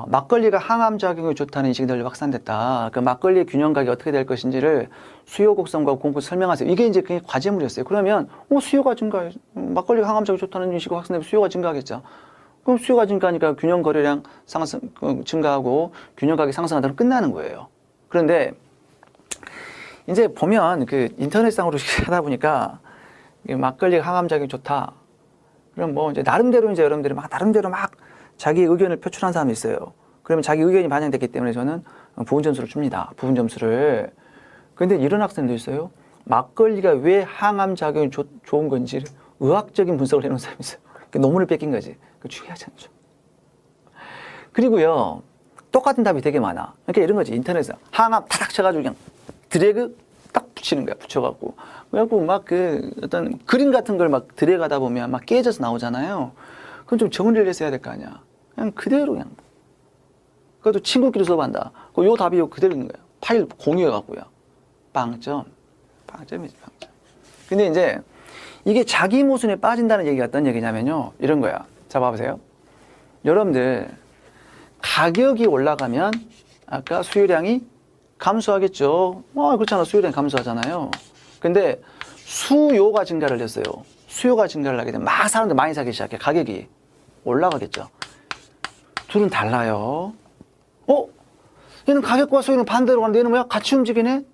막걸리가 항암작용이 좋다는 인식이 널리 확산됐다. 그 막걸리의 균형각이 어떻게 될 것인지를 수요 곡선과 공급 설명하세요. 이게 이제 그게 과제물이었어요. 그러면 수요가 증가해. 막걸리가 항암작용이 좋다는 인식이 확산되면 수요가 증가하겠죠. 그럼 수요가 증가하니까 균형 거래량 증가하고 균형각이 상승하다 끝나는 거예요. 그런데 이제 보면 인터넷상으로 하다 보니까 막걸리가 항암작용이 좋다. 그럼 뭐 이제 나름대로 이제 여러분들이 나름대로 자기 의견을 표출한 사람이 있어요. 그러면 자기 의견이 반영됐기 때문에 저는 부분 점수를 줍니다. 부분 점수를. 그런데 이런 학생도 있어요. 막걸리가 왜 항암 작용이 좋은 건지 의학적인 분석을 해놓은 사람이 있어요. 논문을 뺏긴 거지. 그 중요하지 않죠. 그리고요, 똑같은 답이 되게 많아. 그러니까 이런 거지. 인터넷에서 항암 타닥 쳐가지고 그냥 드래그 딱 붙이는 거야. 붙여갖고. 그래갖고 막 그 어떤 그림 같은 걸 막 드래그하다 보면 막 깨져서 나오잖아요. 그건 좀 정리를 해서 해야 될 거 아니야. 그냥 그대로 그냥. 그것도 친구끼리 수업한다. 요 답이 요 그대로 있는 거야. 파일 공유해갖고요. 빵점이지, 빵점. 근데 이제 이게 자기 모순에 빠진다는 얘기가 어떤 얘기냐면요. 이런 거야. 자, 봐보세요. 여러분들, 가격이 올라가면 아까 수요량이 감소하겠죠. 그렇잖아. 수요량이 감소하잖아요. 근데 수요가 증가를 했어요. 수요가 증가를 하게 되면 막 사람들 많이 사기 시작해. 가격이 올라가겠죠. 둘은 달라요. 얘는 가격과 수요는 반대로 가는데 얘는 뭐야? 같이 움직이네?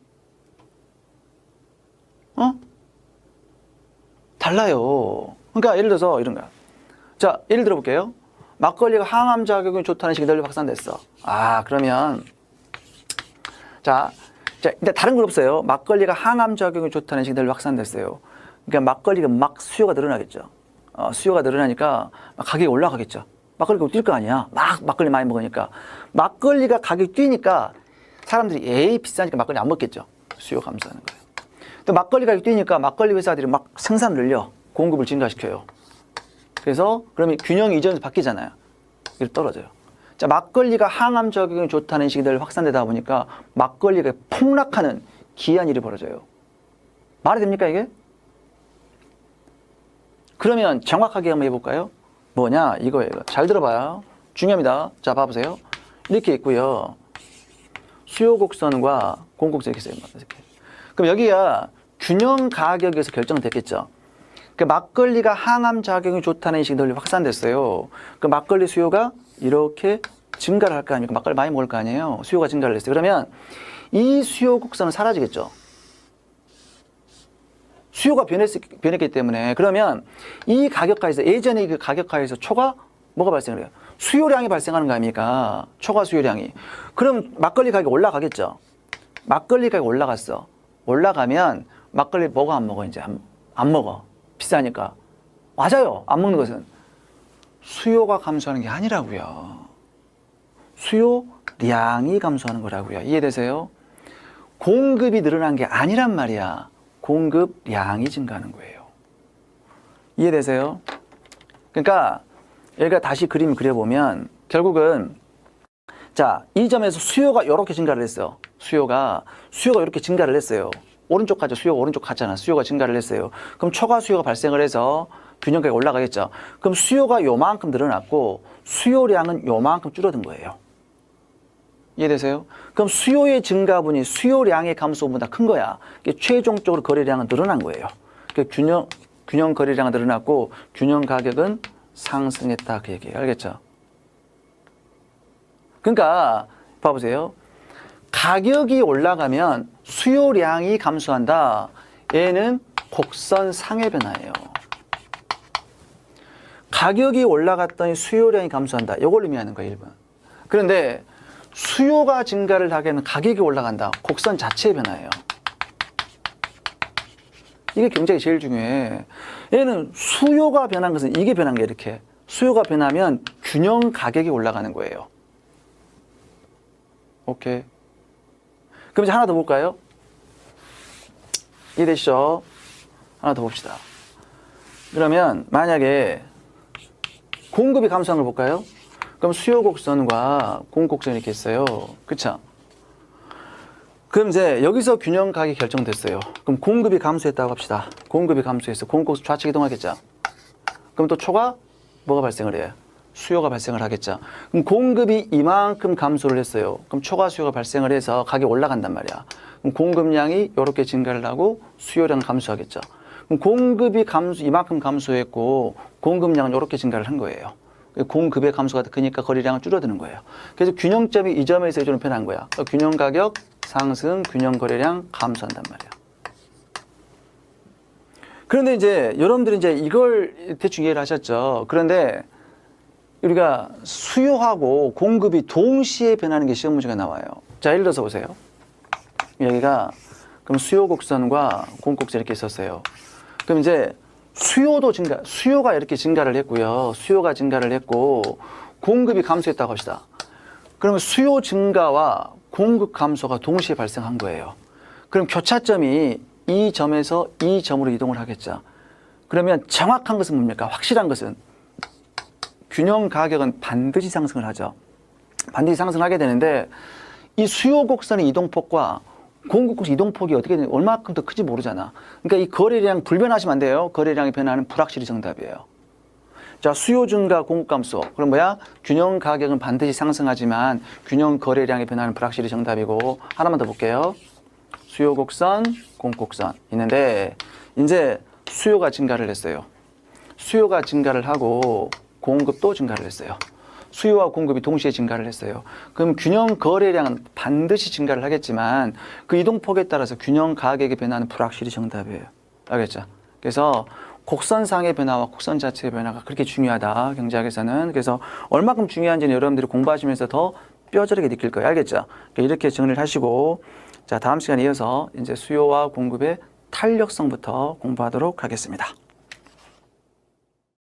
달라요. 그러니까 예를 들어서 이런 거야. 자, 예를 들어 볼게요. 막걸리가 항암 작용이 좋다는 식이 널리 확산됐어. 그러면 자, 일단 다른 건 없어요. 막걸리가 항암 작용이 좋다는 식이 널리 확산됐어요. 그러니까 막걸리가 막 수요가 늘어나겠죠. 수요가 늘어나니까 가격이 올라가겠죠. 막걸리가 뛸 거 아니야. 막걸리 많이 먹으니까. 막걸리가 가격이 뛰니까 사람들이 비싸니까 막걸리 안 먹겠죠. 수요 감소하는 거예요. 또 막걸리 가격이 뛰니까 막걸리 회사들이 막 생산을 늘려. 공급을 증가시켜요. 그래서 그러면 균형이 이전에서 바뀌잖아요. 이게 떨어져요. 자, 막걸리가 항암 작용이 좋다는 식이 확산되다 보니까 막걸리가 폭락하는 기이한 일이 벌어져요. 말이 됩니까, 이게? 그러면 정확하게 한번 해볼까요? 뭐냐? 이거예요. 잘 들어봐요. 중요합니다. 자, 봐보세요. 이렇게 있고요. 수요 곡선과 공곡선 이렇게 있어요. 그럼 여기가 균형 가격에서 결정됐겠죠. 그 막걸리가 항암 작용이 좋다는 인식이 널리 확산됐어요. 그 막걸리 수요가 이렇게 증가를 할 거 아닙니까? 막걸리 많이 먹을 거 아니에요. 수요가 증가를 했어요. 그러면 이 수요 곡선은 사라지겠죠. 수요가 변했기 때문에. 그러면 이 가격하에서, 예전에 그 가격하에서 초과 뭐가 발생을 해요? 수요량이 발생하는 거 아닙니까? 초과 수요량이. 그럼 막걸리 가격이 올라가겠죠. 막걸리 가격이 올라갔어. 올라가면 막걸리 먹어 안 먹어? 이제 안 먹어. 비싸니까. 맞아요. 안 먹는 것은 수요가 감소하는 게 아니라고요. 수요량이 감소하는 거라고요. 이해되세요? 공급이 늘어난 게 아니란 말이야. 공급량이 증가하는 거예요. 이해되세요? 그러니까 여기가 다시 그림 그려보면 결국은 자, 이 점에서 수요가 이렇게 증가를 했어요. 수요가 이렇게 증가를 했어요. 오른쪽 가죠. 수요가 오른쪽 가잖아. 수요가 증가를 했어요. 그럼 초과 수요가 발생을 해서 균형가가 올라가겠죠. 그럼 수요가 요만큼 늘어났고 수요량은 요만큼 줄어든 거예요. 이해되세요? 그럼 수요의 증가분이 수요량의 감소분보다 큰 거야. 최종적으로 거래량은 늘어난 거예요. 균형 거래량은 늘어났고 균형 가격은 상승했다. 그 얘기예요. 알겠죠? 그러니까 봐보세요. 가격이 올라가면 수요량이 감소한다. 얘는 곡선상의 변화예요. 가격이 올라갔더니 수요량이 감소한다. 이걸 의미하는 거예요. 1번. 그런데 수요가 증가를 하게 되면 가격이 올라간다. 곡선 자체의 변화예요. 이게 경제가 제일 중요해. 얘는 수요가 변한 것은 이게 변한 게 이렇게. 수요가 변하면 균형 가격이 올라가는 거예요. 오케이. 그럼 이제 하나 더 볼까요? 이해되시죠? 하나 더 봅시다. 그러면 만약에 공급이 감소한 걸 볼까요? 그럼 수요 곡선과 공급 곡선이 이렇게 있어요. 그쵸? 그럼 이제 여기서 균형 가격이 결정됐어요. 그럼 공급이 감소했다고 합시다. 공급이 감소해서 공급 곡선 좌측 이동하겠죠? 그럼 또 초과 뭐가 발생을 해요? 수요가 발생을 하겠죠. 그럼 공급이 이만큼 감소를 했어요. 그럼 초과 수요가 발생을 해서 가격이 올라간단 말이야. 그럼 공급량이 이렇게 증가를 하고 수요량은 감소하겠죠. 그럼 공급이 이만큼 감소했고 공급량은 이렇게 증가를 한 거예요. 공급의 감소가 크니까 거래량은 줄어드는 거예요. 그래서 균형점이 이 점에서 좀 변한 거야. 균형 가격 상승, 균형 거래량 감소한단 말이야. 그런데 이제 여러분들이 이제 이걸 대충 이해를 하셨죠. 그런데 우리가 수요하고 공급이 동시에 변하는 게 시험 문제가 나와요. 자, 예를 들어서 보세요. 여기가 그럼 수요 곡선과 공급 곡선 이렇게 있었어요. 그럼 이제 수요가 이렇게 증가를 했고요. 수요가 증가를 했고 공급이 감소했다고 합시다. 그러면 수요 증가와 공급 감소가 동시에 발생한 거예요. 그럼 교차점이 이 점에서 이 점으로 이동을 하겠죠. 그러면 정확한 것은 뭡니까? 확실한 것은 균형 가격은 반드시 상승을 하죠. 반드시 상승하게 되는데 이 수요 곡선의 이동폭과 공급 곡선 이동폭이 어떻게 되는지 얼마큼 더 큰지 모르잖아. 그러니까 이 거래량 불변하시면 안 돼요. 거래량이 변화는 불확실히 정답이에요. 자, 수요 증가, 공급 감소. 그럼 뭐야? 균형 가격은 반드시 상승하지만 균형 거래량이 변화는 불확실히 정답이고 하나만 더 볼게요. 수요 곡선, 공급 곡선 있는데 이제 수요가 증가를 했어요. 수요가 증가를 하고 공급도 증가를 했어요. 수요와 공급이 동시에 증가를 했어요. 그럼 균형 거래량은 반드시 증가를 하겠지만 그 이동폭에 따라서 균형 가격의 변화는 불확실히 정답이에요. 알겠죠? 그래서 곡선상의 변화와 곡선 자체의 변화가 그렇게 중요하다. 경제학에서는. 그래서 얼마큼 중요한지는 여러분들이 공부하시면서 더 뼈저리게 느낄 거예요. 알겠죠? 이렇게 정리를 하시고 자, 다음 시간에 이어서 이제 수요와 공급의 탄력성부터 공부하도록 하겠습니다.